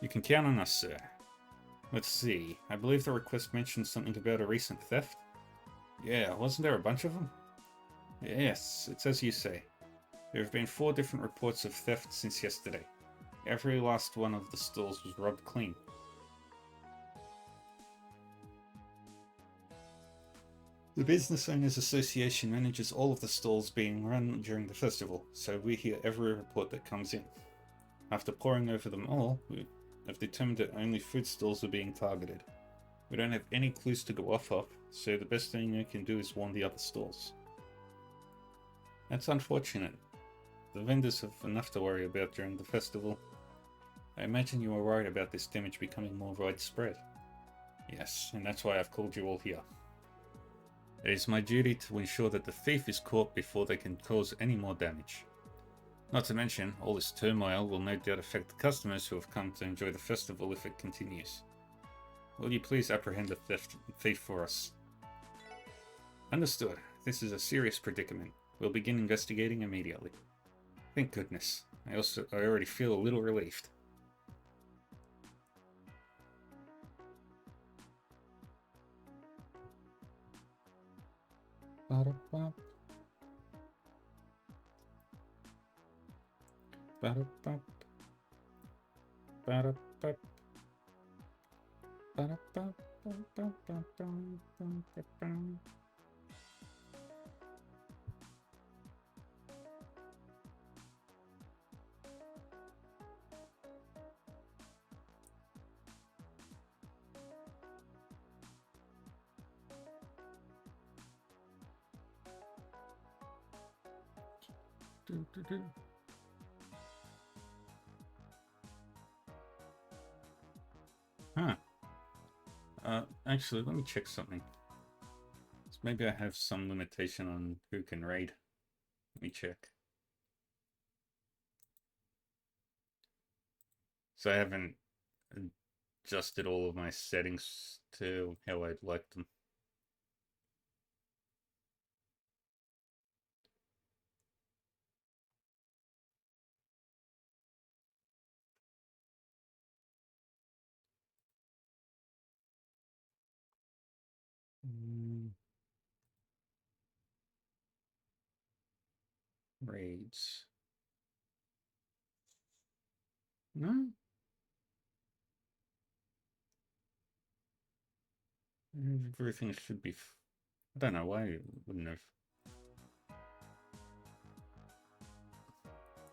You can count on us, sir. Let's see. I believe the request mentioned something about a recent theft. Yeah, wasn't there a bunch of them? Yes, it's as you say. There have been 4 different reports of theft since yesterday. Every last one of the stalls was robbed clean. The Business Owners Association manages all of the stalls being run during the festival, so we hear every report that comes in. After poring over them all, we have determined that only food stalls are being targeted. We don't have any clues to go off of, so the best thing you can do is warn the other stalls. That's unfortunate. The vendors have enough to worry about during the festival. I imagine you are worried about this damage becoming more widespread. Yes, and that's why I've called you all here. It is my duty to ensure that the thief is caught before they can cause any more damage. Not to mention, all this turmoil will no doubt affect the customers who have come to enjoy the festival if it continues. Will you please apprehend the thief for us? Understood. This is a serious predicament. We'll begin investigating immediately. Thank goodness. I already feel a little relieved. Ba-da-ba. Ba-da-ba. Ba-da-ba. Ba-da-ba. Ba-da-ba. Huh. Actually, let me check something. So maybe I have some limitation on who can raid. Let me check. So I haven't adjusted all of my settings to how I'd like them. Raids. No? Everything should be... I don't know why it wouldn't have...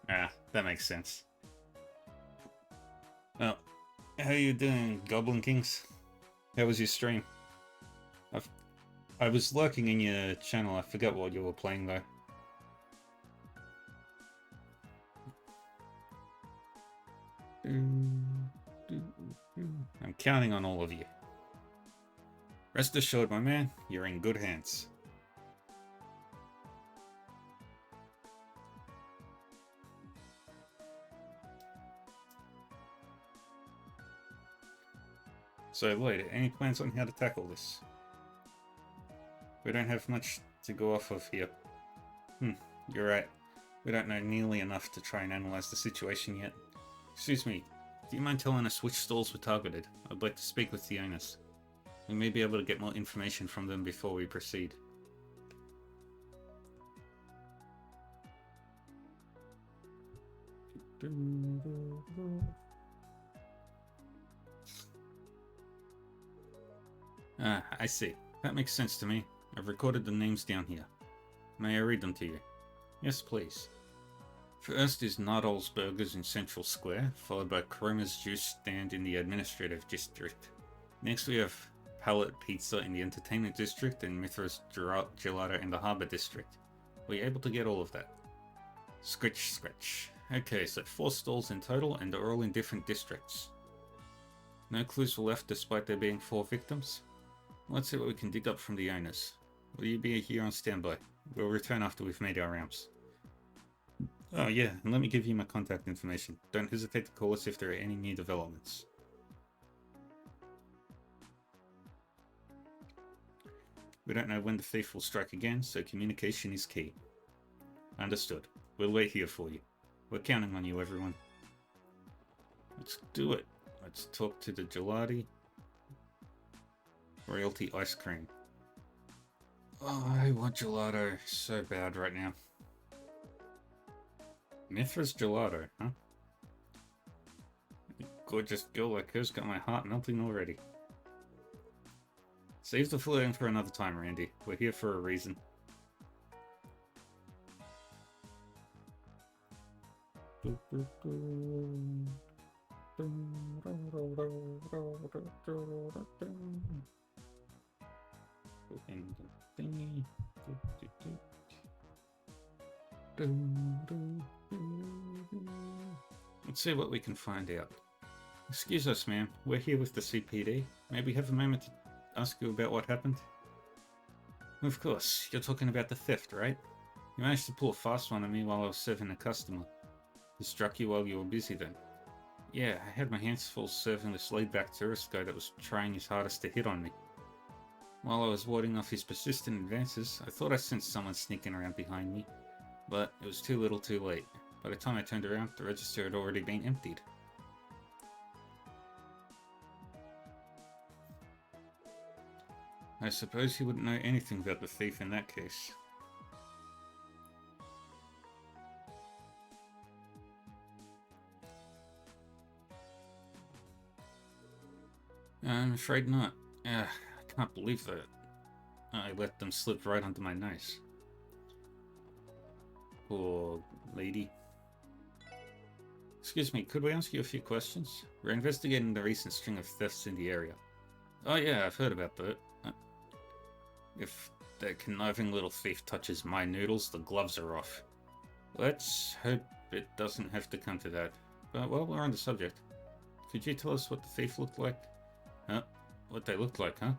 Ah, that makes sense. Well, how are you doing, Goblin Kings? How was your stream? I was lurking in your channel. I forgot what you were playing though. I'm counting on all of you. Rest assured, my man, you're in good hands. So, Lloyd, any plans on how to tackle this? We don't have much to go off of here. You're right. We don't know nearly enough to try and analyze the situation yet. Excuse me, do you mind telling us which stalls were targeted? I'd like to speak with the owners. We may be able to get more information from them before we proceed. Ah, I see. That makes sense to me. I've recorded the names down here. May I read them to you? Yes, please. First is Nardol's Burgers in Central Square, followed by Chroma's Juice Stand in the Administrative District. Next we have Pallet Pizza in the Entertainment District and Mithra's Gelato in the Harbour District. Were you able to get all of that? Scratch, scratch. Okay, so 4 stalls in total and they're all in different districts. No clues were left despite there being 4 victims? Let's see what we can dig up from the owners. Will you be here on standby? We'll return after we've made our rounds. Oh yeah, and let me give you my contact information. Don't hesitate to call us if there are any new developments. We don't know when the thief will strike again, so communication is key. Understood. We'll wait here for you. We're counting on you, everyone. Let's do it. Let's talk to the Gelati. Royalty Ice Cream. Oh, I want gelato so bad right now. Mithra's Gelato, huh? A gorgeous girl like her's got my heart melting already. Save the flirting for another time, Randy. We're here for a reason. Let's see what we can find out. Excuse us, ma'am. We're here with the CPD. Maybe have a moment to ask you about what happened? Of course. You're talking about the theft, right? You managed to pull a fast one on me while I was serving a customer. He struck you while you were busy then. Yeah, I had my hands full serving this laid-back tourist guy that was trying his hardest to hit on me. While I was warding off his persistent advances, I thought I sensed someone sneaking around behind me. But it was too little too late. By the time I turned around, the register had already been emptied. I suppose he wouldn't know anything about the thief in that case. I'm afraid not. I can't believe that I let them slip right under my nose. Poor lady. Excuse me, could we ask you a few questions? We're investigating the recent string of thefts in the area. Oh yeah, I've heard about that. If that conniving little thief touches my noodles, the gloves are off. Let's hope it doesn't have to come to that. But while we're on the subject, could you tell us what the thief looked like? What they looked like, huh?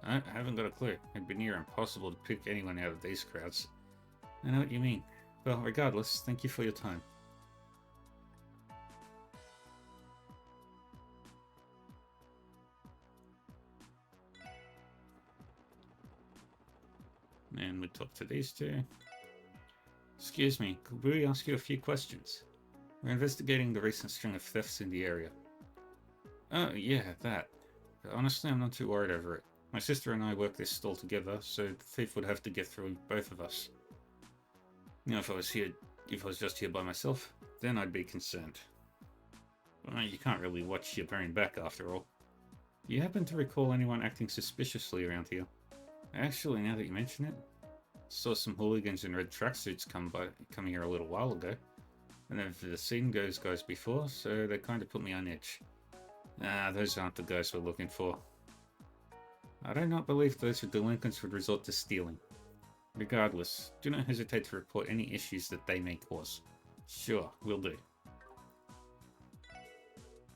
I haven't got a clue. It'd be near impossible to pick anyone out of these crowds. I know what you mean. Well, regardless, thank you for your time. And we talk to these two. Excuse me, could we ask you a few questions? We're investigating the recent string of thefts in the area. Oh, yeah, that. Honestly, I'm not too worried over it. My sister and I work this stall together, so the thief would have to get through both of us. You know, if I was just here by myself, then I'd be concerned. Well, you can't really watch your own back after all. Do you happen to recall anyone acting suspiciously around here? Actually, now that you mention it, saw some hooligans in red tracksuits come here a little while ago. And I've seen those guys before, so they kind of put me on edge. Those aren't the guys we're looking for. I do not believe those delinquents would resort to stealing. Regardless, do not hesitate to report any issues that they may cause. Sure, will do.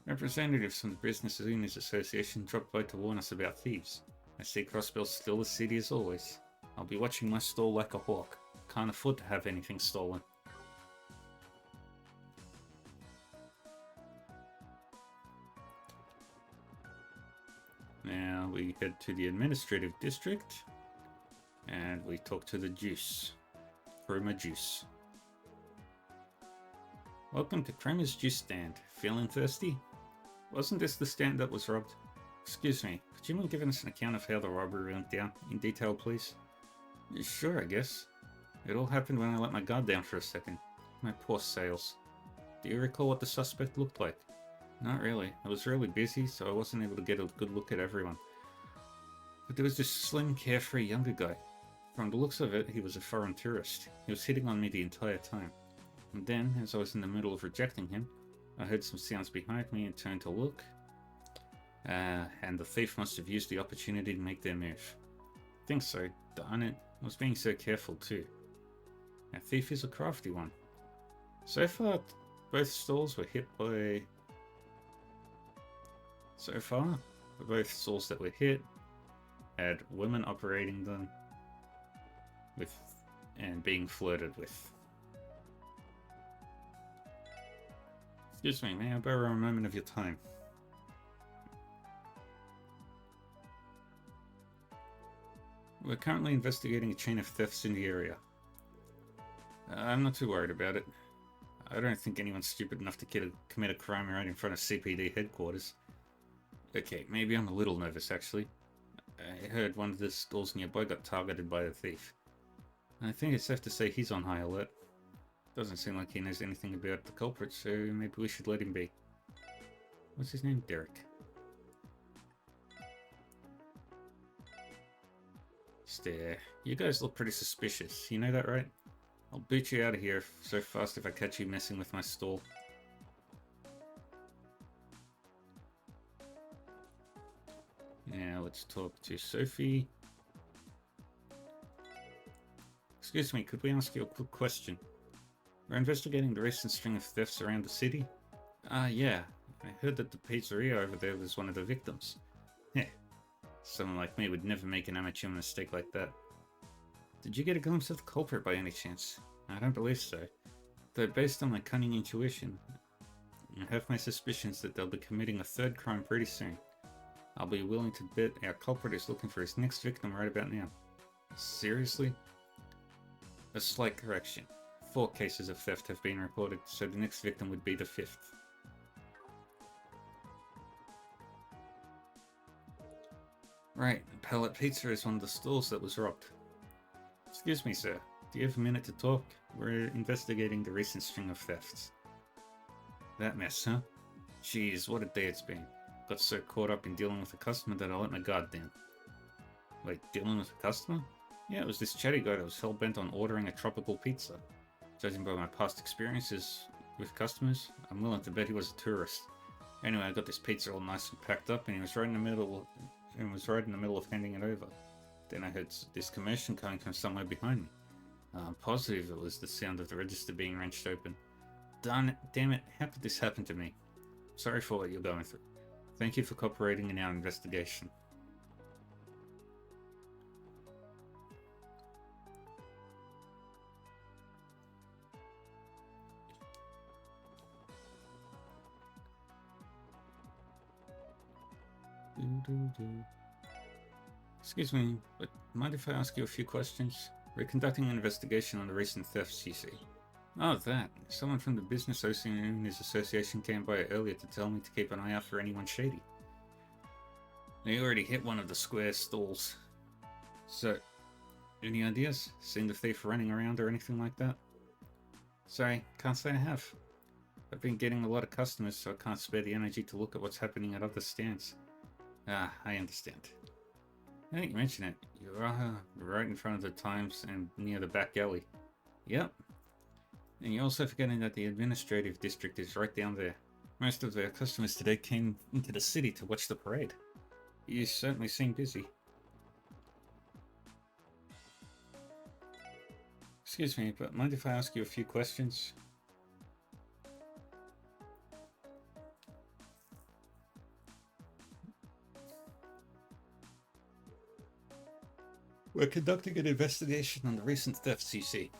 Representatives from the Business Owners Association dropped by to warn us about thieves. I see Crossbell's still as city as always. I'll be watching my stall like a hawk. Can't afford to have anything stolen. Now we head to the administrative district and we talk to the Juice. Chroma Juice. Welcome to Chroma's Juice Stand. Feeling thirsty? Wasn't this the stand that was robbed? Excuse me, could you mind giving us an account of how the robbery went down, in detail please? Sure, I guess. It all happened when I let my guard down for a second. My poor sales. Do you recall what the suspect looked like? Not really. I was really busy, so I wasn't able to get a good look at everyone. But there was this slim, carefree younger guy. From the looks of it, he was a foreign tourist. He was hitting on me the entire time. And then, as I was in the middle of rejecting him, I heard some sounds behind me and turned to look. And the thief must have used the opportunity to make their move. I think so. Darn it. I was being so careful too. Our thief is a crafty one. So far, both stalls were hit by... So far, both stalls that were hit had women operating them with and being flirted with. Excuse me, may I borrow a moment of your time? We're currently investigating a chain of thefts in the area. I'm not too worried about it. I don't think anyone's stupid enough to commit a crime right in front of CPD headquarters. Okay, maybe I'm a little nervous actually. I heard one of the stalls nearby got targeted by a thief. I think it's safe to say he's on high alert. Doesn't seem like he knows anything about the culprit, so maybe we should let him be. What's his name? Derek. Stare. You guys look pretty suspicious. You know that, right? I'll boot you out of here so fast if I catch you messing with my stall. Now let's talk to Sophie. Excuse me, could we ask you a quick question? We're investigating the recent string of thefts around the city. Yeah. I heard that the pizzeria over there was one of the victims. Heh. Someone like me would never make an amateur mistake like that. Did you get a glimpse of the culprit by any chance? I don't believe so. Though based on my cunning intuition, I have my suspicions that they'll be committing a third crime pretty soon. I'll be willing to bet our culprit is looking for his next victim right about now. Seriously? A slight correction. 4 cases of theft have been reported, so the next victim would be the 5th. Right, Pallet Pizza is one of the stalls that was robbed. Excuse me, sir. Do you have a minute to talk? We're investigating the recent string of thefts. That mess, huh? Jeez, what a day it's been. Got so caught up in dealing with a customer that I let my guard down. Wait, dealing with a customer? Yeah, it was this chatty guy that was hell-bent on ordering a tropical pizza. Judging by my past experiences with customers, I'm willing to bet he was a tourist. Anyway, I got this pizza all nice and packed up, and he was right in the middle of handing it over. Then I heard this commotion coming from somewhere behind me. I'm positive it was the sound of the register being wrenched open. Damn it, how could this happen to me? Sorry for what you're going through. Thank you for cooperating in our investigation. Excuse me, but mind if I ask you a few questions? We're conducting an investigation on the recent thefts, you see. Oh, that. Someone from the business association came by earlier to tell me to keep an eye out for anyone shady. They already hit one of the square stalls. So, any ideas? Seen the thief running around or anything like that? Sorry, can't say I have. I've been getting a lot of customers, so I can't spare the energy to look at what's happening at other stands. Ah, I understand. I think you mention it. You're right in front of the Times and near the back alley. Yep. And you're also forgetting that the administrative district is right down there. Most of their customers today came into the city to watch the parade. You certainly seem busy. Excuse me, but mind if I ask you a few questions? We're conducting an investigation on the recent thefts, you see.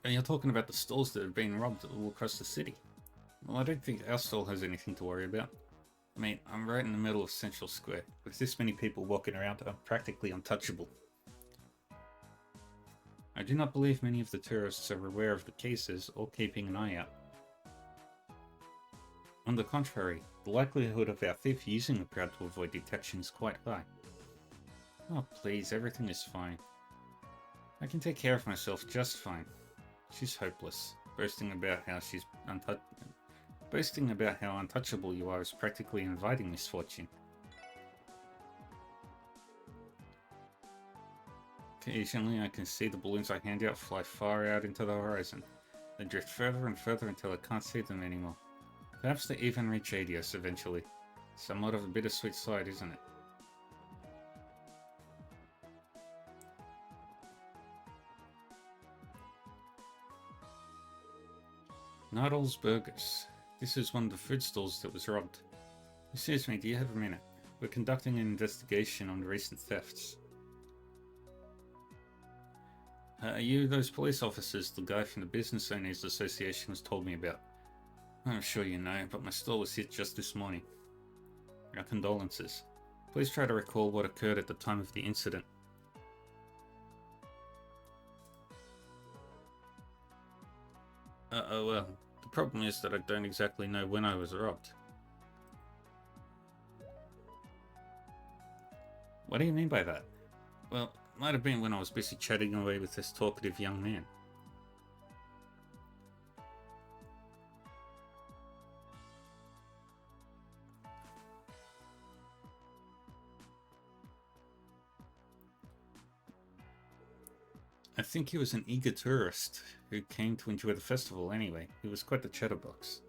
And you're talking about the stalls that have been robbed all across the city. Well, I don't think our stall has anything to worry about. I mean, I'm right in the middle of Central Square. With this many people walking around, I'm practically untouchable. I do not believe many of the tourists are aware of the cases or keeping an eye out. On the contrary, the likelihood of our thief using the crowd to avoid detection is quite high. Oh please, everything is fine. I can take care of myself just fine. She's hopeless, boasting about how untouchable you are is practically inviting misfortune. Occasionally I can see the balloons I hand out fly far out into the horizon. They drift further and further until I can't see them anymore. Perhaps they even reach Adios eventually. Somewhat of a bittersweet sight, isn't it? Noddle's Burgers. This is one of the food stalls that was robbed. Excuse me, do you have a minute? We're conducting an investigation on the recent thefts. Are you those police officers the guy from the Business Owners Association has told me about? I'm sure you know, but my stall was hit just this morning. Our condolences. Please try to recall what occurred at the time of the incident. Well, the problem is that I don't exactly know when I was robbed. What do you mean by that? Well, it might have been when I was busy chatting away with this talkative young man. I think he was an eager tourist who came to enjoy the festival anyway. He was quite the chatterbox.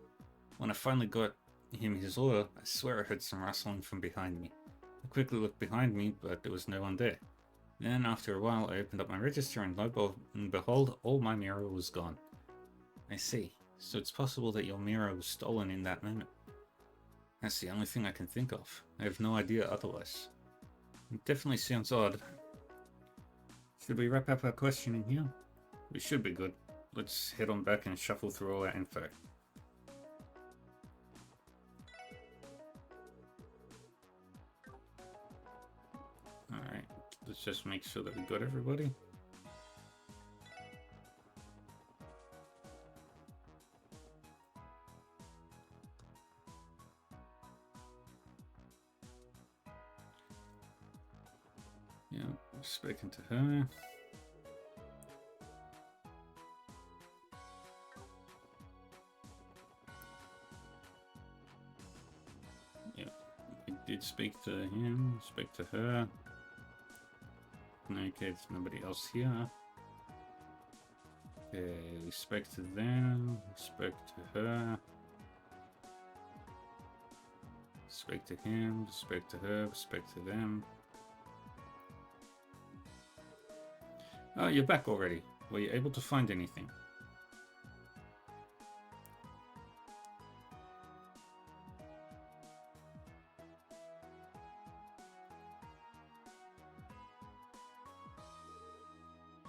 When I finally got him his order, I swear I heard some rustling from behind me. I quickly looked behind me, but there was no one there. Then, after a while, I opened up my register and behold, all my mirror was gone. I see. So it's possible that your mirror was stolen in that moment. That's the only thing I can think of. I have no idea otherwise. It definitely sounds odd. Should we wrap up our questioning here? We should be good. Let's head on back and shuffle through all our info. Alright, let's just make sure that we got everybody. Yeah, I've spoken to her. Yeah, we did speak to him, speak to her. Okay, there's nobody else here. Okay, we spoke to them, we spoke to her. Spoke to him, spoke to her, spoke to them. Oh, you're back already. Were you able to find anything?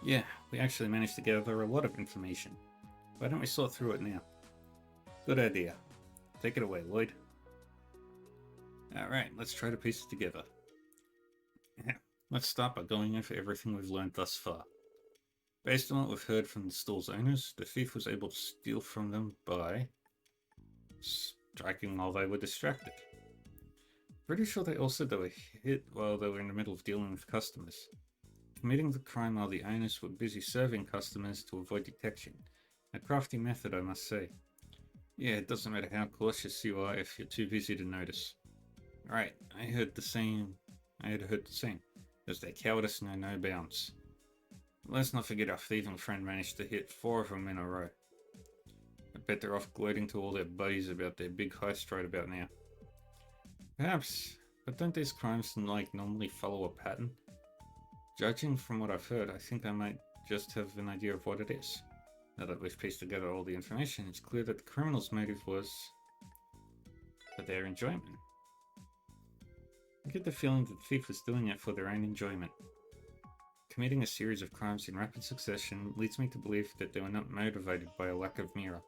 Yeah, we actually managed to gather a lot of information. Why don't we sort through it now? Good idea. Take it away, Lloyd. Alright, let's try to piece it together. Let's start by going over everything we've learned thus far. Based on what we've heard from the store's owners, the thief was able to steal from them by striking while they were distracted. Pretty sure they also were hit while they were in the middle of dealing with customers. Committing the crime while the owners were busy serving customers to avoid detection. A crafty method, I must say. Yeah, it doesn't matter how cautious you are if you're too busy to notice. Right, I had heard the same. There's their cowardice know no bounds. Let's not forget our thieving friend managed to hit 4 of them in a row. I bet they're off gloating to all their buddies about their big heist right about now. Perhaps, but don't these crimes normally follow a pattern? Judging from what I've heard, I think I might just have an idea of what it is. Now that we've pieced together all the information, it's clear that the criminal's motive was for their enjoyment. I get the feeling that the thief was doing it for their own enjoyment. Committing a series of crimes in rapid succession leads me to believe that they were not motivated by a lack of mirror.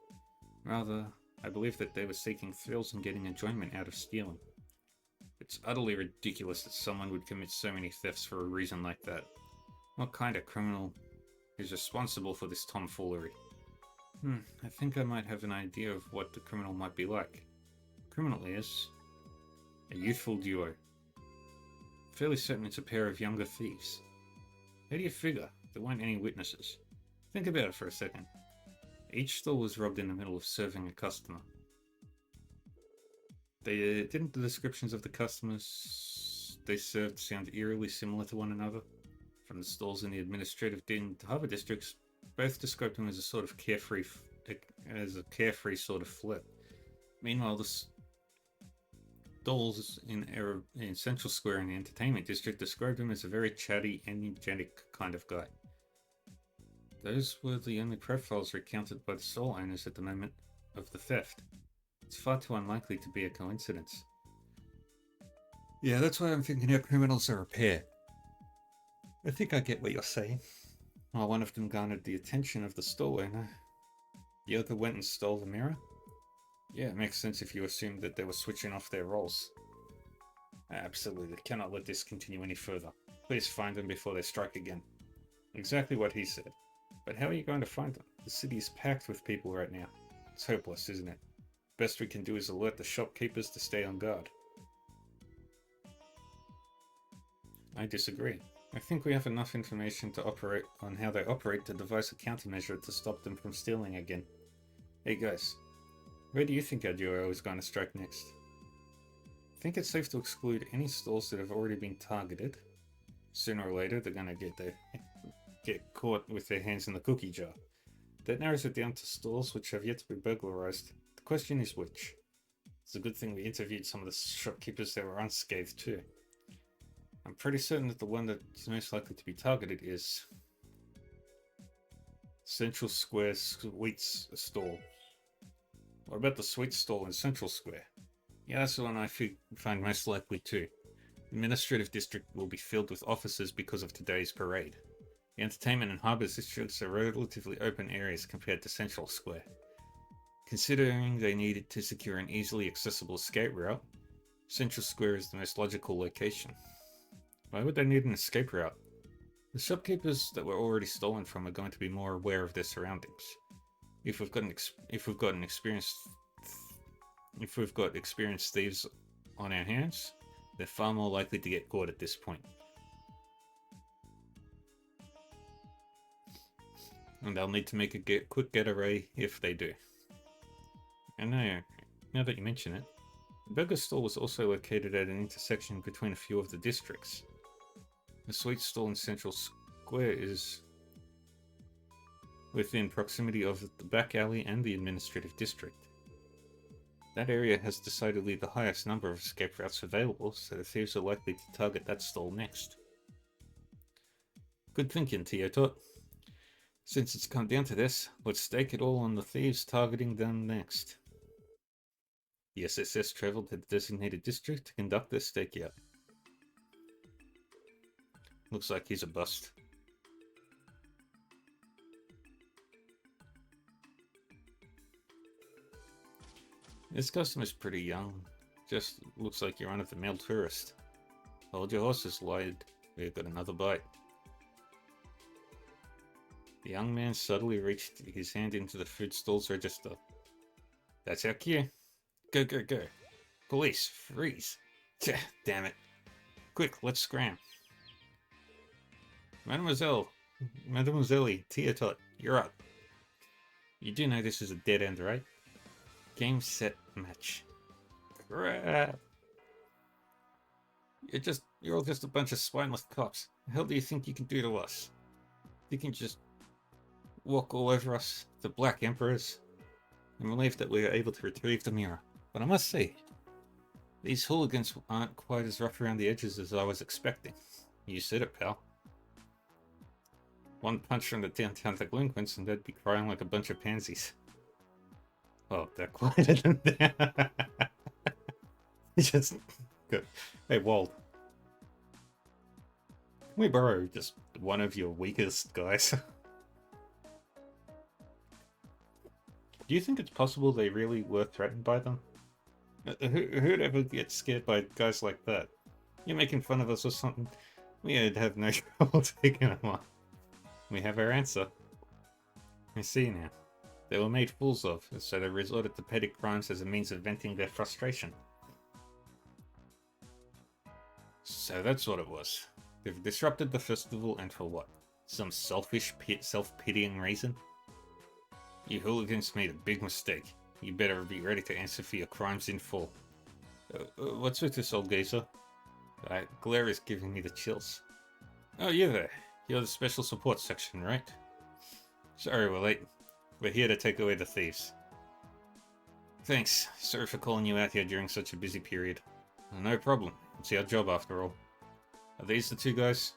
Rather, I believe that they were seeking thrills and getting enjoyment out of stealing. It's utterly ridiculous that someone would commit so many thefts for a reason like that. What kind of criminal is responsible for this tomfoolery? I think I might have an idea of what the criminal might be like. The criminal is a youthful duo. Fairly certain it's a pair of younger thieves. How do you figure? There weren't any witnesses. Think about it for a second. Each stall was robbed in the middle of serving a customer. Didn't the descriptions of the customers they served sound eerily similar to one another? From the stalls in the administrative harbour districts, both described them as a sort of carefree sort of flip. Meanwhile, the stalls in Central Square in the entertainment district described him as a very chatty, energetic kind of guy. Those were the only profiles recounted by the stall owners at the moment of the theft. It's far too unlikely to be a coincidence. Yeah, that's why I'm thinking our criminals are a pair. I think I get what you're saying. While one of them garnered the attention of the stall owner, the other went and stole the mirror? Yeah, it makes sense if you assume that they were switching off their roles. I absolutely cannot let this continue any further. Please find them before they strike again. Exactly what he said. But how are you going to find them? The city is packed with people right now. It's hopeless, isn't it? Best we can do is alert the shopkeepers to stay on guard. I disagree. I think we have enough information to operate on how they operate to devise a countermeasure to stop them from stealing again. Hey guys, where do you think our duo is going to strike next? I think it's safe to exclude any stalls that have already been targeted. Sooner or later they're going to get get caught with their hands in the cookie jar. That narrows it down to stalls which have yet to be burglarized. The question is which. It's a good thing we interviewed some of the shopkeepers that were unscathed too. I'm pretty certain that the one that's most likely to be targeted is Central Square Sweets Stall. What about the Sweets Stall in Central Square? Yeah, that's the one I find most likely too. The administrative district will be filled with officers because of today's parade. The entertainment and harbours districts are relatively open areas compared to Central Square. Considering they needed to secure an easily accessible escape route, Central Square is the most logical location. Why would they need an escape route? The shopkeepers that were already stolen from are going to be more aware of their surroundings. If we've got experienced thieves on our hands, they're far more likely to get caught at this point. And they'll need to make a quick getaway if they do. And now that you mention it, the burger stall was also located at an intersection between a few of the districts. The sweet stall in Central Square is within proximity of the back alley and the administrative district. That area has decidedly the highest number of escape routes available, so the thieves are likely to target that stall next. Good thinking, Teotot. Since it's come down to this, let's stake it all on the thieves targeting them next. The SSS travelled to the designated district to conduct their stakeout. Looks like he's a bust. This customer's pretty young. Just looks like you're run-of-the-mill tourist. Hold your horses, Lloyd. We've got another bite. The young man subtly reached his hand into the food stall's register. That's our cue. Go, go, go. Police, freeze. Damn it. Quick, let's scram. Mademoiselle, Teotot, you're up. You do know this is a dead end, right? Game, set, match. Crap. You're all just a bunch of spineless cops. The hell do you think you can do to us? You can just walk all over us, the Black Emperors. I'm relieved that we were able to retrieve the mirror. But I must say, these hooligans aren't quite as rough around the edges as I was expecting. You said it, pal. One punch from the downtown delinquents and they'd be crying like a bunch of pansies. Oh, they're quieter than that. Just good. Hey, Wald. Can we borrow just one of your weakest guys? Do you think it's possible they really were threatened by them? Who'd ever get scared by guys like that? You're making fun of us or something? We'd have no trouble taking them on. We have our answer. I see now. They were made fools of, so they resorted to petty crimes as a means of venting their frustration. So that's what it was. They've disrupted the festival, and for what? Some selfish, self-pitying reason? You hooligans made a big mistake. You better be ready to answer for your crimes in full. What's with this old geezer? That glare is giving me the chills. Oh, you there. You're the special support section, right? Sorry we're late. We're here to take away the thieves. Thanks. Sorry for calling you out here during such a busy period. No problem. It's our job after all. Are these the two guys?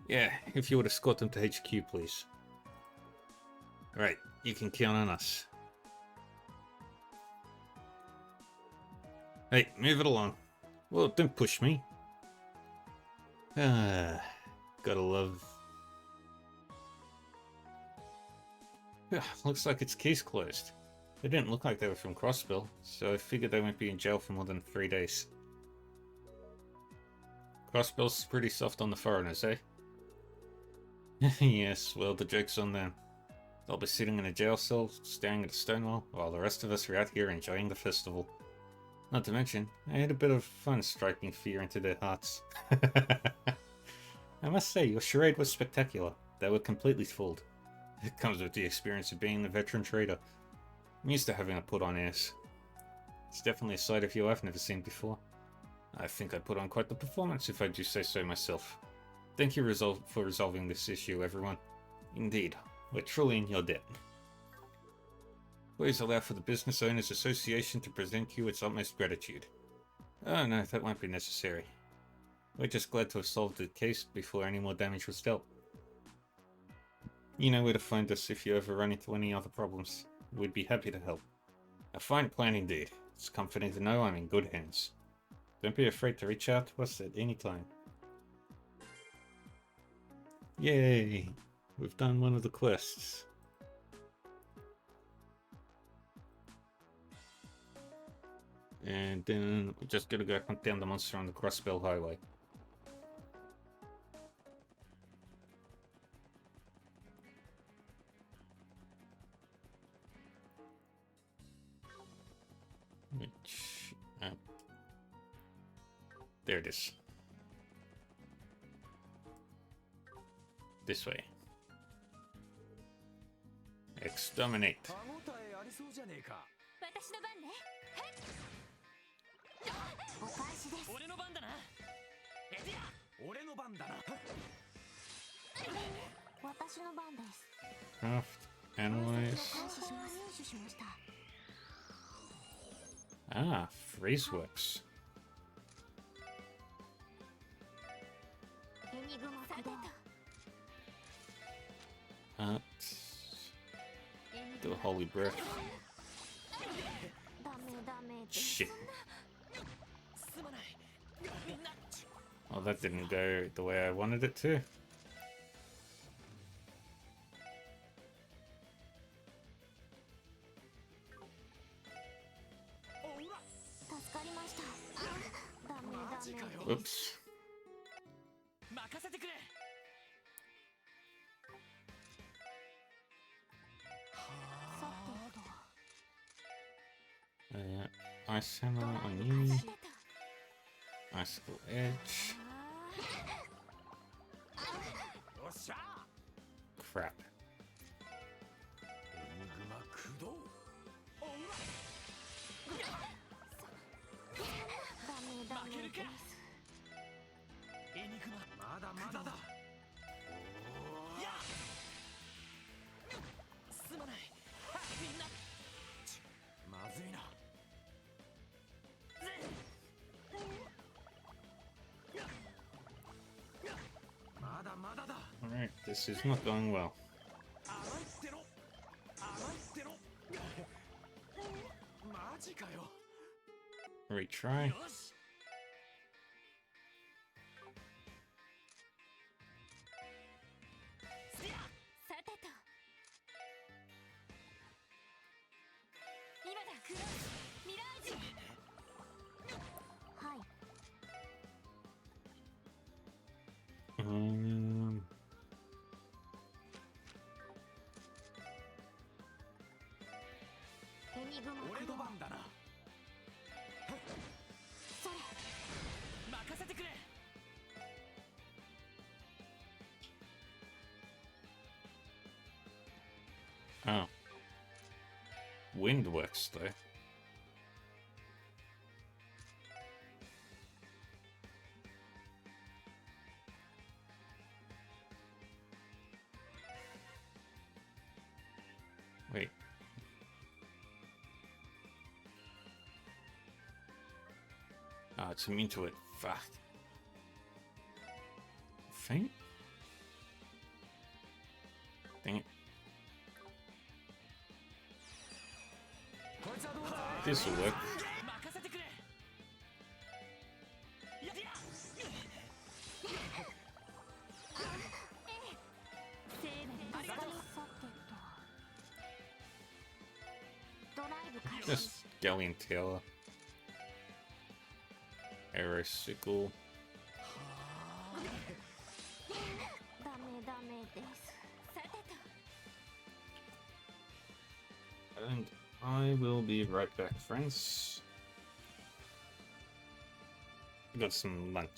Yeah, if you would escort them to HQ, please. Right, you can count on us. Hey, move it along. Well, don't push me. Gotta love... Looks like its case closed. They didn't look like they were from Crossbill, so I figured they won't be in jail for more than 3 days. Crossbill's pretty soft on the foreigners, eh? Yes, well, the joke's on them. They'll be sitting in a jail cell, staring at a stone wall, while the rest of us are out here enjoying the festival. Not to mention, I had a bit of fun striking fear into their hearts. I must say, your charade was spectacular. They were completely fooled. It comes with the experience of being the veteran trader. I'm used to having to put on airs. It's definitely a side of you I've never seen before. I think I put on quite the performance if I do say so myself. Thank you for resolving this issue, everyone. Indeed, we're truly in your debt. Please allow for the Business Owners Association to present you its utmost gratitude. Oh no, that won't be necessary. We're just glad to have solved the case before any more damage was dealt. You know where to find us if you ever run into any other problems. We'd be happy to help. A fine plan indeed. It's comforting to know I'm in good hands. Don't be afraid to reach out to us at any time. Yay! We've done one of the quests. And then we're just gonna go hunt down the monster on the Crossbell Highway. Which... there it is. This way. Exterminate. 歯応えありそうじゃねえか。私の番ね。お返しです。俺の番だな。エディア。俺の番だな。私の番です。Craft, analyze. 開始します。入手しました。Ah, Phraseworks. エニグマ起動。Do a holy breath. ダメダメです。 Shit. すまない。みんな。 Well, that didn't go the way I wanted it to. 助かりました。ダメダメです。 Oops. 任せてくれ。 さてと。 Ice hammer on you. Icicle edge. よっしゃ。 Crap. エニグマ駆動。ダメダメです。エニグマ。まだまだだ。いや。すまない。みんな。まずいな。まだまだだ。 Alright, this is not going well. 甘いっての。甘いっての。マジかよ。 Retry. よし。 さてと。今だクロスミラージュ。はい。 エニグマ俺駆動。の番だな。それ。任せてくれ。 Oh. Wind works though. Wait. Ah, it's immune to it. Fuck. Faint? Dang it. こいつはどうだ。 This'll work. 任せてくれ。やりや。聖なるありがとう。さてと。ドライブ開始。 Just Galleon Tailor. Arrow Sickle. ダメダメです。さてと。 And I will be right back, friends. I got some lunch.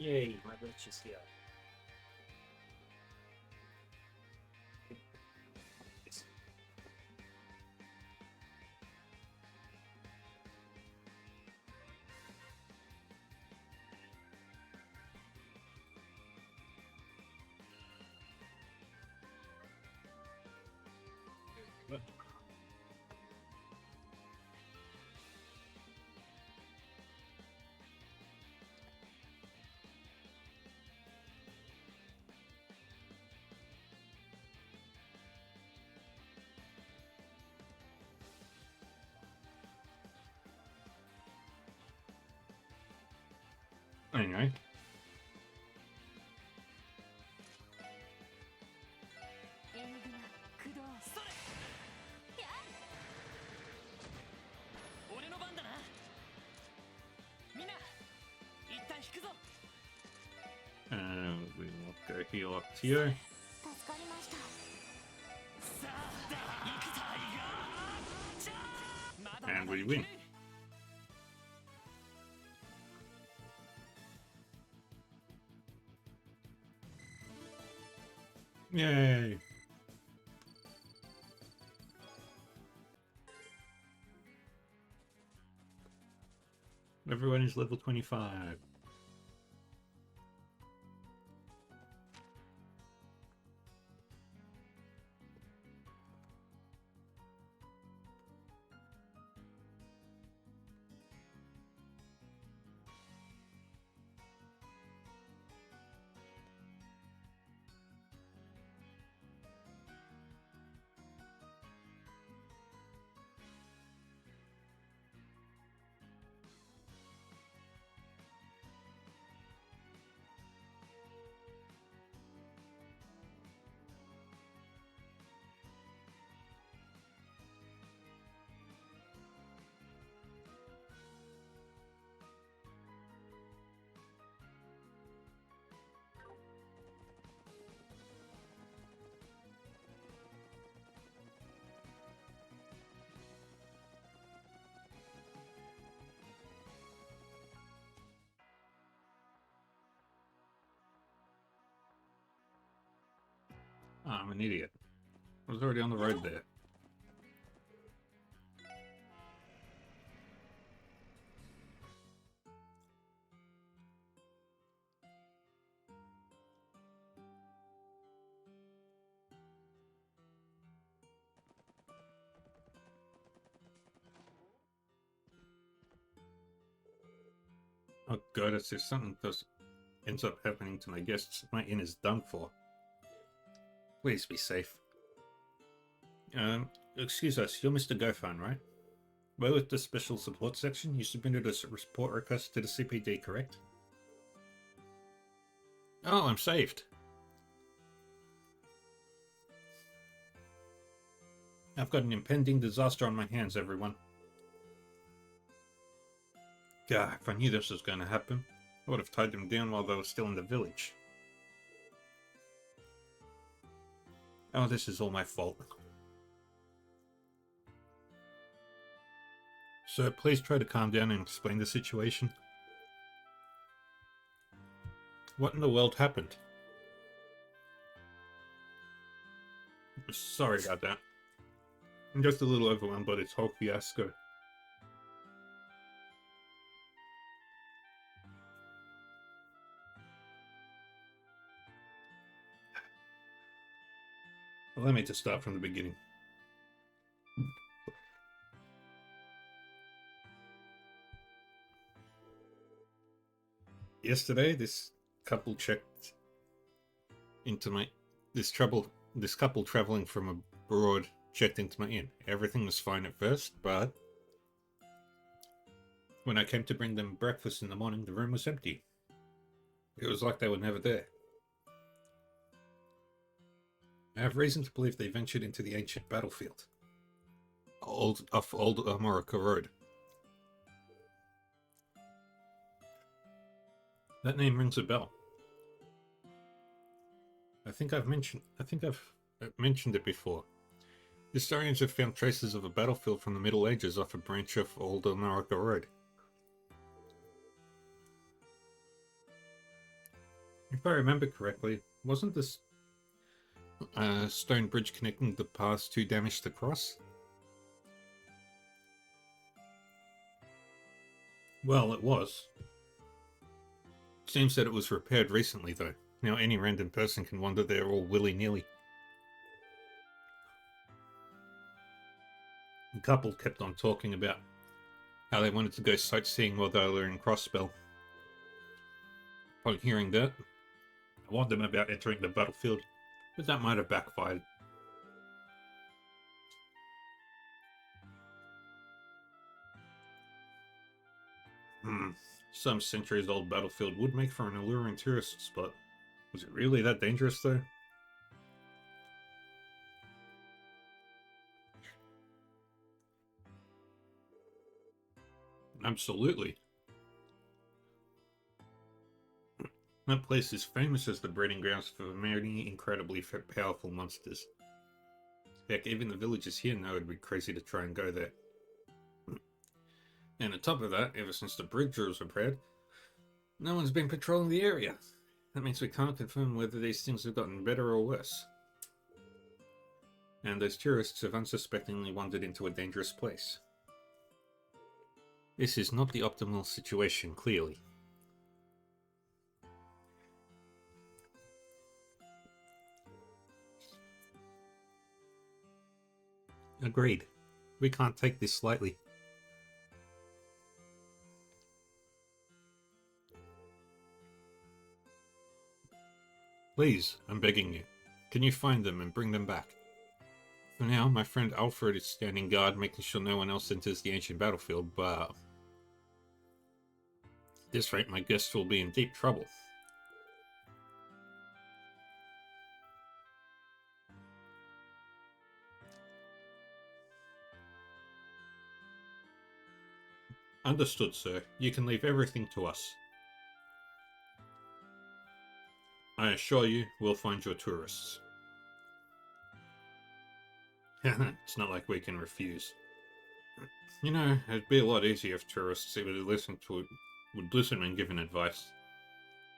Yay, my witch is here. Anyway. We will go heal up to you. 助かりました。 And we win. Yay! Everyone is level 25. I'm an idiot. I was already on the road there. Oh god, if something ends up happening to my guests, my inn is done for. Please be safe. Excuse us, you're Mr. Gofan, right? We're with the Special Support Section. You submitted a report request to the CPD, correct? Oh, I'm saved. I've got an impending disaster on my hands, everyone. God, if I knew this was going to happen, I would have tied them down while they were still in the village. Oh, this is all my fault. Sir, please try to calm down and explain the situation. What in the world happened? Sorry about that. I'm just a little overwhelmed by this whole fiasco. Well, let me just start from the beginning. Yesterday, this couple checked into my... This couple traveling from abroad checked into my inn. Everything was fine at first, but when I came to bring them breakfast in the morning, the room was empty. It was like they were never there. I have reason to believe they ventured into the ancient battlefield. Off Old Amorica Road. That name rings a bell. I think I've mentioned it before. Historians have found traces of a battlefield from the Middle Ages off a branch of Old Amorica Road. If I remember correctly, wasn't this stone bridge connecting the paths too damaged to cross? Well, it was. Seems that it was repaired recently, though. Now any random person can wander there all willy-nilly. The couple kept on talking about how they wanted to go sightseeing while they were in Crossbell. Upon hearing that, I warned them about entering the battlefield, but that might have backfired. Some centuries-old battlefield would make for an alluring tourist spot. Was it really that dangerous, though? Absolutely. That place is famous as the breeding grounds for many incredibly powerful monsters. Heck, even the villagers here know it'd be crazy to try and go there. And on top of that, ever since the bridge was repaired, no one's been patrolling the area. That means we can't confirm whether these things have gotten better or worse. And those tourists have unsuspectingly wandered into a dangerous place. This is not the optimal situation, clearly. Agreed. We can't take this lightly. Please, I'm begging you. Can you find them and bring them back? For now, my friend Alfred is standing guard, making sure no one else enters the ancient battlefield, but at this rate, my guests will be in deep trouble. Understood, sir. You can leave everything to us. I assure you, we'll find your tourists. It's not like we can refuse. You know, it'd be a lot easier if tourists would listen when given advice.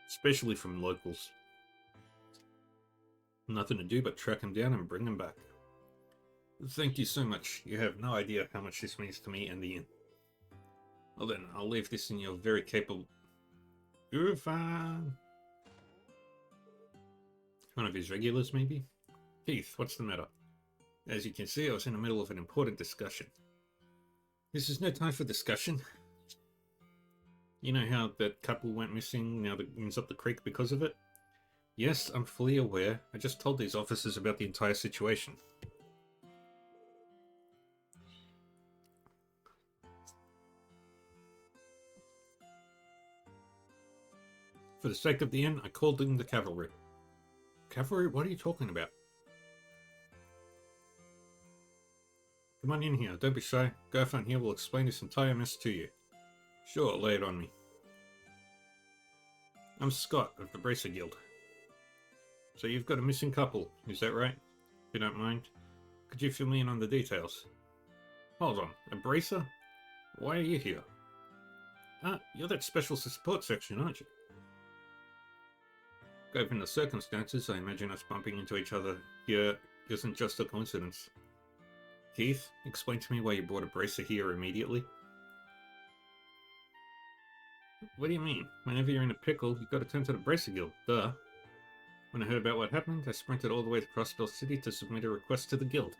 Especially from locals. Nothing to do but track them down and bring them back. Thank you so much. You have no idea how much this means to me and the inn. Well then, I'll leave this in your very capable... Irfan! One of his regulars, maybe? Keith, what's the matter? As you can see, I was in the middle of an important discussion. This is no time for discussion. You know how that couple went missing now the inn's up the creek because of it? Yes, I'm fully aware. I just told these officers about the entire situation. For the sake of the inn, I called in the cavalry. Cavalry? What are you talking about? Come on in here, don't be shy. Gerfan here will explain this entire mess to you. Sure, lay it on me. I'm Scott of the Bracer Guild. So you've got a missing couple, is that right? If you don't mind, could you fill me in on the details? Hold on, a bracer? Why are you here? Ah, you're that special support section, aren't you? Given the circumstances, I imagine us bumping into each other here isn't just a coincidence. Keith, explain to me why you brought a bracer here immediately. What do you mean? Whenever you're in a pickle, you've got to turn to the Bracer Guild, duh. When I heard about what happened, I sprinted all the way to Crossbell City to submit a request to the guild.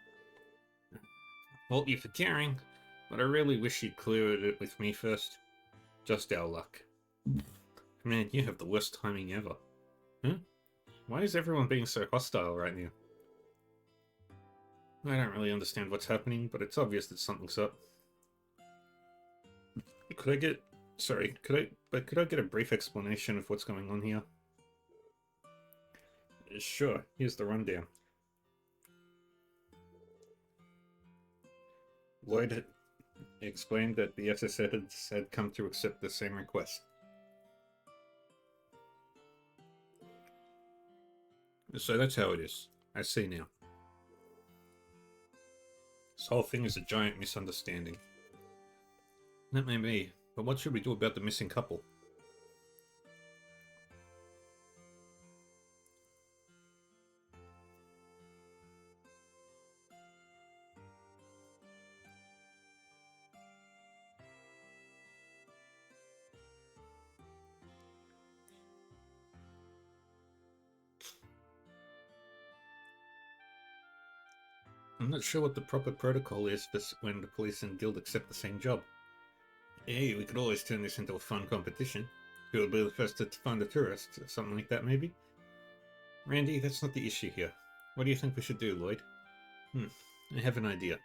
Fault you for caring, but I really wish you'd cleared it with me first. Just our luck. Man, you have the worst timing ever. Huh? Why is everyone being so hostile right now? I don't really understand what's happening, but it's obvious that something's up. Could I get... Sorry, could I get a brief explanation of what's going on here? Sure, here's the rundown. Lloyd had explained that the SSS had come to accept the same request. So that's how it is. I see now. This whole thing is a giant misunderstanding. That may be, but what should we do about the missing couple? I'm not sure what the proper protocol is for when the police and guild accept the same job. Hey, we could always turn this into a fun competition. Who will be the first to find the tourists, or something like that maybe? Randy, that's not the issue here. What do you think we should do, Lloyd? I have an idea.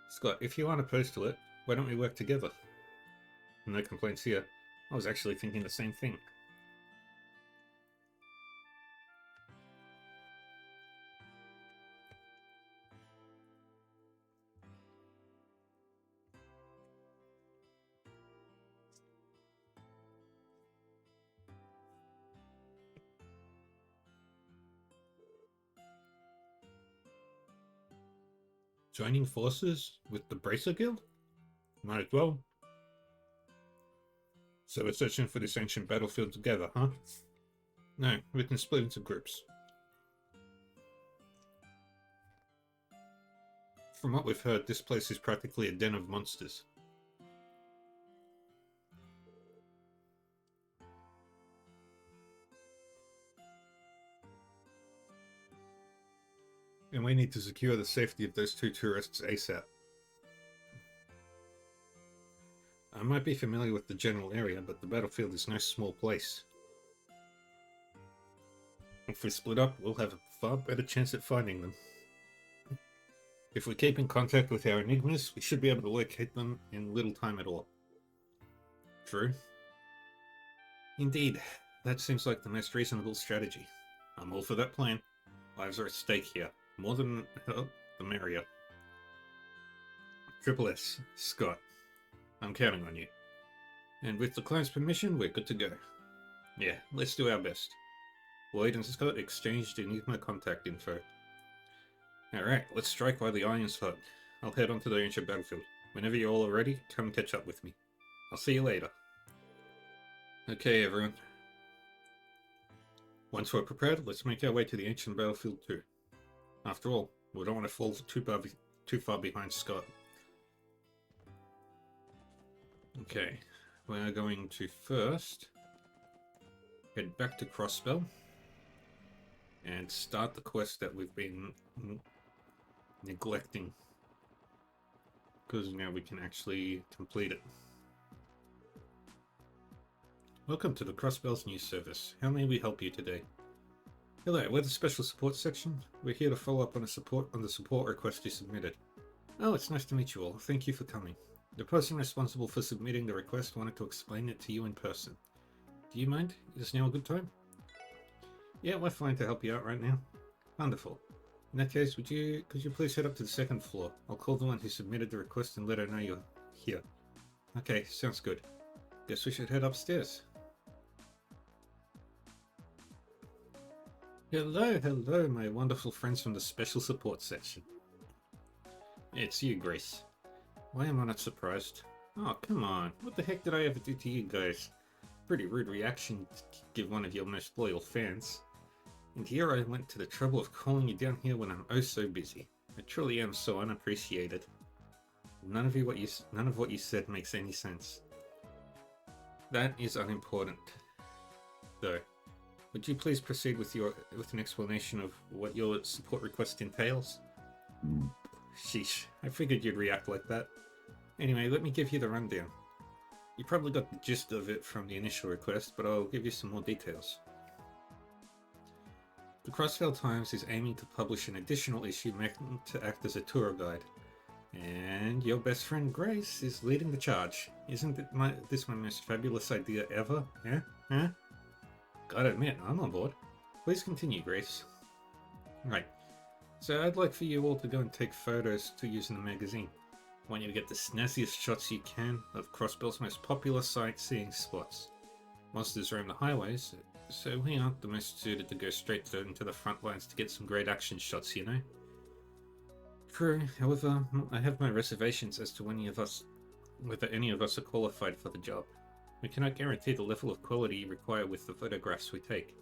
Scott, if you aren't opposed to it, why don't we work together? No complaints here. I was actually thinking the same thing. Joining forces with the Bracer Guild? Might as well. So we're searching for this ancient battlefield together, huh? No, we can split into groups. From what we've heard, this place is practically a den of monsters. And we need to secure the safety of those 2 tourists ASAP. I might be familiar with the general area, but the battlefield is no small place. If we split up, we'll have a far better chance at finding them. If we keep in contact with our enigmas, we should be able to locate them in little time at all. True. Indeed, that seems like the most reasonable strategy. I'm all for that plan. Lives are at stake here. More than the merrier. Triple S, Scott. I'm counting on you. And with the clan's permission, we're good to go. Yeah, let's do our best. Lloyd and Scott exchanged Enigma contact info. Alright, let's strike while the iron's hot. I'll head on to the ancient battlefield. Whenever you all are ready, come catch up with me. I'll see you later. Okay, everyone. Once we're prepared, let's make our way to the ancient battlefield too. After all, we don't want to fall too far behind Scott. Okay, we're going to first head back to Crossbell and start the quest that we've been neglecting, because now we can actually complete it. Welcome to the Crossbell's news service. How may we help you today? Hello, we're the special support section. We're here to follow up on the support request you submitted. Oh, it's nice to meet you all. Thank you for coming. The person responsible for submitting the request wanted to explain it to you in person. Do you mind? Is now a good time? Yeah, we're fine to help you out right now. Wonderful. In that case, could you please head up to the 2nd floor? I'll call the one who submitted the request and let her know you're here. Okay, sounds good. Guess we should head upstairs. Hello, my wonderful friends from the special support section. It's you, Grace. Why am I not surprised? Oh, come on. What the heck did I ever do to you guys? Pretty rude reaction to give one of your most loyal fans. And here I went to the trouble of calling you down here when I'm oh so busy. I truly am so unappreciated. None of what you said makes any sense. That is unimportant, though. Would you please proceed with an explanation of what your support request entails? Sheesh, I figured you'd react like that. Anyway, let me give you the rundown. You probably got the gist of it from the initial request, but I'll give you some more details. The Crossvale Times is aiming to publish an additional issue meant to act as a tour guide. And your best friend Grace is leading the charge. Isn't this my most fabulous idea ever? Huh? Gotta admit, I'm on board. Please continue, Grace. Right. So I'd like for you all to go and take photos to use in the magazine. I want you to get the snazziest shots you can of Crossbell's most popular sightseeing spots. Monsters roam the highways, so we aren't the most suited to go straight into the front lines to get some great action shots, you know? True, however, I have my reservations as to whether any of us are qualified for the job. We cannot guarantee the level of quality you require with the photographs we take.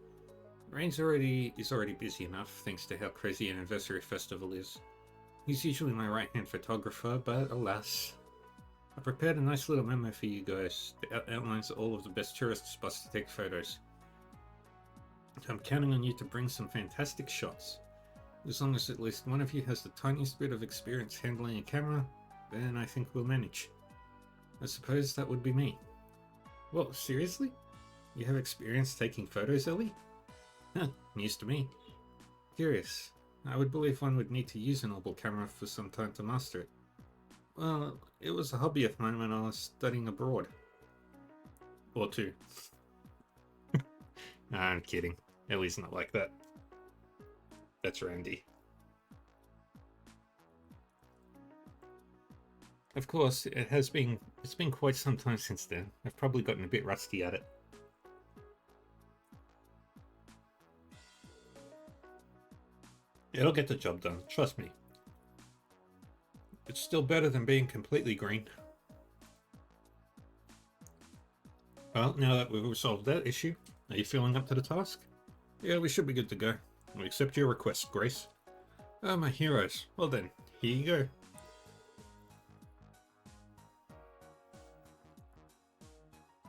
Rain's is already busy enough, thanks to how crazy an anniversary festival is. He's usually my right-hand photographer, but alas. I prepared a nice little memo for you guys that outlines all of the best tourist spots to take photos. I'm counting on you to bring some fantastic shots. As long as at least one of you has the tiniest bit of experience handling a camera, then I think we'll manage. I suppose that would be me. Well, seriously? You have experience taking photos, Ellie? Huh, news to me. Curious. I would believe one would need to use an Orbal camera for some time to master it. Well, it was a hobby of mine when I was studying abroad. Or two. Nah, I'm kidding. Ellie's not like that. That's Randy. Of course, it's been quite some time since then. I've probably gotten a bit rusty at it. It'll get the job done, trust me. It's still better than being completely green. Well, now that we've resolved that issue, are you feeling up to the task? Yeah, we should be good to go. We accept your request, Grace. Oh, my heroes. Well then, here you go.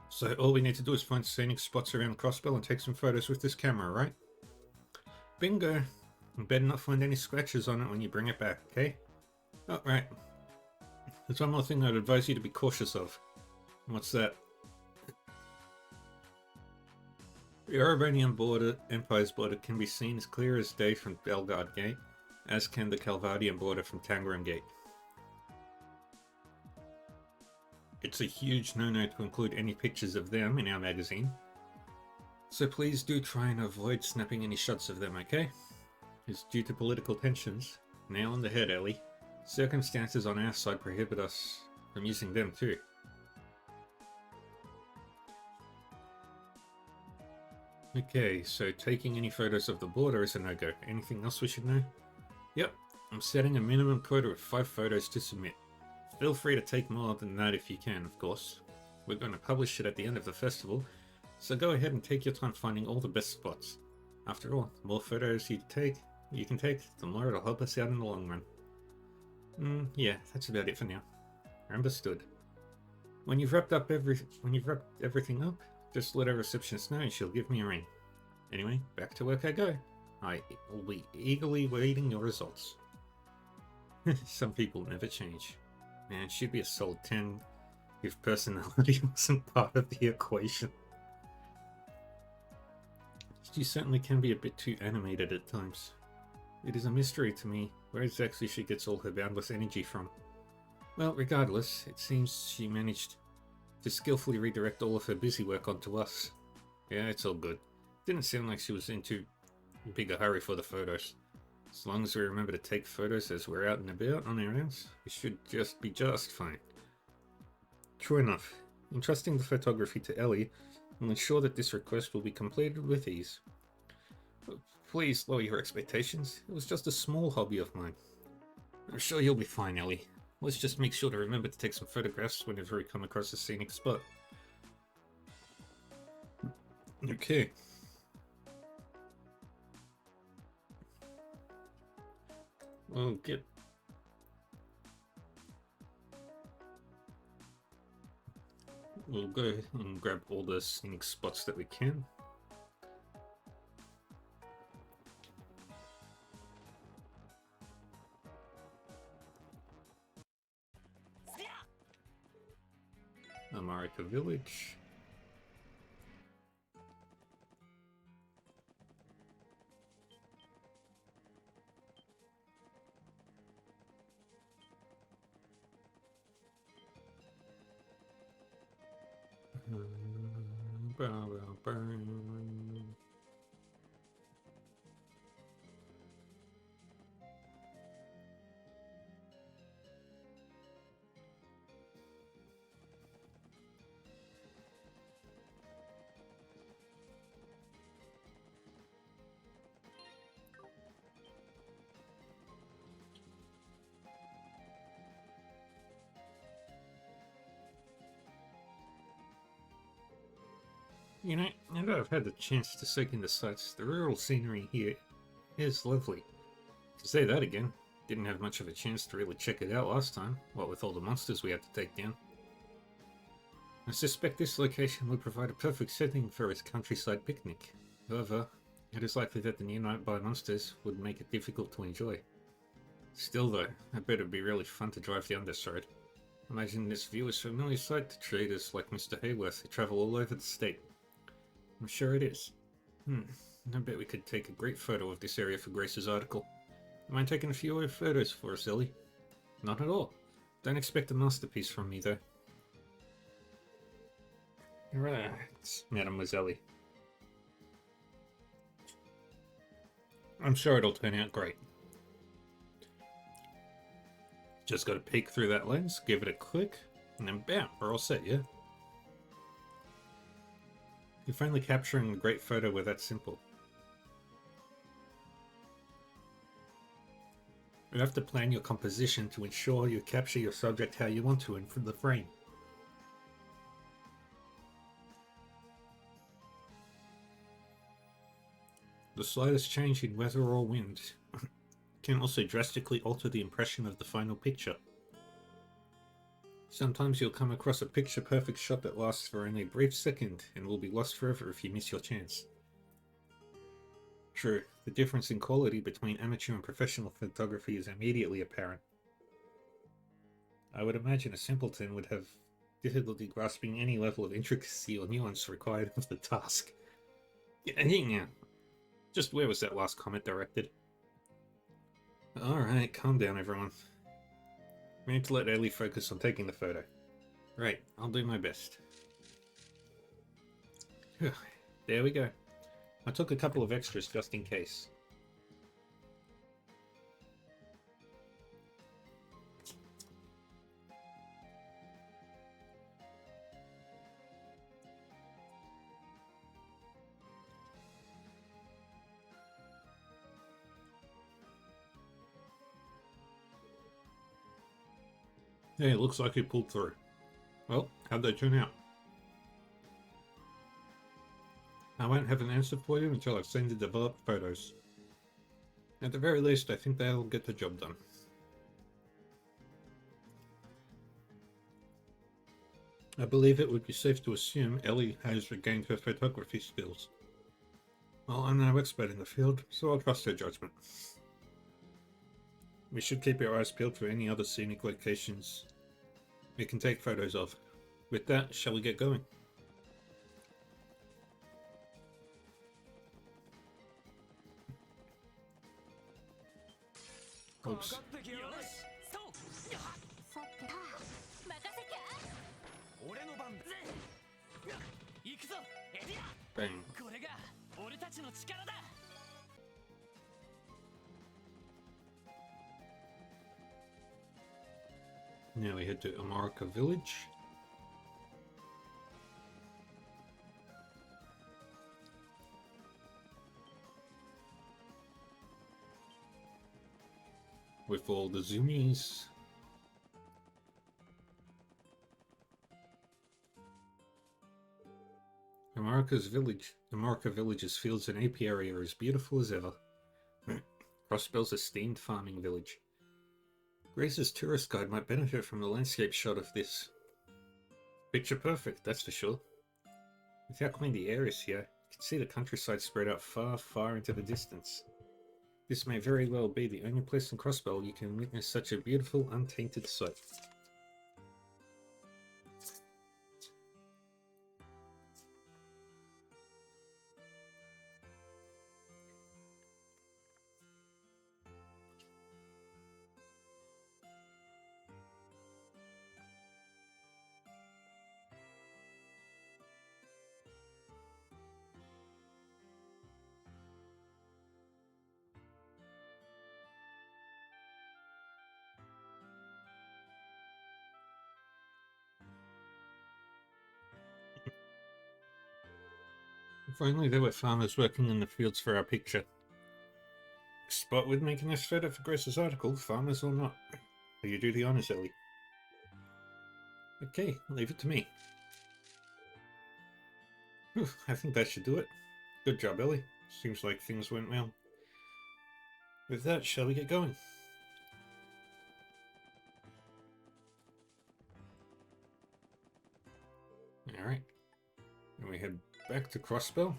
So all we need to do is find scenic spots around the Crossbell and take some photos with this camera, right? Bingo! You better not find any scratches on it when you bring it back, okay? Oh, right. There's one more thing I'd advise you to be cautious of. What's that? The Erebonian border, Empire's border, can be seen as clear as day from Belgard Gate, as can the Calvardian border from Tangram Gate. It's a huge no-no to include any pictures of them in our magazine, so please do try and avoid snapping any shots of them, okay? It's due to political tensions. Nail on the head, Ellie. Circumstances on our side prohibit us from using them too. Okay, so taking any photos of the border is a no-go. Anything else we should know? Yep, I'm setting a minimum quota of 5 photos to submit. Feel free to take more than that if you can, of course. We're going to publish it at the end of the festival, so go ahead and take your time finding all the best spots. After all, the more photos you can take, the more it'll help us out in the long run. Yeah, that's about it for now. Understood. When you've wrapped everything up, just let our receptionist know and she'll give me a ring. Anyway, back to work I go. I will be eagerly waiting your results. Some people never change. Man, she'd be a solid 10 if personality wasn't part of the equation. She certainly can be a bit too animated at times. It is a mystery to me where exactly she gets all her boundless energy from. Well, regardless, it seems she managed to skillfully redirect all of her busy work onto us. Yeah, it's all good. Didn't seem like she was in too big a hurry for the photos. As long as we remember to take photos as we're out and about on our rounds, we should be just fine. True enough. Entrusting the photography to Ellie will ensure that this request will be completed with ease. Please lower your expectations. It was just a small hobby of mine. I'm sure you'll be fine, Ellie. Let's just make sure to remember to take some photographs whenever we come across a scenic spot. Okay. We'll go and grab all the scenic spots that we can. Amarika Village. You know, now that I've had the chance to soak in the sights, the rural scenery here is lovely. To say that again, didn't have much of a chance to really check it out last time, what with all the monsters we had to take down. I suspect this location would provide a perfect setting for a countryside picnic. However, It is likely that the nearby monsters would make it difficult to enjoy. Still though, I bet it'd be really fun to drive the Underside. Imagine this view is a familiar sight to traders like Mr. Hayworth who travel all over the state. I'm sure it is. I bet we could take a great photo of this area for Grace's article. Mind taking a few photos for us, Ellie? Not at all. Don't expect a masterpiece from me, though. Right, Mademoiselle. I'm sure it'll turn out great. Just gotta peek through that lens, give it a click, and then bam, we're all set, yeah? If only capturing a great photo were that simple. You have to plan your composition to ensure you capture your subject how you want to in the frame. The slightest change in weather or wind can also drastically alter the impression of the final picture. Sometimes you'll come across a picture-perfect shot that lasts for only a brief second and will be lost forever if you miss your chance. True, the difference in quality between amateur and professional photography is immediately apparent. I would imagine a simpleton would have difficulty grasping any level of intricacy or nuance required of the task. Yeah. Just where was that last comment directed? Alright, calm down everyone. We need to let Ellie focus on taking the photo. Right, I'll do my best. Whew, there we go. I took a couple of extras just in case. Hey, it looks like you pulled through. Well, how'd they turn out? I won't have an answer for you until I've seen the developed photos. At the very least, I think they'll get the job done. I believe it would be safe to assume Ellie has regained her photography skills. Well, I'm no expert in the field, so I'll trust her judgment. We should keep our eyes peeled for any other scenic locations we can take photos of. With that, shall we get going? Oops. さてさ任せきゃ俺の番だ。行くぞ、エディア。 Bang. これが俺たちの力だ。 Now we head to Amarka Village. With all the zoomies. Amarka Village's fields and apiary are as beautiful as ever. Crossbell's esteemed farming village. Grace's tourist guide might benefit from the landscape shot of this. Picture perfect, that's for sure. With how clean the air is here, you can see the countryside spread out far, far into the distance. This may very well be the only place in Crossbell you can witness such a beautiful, untainted sight. If only there were farmers working in the fields for our picture. Spot with making this photo for Grace's article, farmers or not. Will you do the honors, Ellie? Okay, leave it to me. Whew, I think that should do it. Good job, Ellie. Seems like things went well. With that, shall we get going? Alright. And we head back to Crossbell.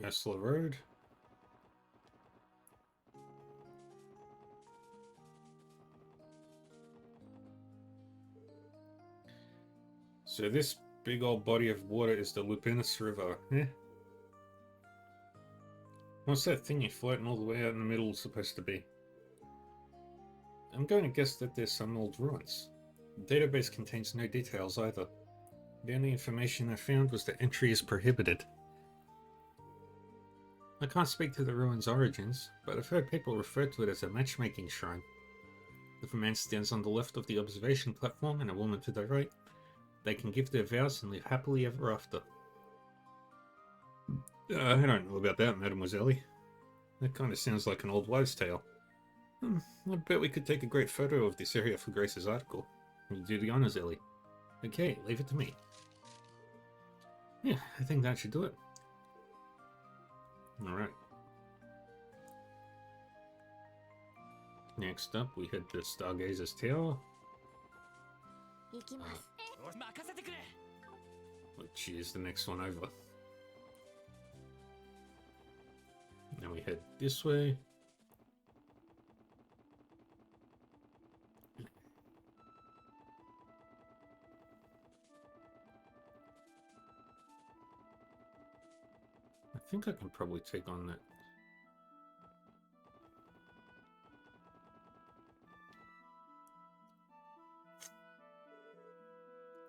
Esla Road. So this big old body of water is the Lupinus River. Eh? What's that thing you're floating all the way out in the middle supposed to be? I'm going to guess that there's some old ruins. The database contains no details either. The only information I found was that entry is prohibited. I can't speak to the ruin's origins, but I've heard people refer to it as a matchmaking shrine. If a man stands on the left of the observation platform and a woman to the right, they can give their vows and live happily ever after. I don't know about that, Mademoiselle. That kind of sounds like an old wives' tale. I bet we could take a great photo of this area for Grace's article. You do the honors, Ellie. Okay, leave it to me. Yeah, I think that should do it. Alright. Next up, we head to Stargazer's Tower, 行きます 任せてくれ which is the next one over. Now we head this way. I think I can probably take on that.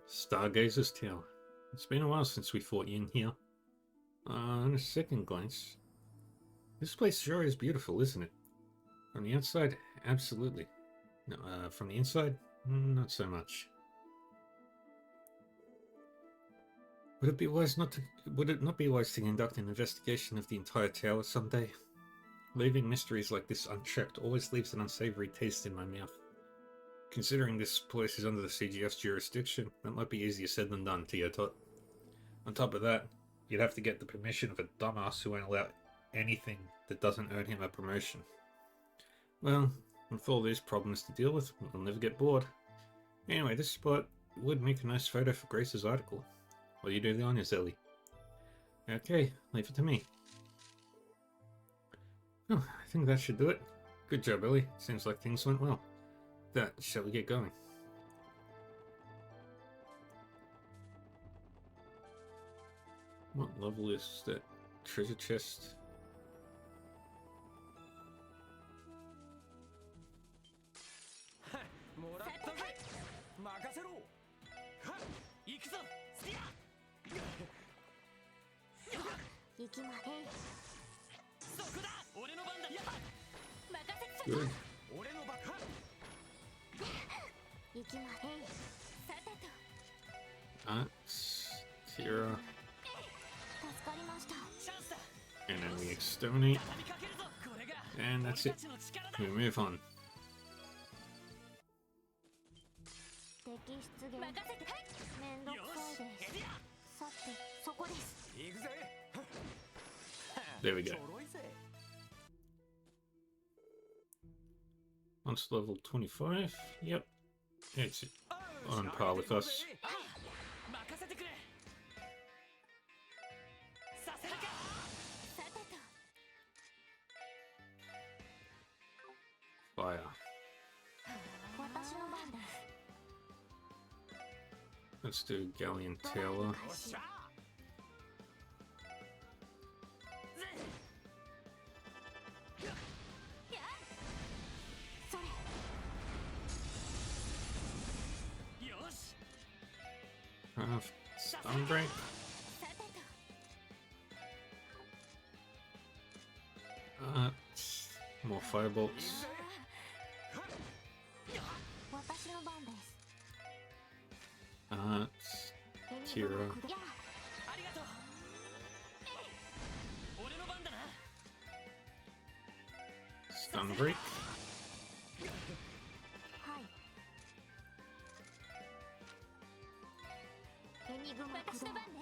Stargazer's Tower. It's been a while since we fought Yin here. On a second glance, this place sure is beautiful, isn't it? From the outside, absolutely. No, from the inside, not so much. Would it not be wise to conduct an investigation of the entire tower someday? Leaving mysteries like this unchecked always leaves an unsavory taste in my mouth. Considering this place is under the CGF's jurisdiction, that might be easier said than done, Teotot. On top of that, you'd have to get the permission of a dumbass who won't allow anything that doesn't earn him a promotion. Well, with all these problems to deal with, we'll never get bored. Anyway, this spot would make a nice photo for Grace's article. Well, you do the honors, Ellie. Okay, leave it to me. Oh, I think that should do it. Good job, Ellie. Seems like things went well. That, shall we get going? What level is that treasure chest? Good. Tira. And then we exterminate. And that's it. We move on. 摘出現めんどくさいですさてそこです There we go. Monster level 25. Yep. It's on par with us. Fire. 私の番です Let's do Galleon Tower. Stonebreak. More firebolts. 私の番です Tira. ありがとう俺の番だな Stonebreak. はいエニグマ私の番ね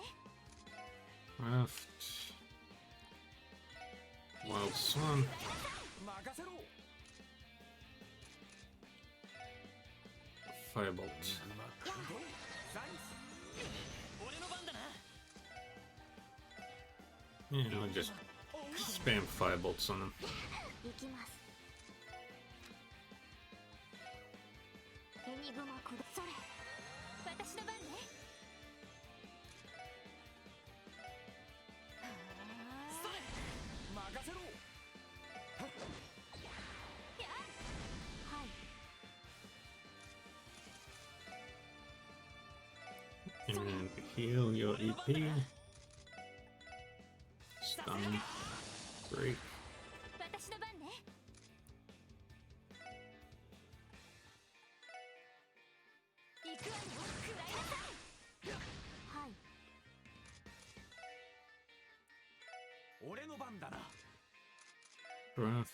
Raft. Wild Swan. Firebolt. 俺の番だな Yeah, I'll just spam firebolts on them. 行きます。エニグマくだそれ。私の番ね。任せろ。はい。 And heal your EP. Stun. Break. 私の番ね。行くわよ。食らいなさい。はい。俺の番だな。 Craft.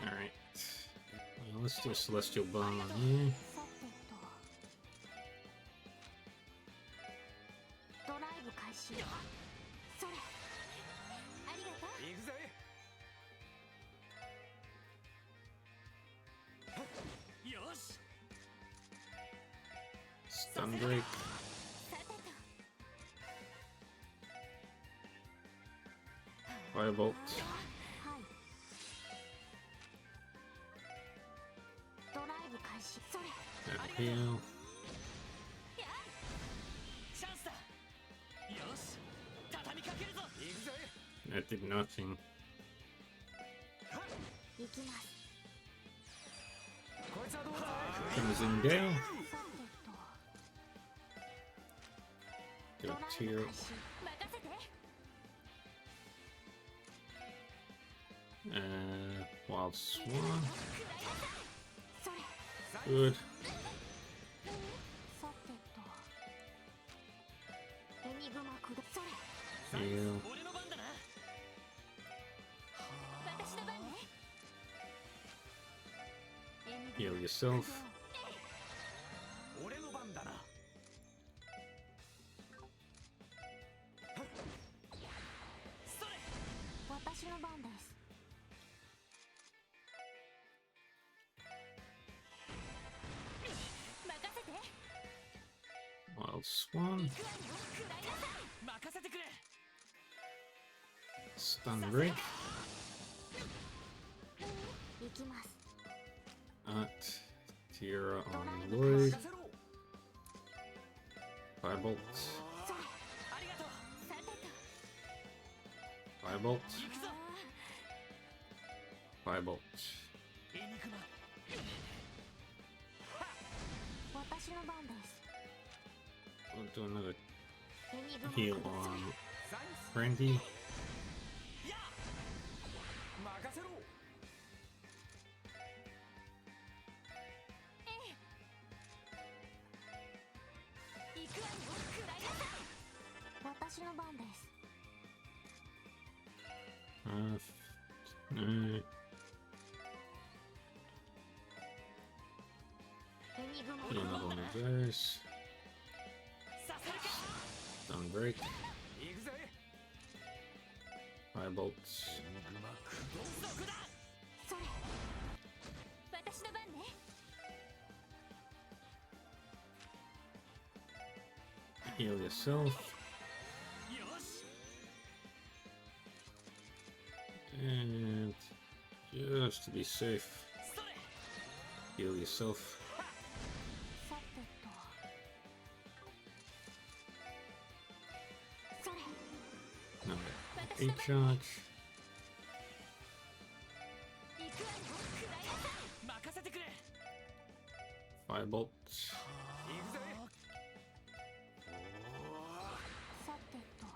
Alright. Well, let's do a Celestial Bomb on you. さてと。ドライブ開始。それ。ありがとう。行くぜ。よし。 Stun Break. さてと。 Firebolt. はい。ドライブ開始。それ。 And heal. チャンスだ。よし畳みかけるぞ。行くぜ。 That did nothing. 行きます。こいつはどうだ。 Crimson Gale. さてと。 Go ドライブ Tear. 開始。任せて。 Wild Swan. それ。 Good. さてと。エニグマくだそれ。 Heal. 俺の番だな。私の番ね。 Heal yourself. 俺の番だな。それ。私の番です。 任せて。 Wild Swan. 行くわよ。食らいなさい。任せてくれ。 Stun Break. 行きます。 At Tira on ド Lloyd. 任せろ。 Firebolt. それ。ありがとう。さてと。 Firebolt. 行くぞ。 Firebolt. エニグマ。私の番です。 We'll do another エニグマ heal くだそれ。 on サインス。 Brandy. や。任せろ。行くわよ。食らいなさい。私の番です。 エニグマ Do another one of those. させるか。 Stun Break. 行くぜ。 Firebolt. そこだ。それ。私の番ね。 Heal yourself. よし。 And just to be safe, それ。 heal yourself. さてと。それ。 No. 私の A 番。 charge. 行くわよ。食らいなさい。任せてくれ。 Firebolt. 行くぜ。さてと。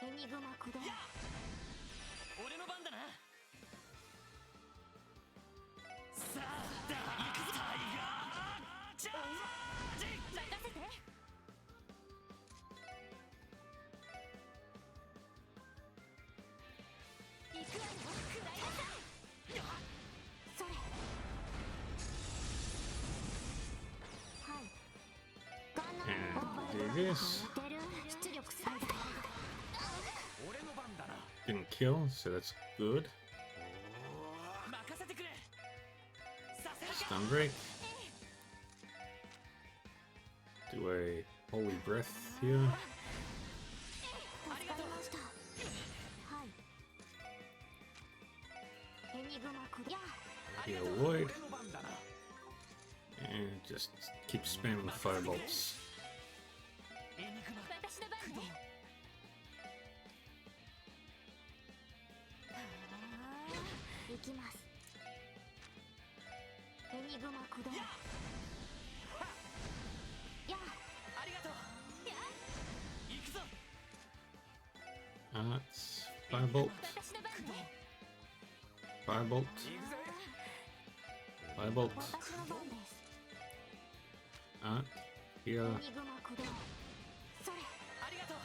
エニグマくだ。俺の番だな。さあだ。行くぞ。タイガー。チャージ。任せて。行くわよ。食らいなさい。this. 寝てる出力最大 俺の番だな。 Didn't kill, so that's good. 任せてくれ。させるか。 Stun break. Do a holy breath here. 助かりましたはいエニグマクリア Heal Void. 俺の番だな。 And just keep spamming firebolts. エニグマ。私の番ね。行きますエニグマ駆動やありがとう。行くぞ。 That's firebolt. 私の番ね。 Firebolt. 行くぜ。 Firebolt. 私の番です Here. エニグマ駆動それありがとう。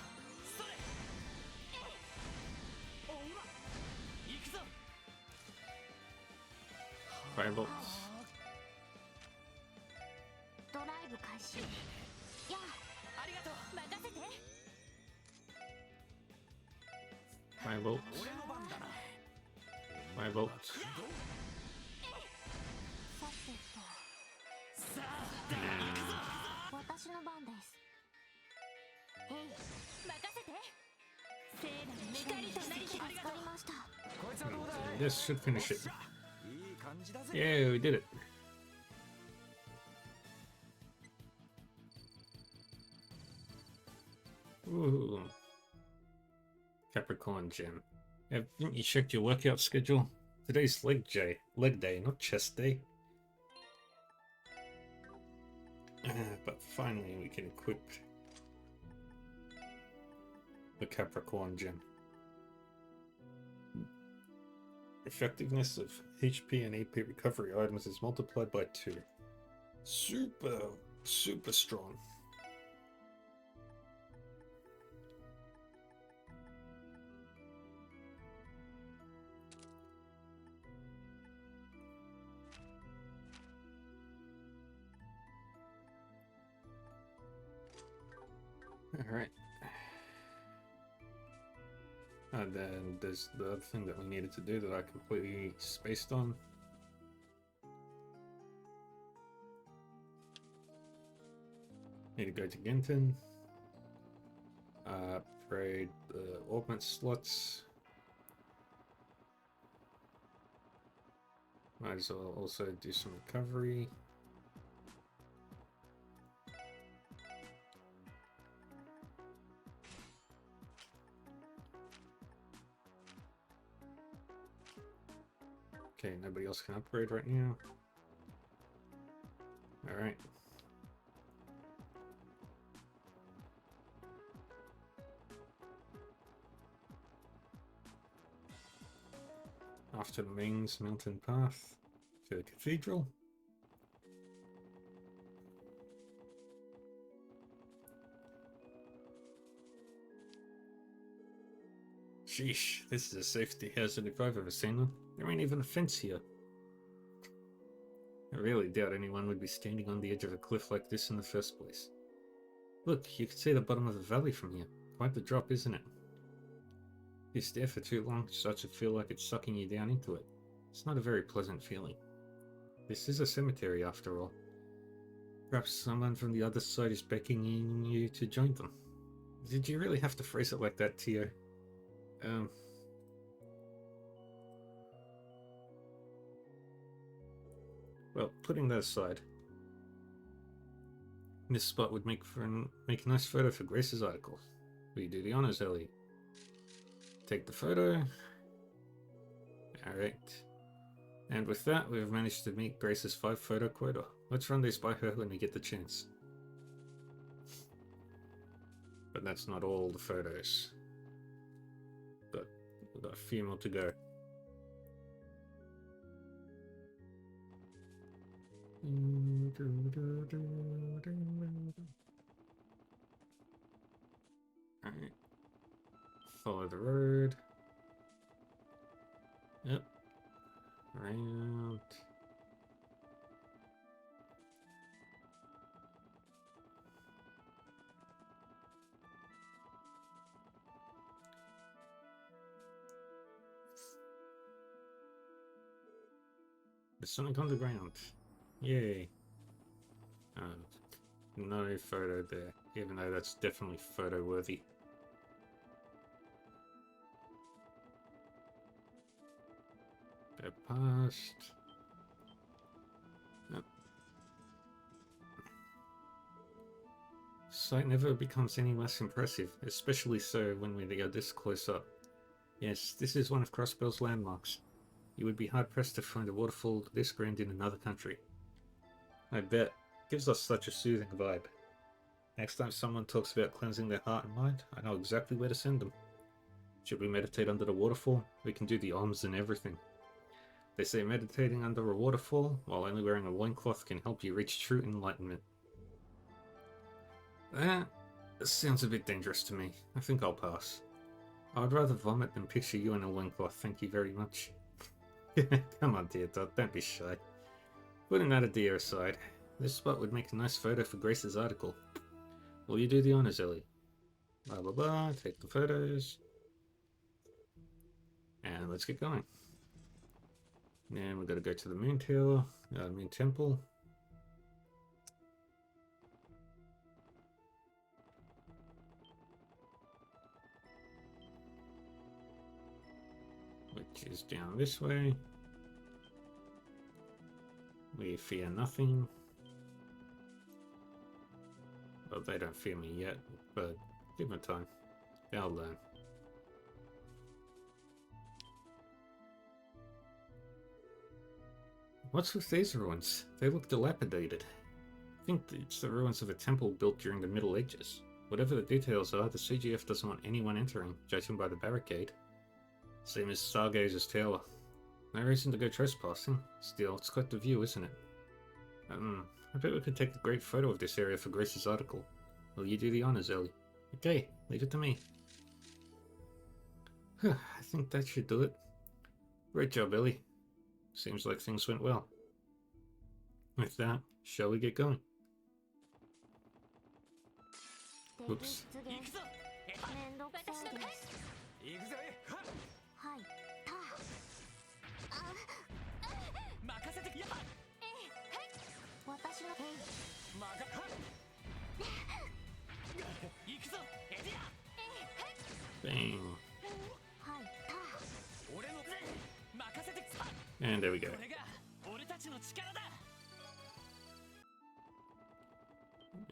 それ。おうわ。行くぞ。 Firebolts. ドライブ開始やありがとう。任せて。 Firebolt. 俺の番だな。 Firebolt. さてとさあ。私の番ですへい任せて。聖なる光となりて。助かりましたこいつはどうだい。 This should finish it. いい感じだぜ。 Yeah, we did it. Ooh. Capricorn Gem. Haven't you checked your workout schedule? Today's leg day, not chest day. But finally we can equip the Capricorn Gem. Effectiveness of HP and AP recovery items is multiplied by 2. Super strong. Alright. And then there's the other thing that we needed to do that I completely spaced on. Need to go to Ginton. Upgrade the augment slots. Might as well also do some recovery. Okay, nobody else can upgrade right now. Alright. After Ming's Mountain Path to the Cathedral. Sheesh, this is a safety hazard if I've ever seen one. There ain't even a fence here. I really doubt anyone would be standing on the edge of a cliff like this in the first place. Look, you can see the bottom of the valley from here. Quite the drop, isn't it? If you stare for too long, it starts to feel like it's sucking you down into it. It's not a very pleasant feeling. This is a cemetery after all. Perhaps someone from the other side is beckoning you to join them. Did you really have to phrase it like that, Tio? Well, putting that aside, this spot would make a nice photo for Grace's article. Will you do the honors, Ellie? Take the photo. Alright. And with that, we've managed to meet Grace's 5-photo quota. Let's run these by her when we get the chance. But that's not all the photos. But we've got a few more to go. Alright. Follow the road. Yep. Around. There's something on the ground. Yay. No photo there, even though that's definitely photo worthy. Go past. Yep. Sight never becomes any less impressive, especially so when we are this close up. Yes, this is one of Crossbell's landmarks. You would be hard-pressed to find a waterfall this grand in another country. I bet. Gives us such a soothing vibe. Next time someone talks about cleansing their heart and mind, I know exactly where to send them. Should we meditate under the waterfall? We can do the alms and everything. They say meditating under a waterfall, while only wearing a loincloth, can help you reach true enlightenment. That sounds a bit dangerous to me. I think I'll pass. I would rather vomit than picture you in a loincloth, thank you very much. Come on, dear Dot, don't be shy. Putting that idea aside, this spot would make a nice photo for Grace's article. Will you do the honors, Ellie? Blah blah blah, take the photos. And let's get going. And we've got to go to the Moon Tower, Moon Temple. Which is down this way. We fear nothing. Well, they don't fear me yet, but give them time. They'll learn. What's with these ruins? They look dilapidated. I think it's the ruins of a temple built during the Middle Ages. Whatever the details are, the CGF doesn't want anyone entering, judging by the barricade. Same as Stargazer's Tower. No reason to go trespassing. Still, it's quite the view, isn't it? I bet we could take a great photo of this area for Grace's article. Will you do the honors, Ellie? Okay, leave it to me. I think that should do it. Great job, Ellie. Seems like things went well. With that, shall we get going? Oops. めんどくさいです。行くぜ。はい、た。任せてやっ私の行くぞエディア Bang. はい、た。俺の任せてさ And there we go. これが俺たちの力だ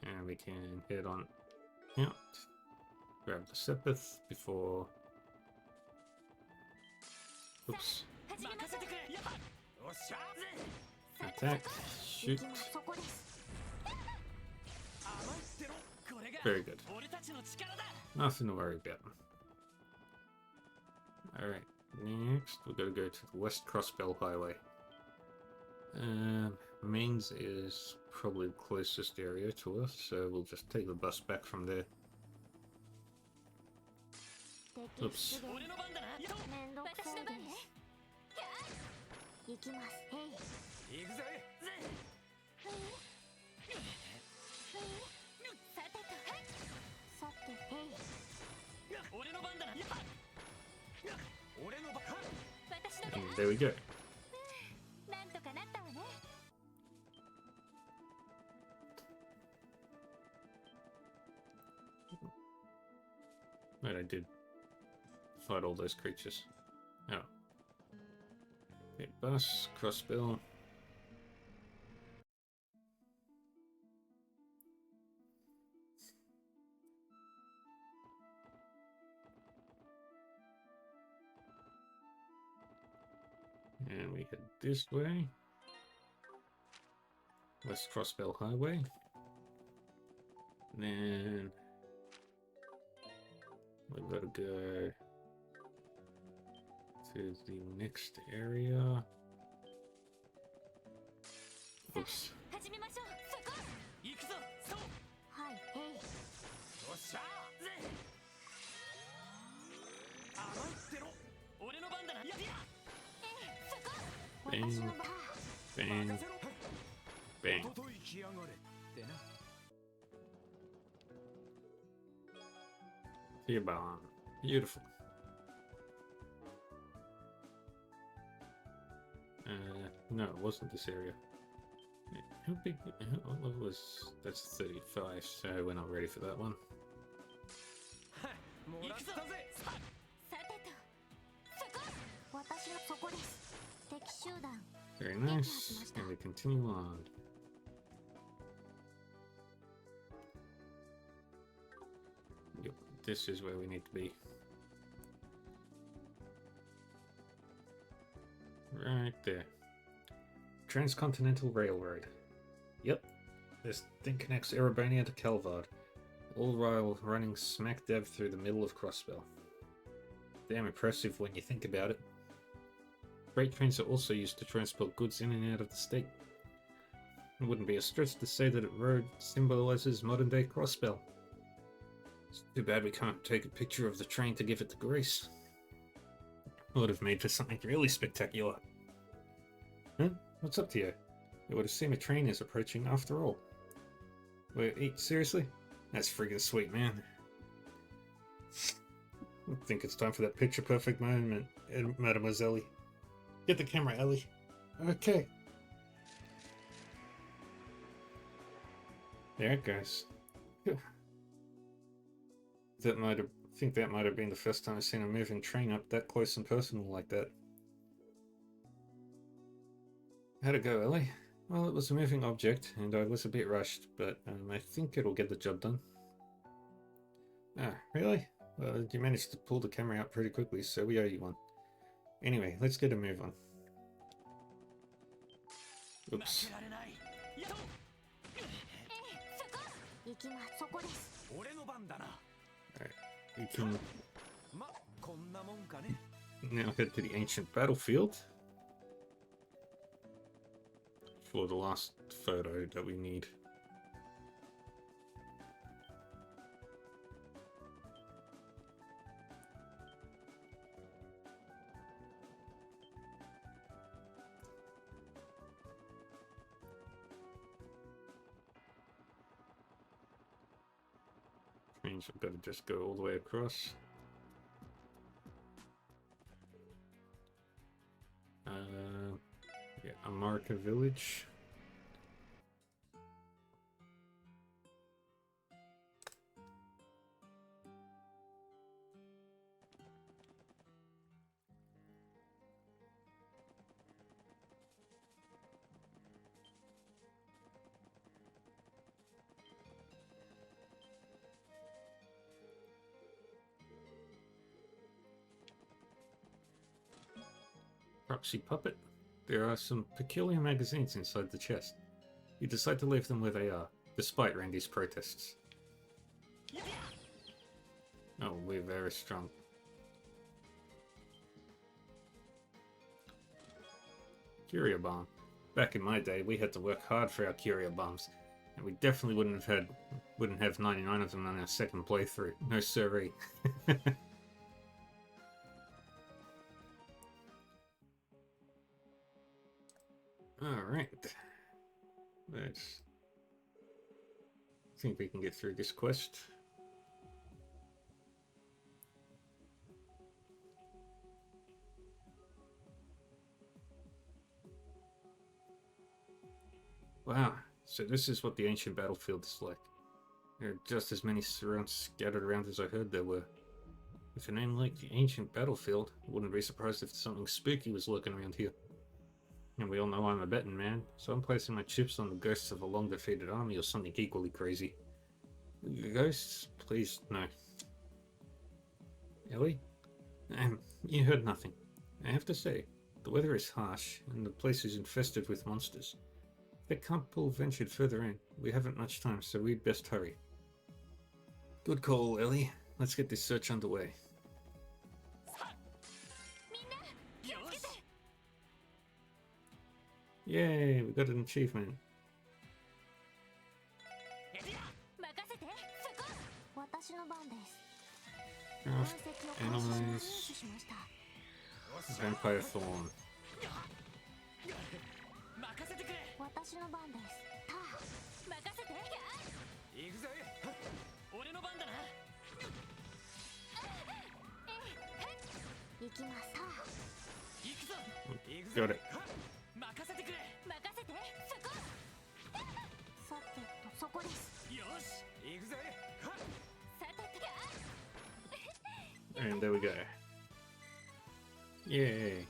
And we can head on out. Grab the Sepith before... Oops. 任せてくれやっおっしゃ Attack. Shoot. そこです。甘いってろこれが Very good. 俺たちの力だ Nothing to worry about. Alright, next we're gonna go to the West Crossbell Highway. Mains is probably the closest area to us, so we'll just take the bus back from there. Oops. 俺の番だなめんどくさいです。行きます。へい。行くぜ。さて、へい。俺の番だな俺の番。私の And there we go. なんとかなったわね。 But I did fight all those creatures. Oh. Okay, bus, Crossbell. And we head this way. West Crossbell Highway. Then we've got to go to the next area. Oops. 始めましょう。そこ。行くぞそうはい、へい。おっしゃ甘いってろ俺の番だなやっ私の番。 Bang. 任せろ。 Bang. とといきやがれってな。 Tearbahn. Beautiful. No, it wasn't this area. How big? What was? That's 35. So we're not ready for that one. もらったぜ。さてとそこ私のそこです。敵集団 Very nice. And we continue on. Yep, this is where we need to be. Right there. Transcontinental Railroad. Yep. This thing connects Erebania to Kelvard, all while running smack dab through the middle of Crossbell. Damn impressive when you think about it. Freight trains are also used to transport goods in and out of the state. It wouldn't be a stretch to say that a road symbolizes modern-day Crossbell. It's too bad we can't take a picture of the train to give it the grace. Would have made for something really spectacular. Huh? What's up to you? It would seem a train is approaching after all. Wait, seriously? That's friggin' sweet, man. I think it's time for that picture-perfect moment, Mademoiselle. Get the camera, Ellie. Okay. There it goes. I think that might have been the first time I've seen a moving train up that close and personal like that. How'd it go, Ellie? Well, it was a moving object, and I was a bit rushed, but I think it'll get the job done. Ah, really? Well, you managed to pull the camera out pretty quickly, so we owe you one. Anyway, let's get a move on. Oops. 行きます。そこです。俺の番だな。 Alright, we can ま、こんなもんかね。 now head to the ancient battlefield for the last photo that we need. Means I've got to just go all the way across. Yeah, Amarka Village. Proxy puppet. There are some peculiar magazines inside the chest. You decide to leave them where they are, despite Randy's protests. Oh, we're very strong. Curio bomb. Back in my day, we had to work hard for our curio bombs, and we definitely wouldn't have 99 of them on our second playthrough. No siree. Alright. Let's think we can get through this quest. Wow, so this is what the ancient battlefield is like. There are just as many surrounds scattered around as I heard there were. With a name like the ancient battlefield, I wouldn't be surprised if something spooky was lurking around here. And we all know I'm a betting man, so I'm placing my chips on the ghosts of a long-defeated army or something equally crazy. Ghosts? Please, no. Ellie? You heard nothing. I have to say, the weather is harsh, and the place is infested with monsters. If they can't pull ventured further in, we haven't much time, so we'd best hurry. Good call, Ellie. Let's get this search underway. Yay, we got an achievement. 私の番です。 Craft, analyze, vampire thorn. 私の番です。ター。任せて。行くぜ。俺の番だな。行きます。ター。行くぞ。 Got it. 任せてくれ。And there we go. Yay.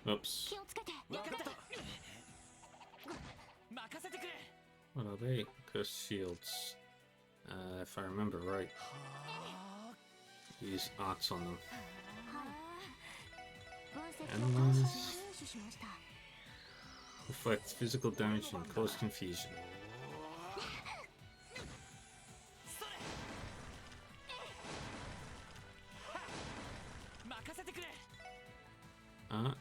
Oops. 気をつけて。 分かった任せてくれ What are they? Cursed shields. If I remember right, はあ use arts on them. 分析を会社に入手しました。 Reflect physical damage and cause confusion. それ 任せてくれ Art.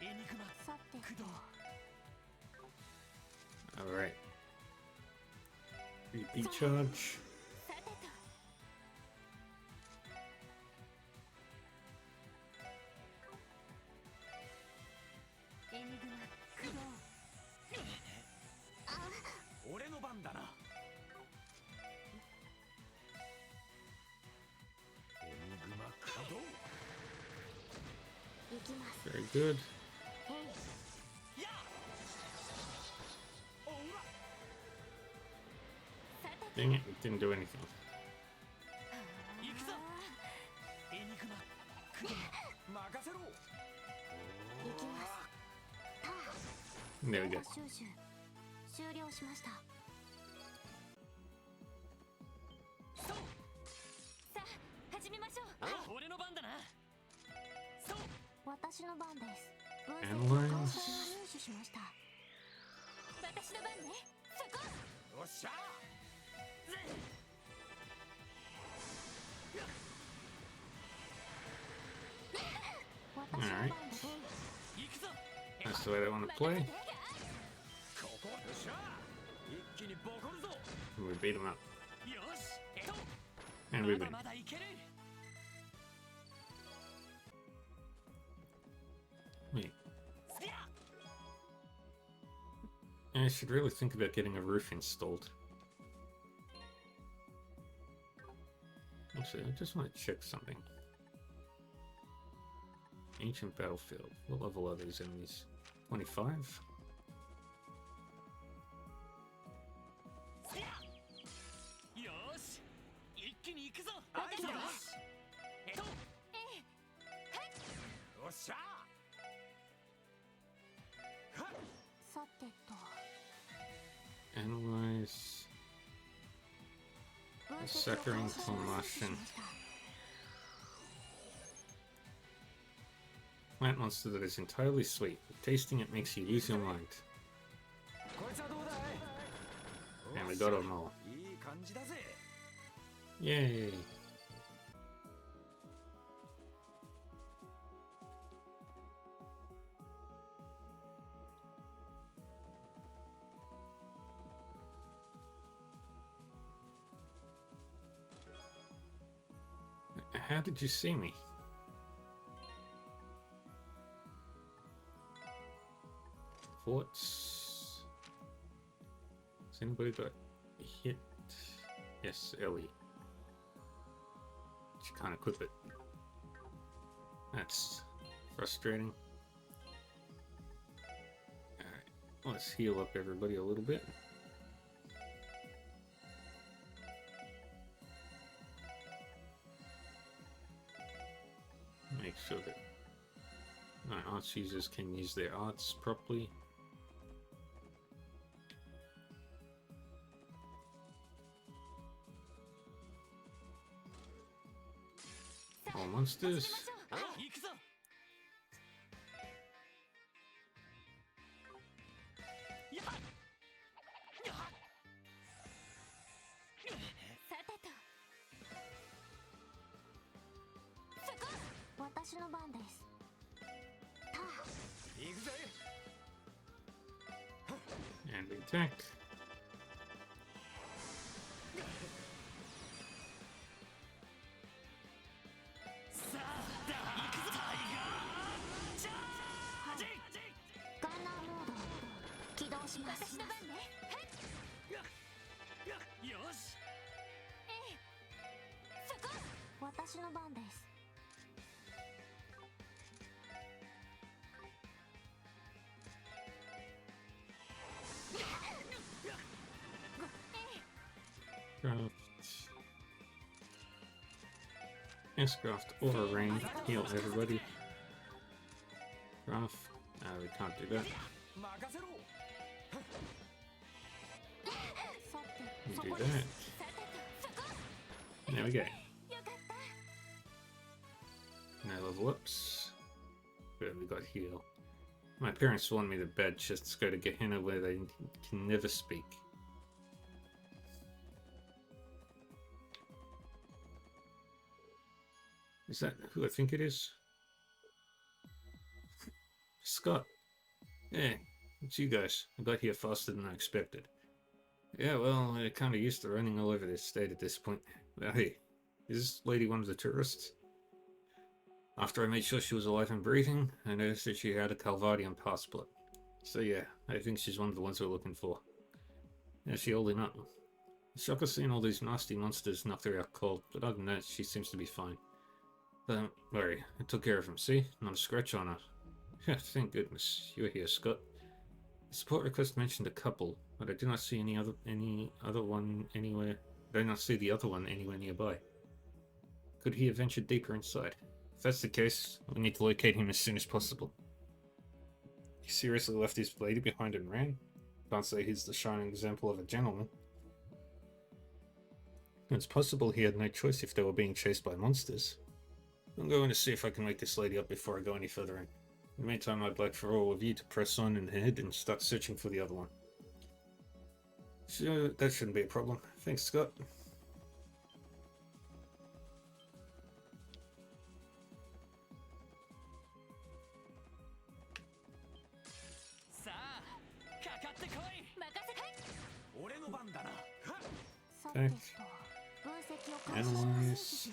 エニグマさて駆動 Alright. Repeat charge. さてと。エニグマ駆動。俺の番だな。エニグマ稼働。行きます。 Very good. やおうらさてと。 Dang it, it didn't do anything. 行くぞエニグマ駆動任せろ。行きます。 There we デ go. ータ収集終了しました。そうさあ始めましょう。俺の番だなそう私の番です。分析 Analyze を会社に入手しました。私の番ね。そこ。おっしゃ。私の番です。行くぞ That's the way they want to play. ここ。よっしゃ。一気にボコるぞ。 We beat them up. よしそう And we ま win. だまだいける Wait. すぎゃ I should really think about getting a roof installed. Actually, I just want to check something. Ancient battlefield. What level are these enemies? 25? すぎゃよし一気に行くぞはいよしそうよっしゃ。はっ。さてと Analyze. 分析を会社に入手しました。 Plant monster that is entirely sweet. Tasting it makes you lose your mind. こいつはどうだい。 And we got them all. いい感じだぜ。 Yay! How did you see me? Forts. Has anybody got hit? Yes, Ellie. She can't equip it. That's frustrating. Alright, let's heal up everybody a little bit. Make sure that my arts users can use their arts properly. All monsters. 行くぞやっやっさてと。私の番です。た行くぜ。 And we attack. さあ行くぞタイガーチャージガンナーモード起動します。私の番ね。よしそこ。私の番です。S-Craft, Aura Rain, heal everybody. Craft, we can't do that. 任せろ We do that. There we go. Now level ups. Where we got heal. My parents warned me that bad chests go to Gehenna where they can never speak. Is that who I think it is? Scott. Yeah, it's you guys. I got here faster than I expected. Yeah, well, I'm kind of used to running all over this state at this point. But hey, is this lady one of the tourists? After I made sure she was alive and breathing, I noticed that she had a Calvadian passport. So yeah, I think she's one of the ones we're looking for. Yeah, she holding up. Shocker seeing all these nasty monsters knocked her out cold, but other than that, she seems to be fine. Don't worry, I took care of him, see? Not a scratch on her. Yeah, thank goodness. You're here, Scott. The support request mentioned a couple, but I do not see any other one anywhere. I do not see the other one anywhere nearby. Could he have ventured deeper inside? If that's the case, we need to locate him as soon as possible. He seriously left his lady behind and ran? Can't say he's the shining example of a gentleman. It's possible he had no choice if they were being chased by monsters. I'm going to see if I can wake this lady up before I go any further in. In the meantime, I'd like for all of you to press on ahead and start searching for the other one. Sure, that shouldn't be a problem. Thanks, Scott. Attack. Analyze.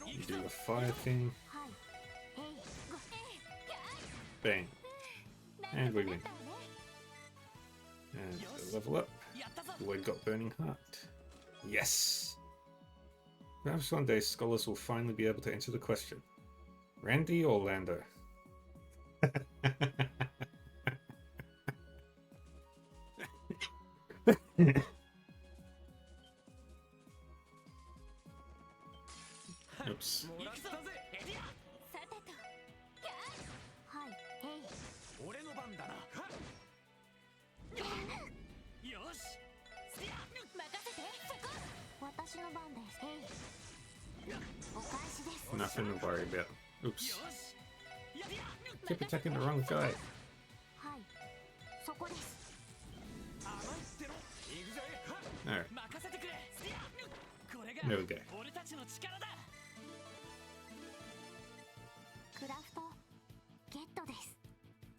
You do the fire thing. Bang. And we win. And level up. Lloyd got Burning Heart. Yes! Perhaps one day scholars will finally be able to answer the question. Randy or Lando? Oops. Nothing to worry about. Oops. Keep attacking the wrong guy. Alright. There we go.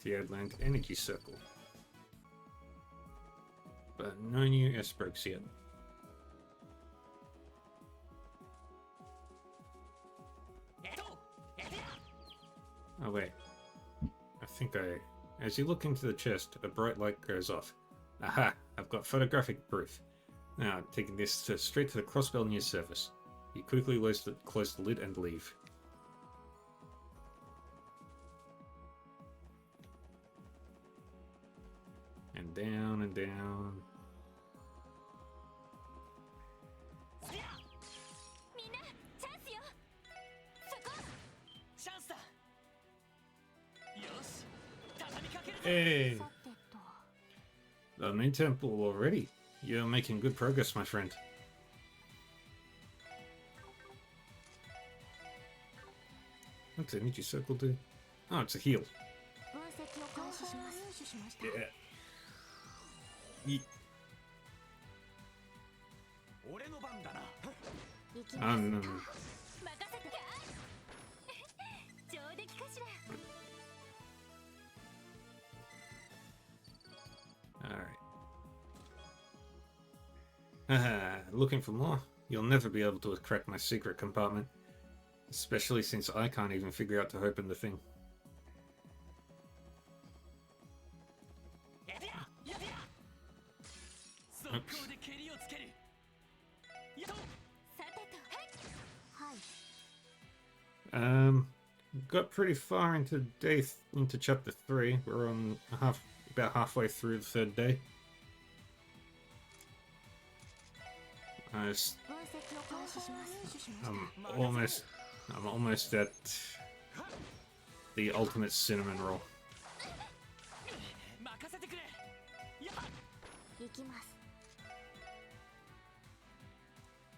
The Outland Energy Circle. But no new S-Breaks yet. Oh wait, I think as you look into the chest, a bright light goes off. Aha, I've got photographic proof. Now, taking this straight to the Crossbell news service. You quickly close the lid and leave. And down and down. Hey! The main temple already. You're making good progress, my friend. What's the energy circle do? Oh, it's a heal. Yeah. Yeet. No. Alright. Looking for more? You'll never be able to crack my secret compartment. Especially since I can't even figure out to open the thing. Oops. Got pretty far into chapter 3. We're on about halfway through the third day. I'm almost at the ultimate cinnamon roll. 任せてくれ。やっ。行きます。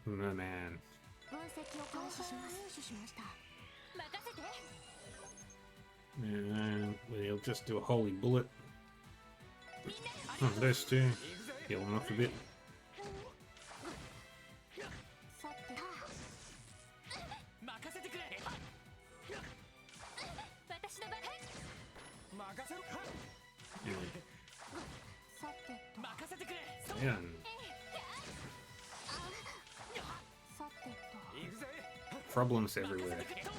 Oh, man. 分析を開始します。入手しました。任せて。 And we'll just do a holy bullet. Oh, those two. Heal them up a bit. さて、任せてくれ。私の番。任せろ。 さてと、 任せてくれ。 Yeah. さてと。 行くぜ。 Problems everywhere. さてと。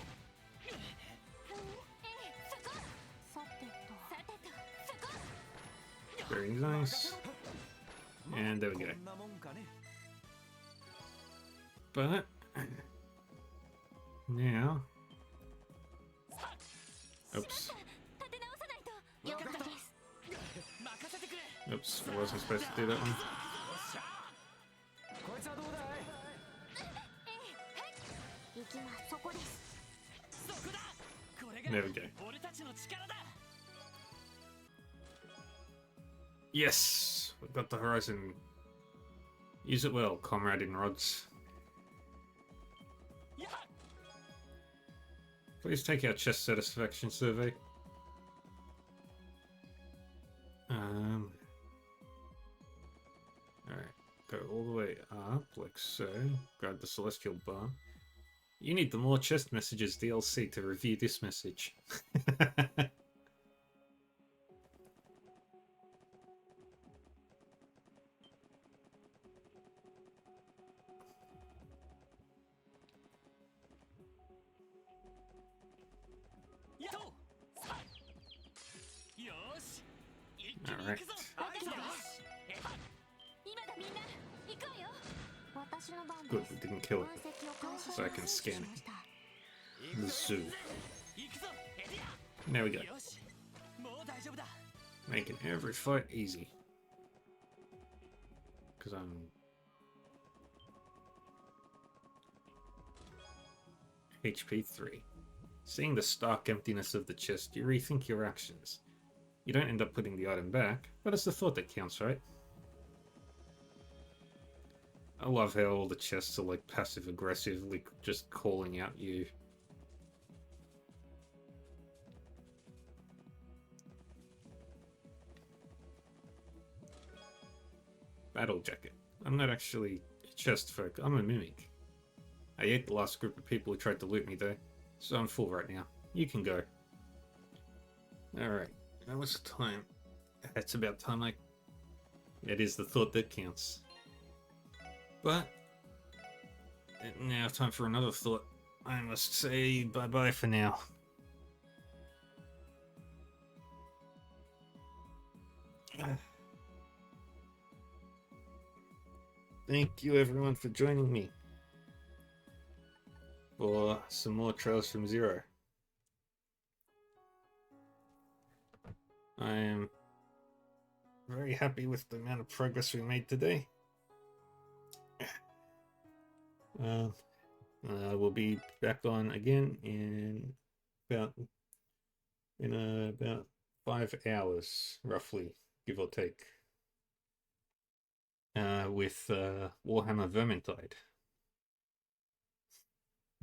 Very nice. And there we go. こんなもんかね。 But now, oops, 立て直さないと。了解です。 任せてくれ。 oops, I wasn't supposed to do that one. こいつはどうだい。行きます。そこです。そこだ。これ There we go. が俺たちの力だ。 Yes, we've got the horizon. Use it well, comrade in rods. やっ。 Please take our chest satisfaction survey. Alright, go all the way up, like so. Grab the celestial bar. You need the more chest messages DLC to review this message. Alright. 今だみんな。行くわよ。私の番 Good, です。 we didn't kill 分 it. 析を開始し So I ま can す。 scan it. しました。 The zoo. 行くぞエリア。 There we go. よし。もう大丈夫だ。 Making every fight easy. Because I'm... HP 3. Seeing the stark emptiness of the chest, you rethink your actions. You don't end up putting the item back, but it's the thought that counts, right? I love how all the chests are like passive-aggressive, like just calling out you. Battle jacket. I'm not actually a chest folk, I'm a mimic. I ate the last group of people who tried to loot me though, so I'm full right now. You can go. Alright, now what's the time? It's about time I... It is the thought that counts. But... now time for another thought. I must say bye-bye for now. Thank you everyone for joining me for some more Trails from Zero. I am very happy with the amount of progress we made today. We'll be back on again in about 5 hours, roughly, give or take. With Warhammer Vermintide.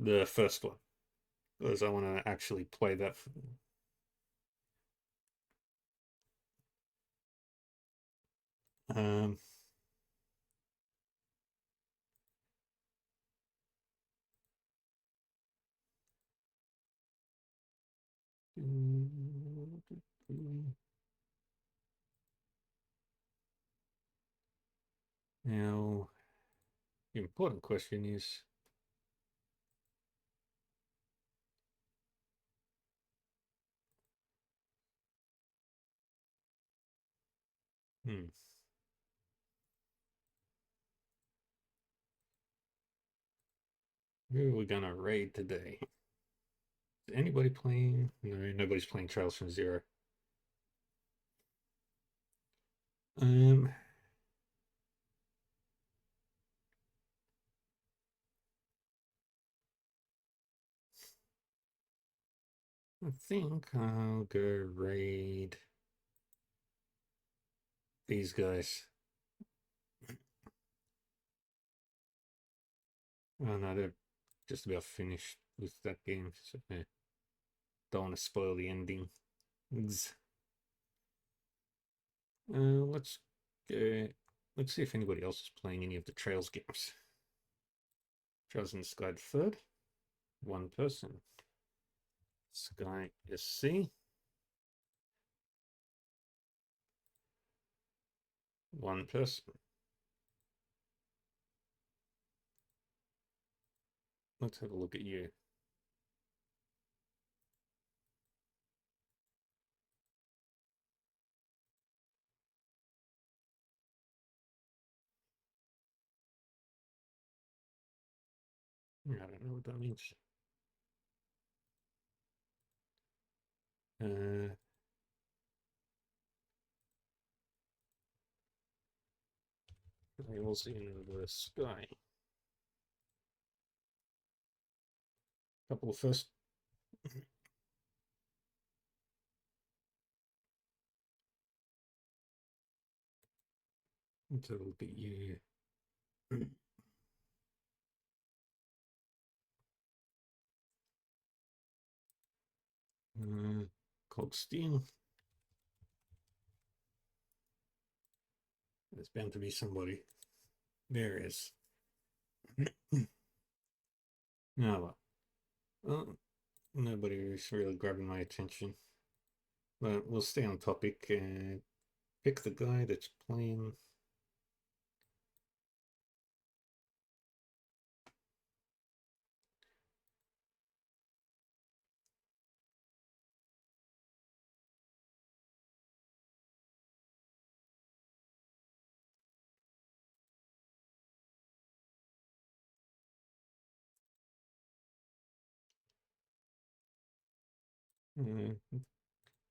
The first one. Because I want to actually play that. Now, the important question is, who are we gonna raid today? Is anybody playing? No, nobody's playing Trails from Zero. I think I'll go raid these guys. Oh no, they're just about finished with that game, so yeah. Don't want to spoil the ending. Let's go. Let's see if anybody else is playing any of the Trails games. Trails in the Sky third. One person. Sky SC. One person. Let's have a look at you. I don't know what that means. Trails in the Sky. Couple of first. Let's have a look at you. Cold Steel. There's bound to be somebody. There is. No, well, nobody's really grabbing my attention. But we'll stay on topic and pick the guy that's playing.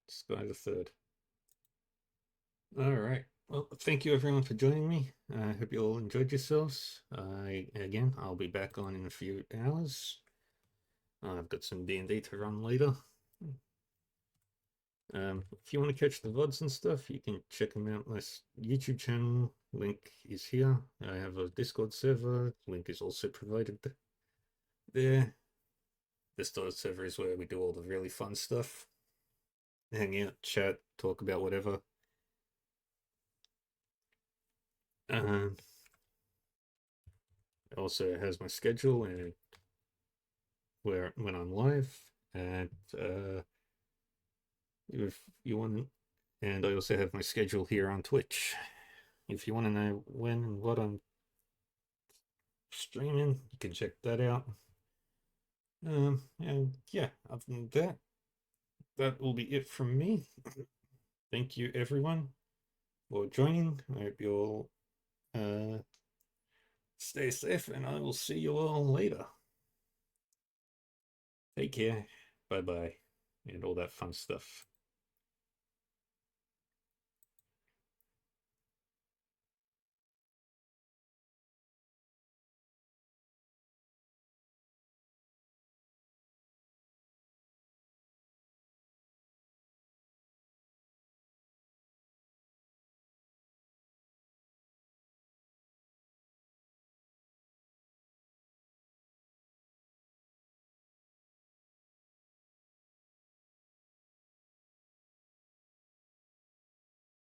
Sky the third. All right. Well, thank you everyone for joining me. I hope you all enjoyed yourselves. Again, I'll be back on in a few hours. I've got some D&D to run later. If you want to catch the VODs and stuff, you can check them out. My YouTube channel link is here. I have a Discord server. Link is also provided there. This Discord server is where we do all the really fun stuff. Hang out, chat, talk about whatever. It also has my schedule and when I'm live, and if you want, and I also have my schedule here on Twitch. If you want to know when and what I'm streaming, you can check that out. And yeah, other than that, that will be it from me. Thank you everyone for joining. I hope you all stay safe, and I will see you all later. Take care, bye bye, and all that fun stuff.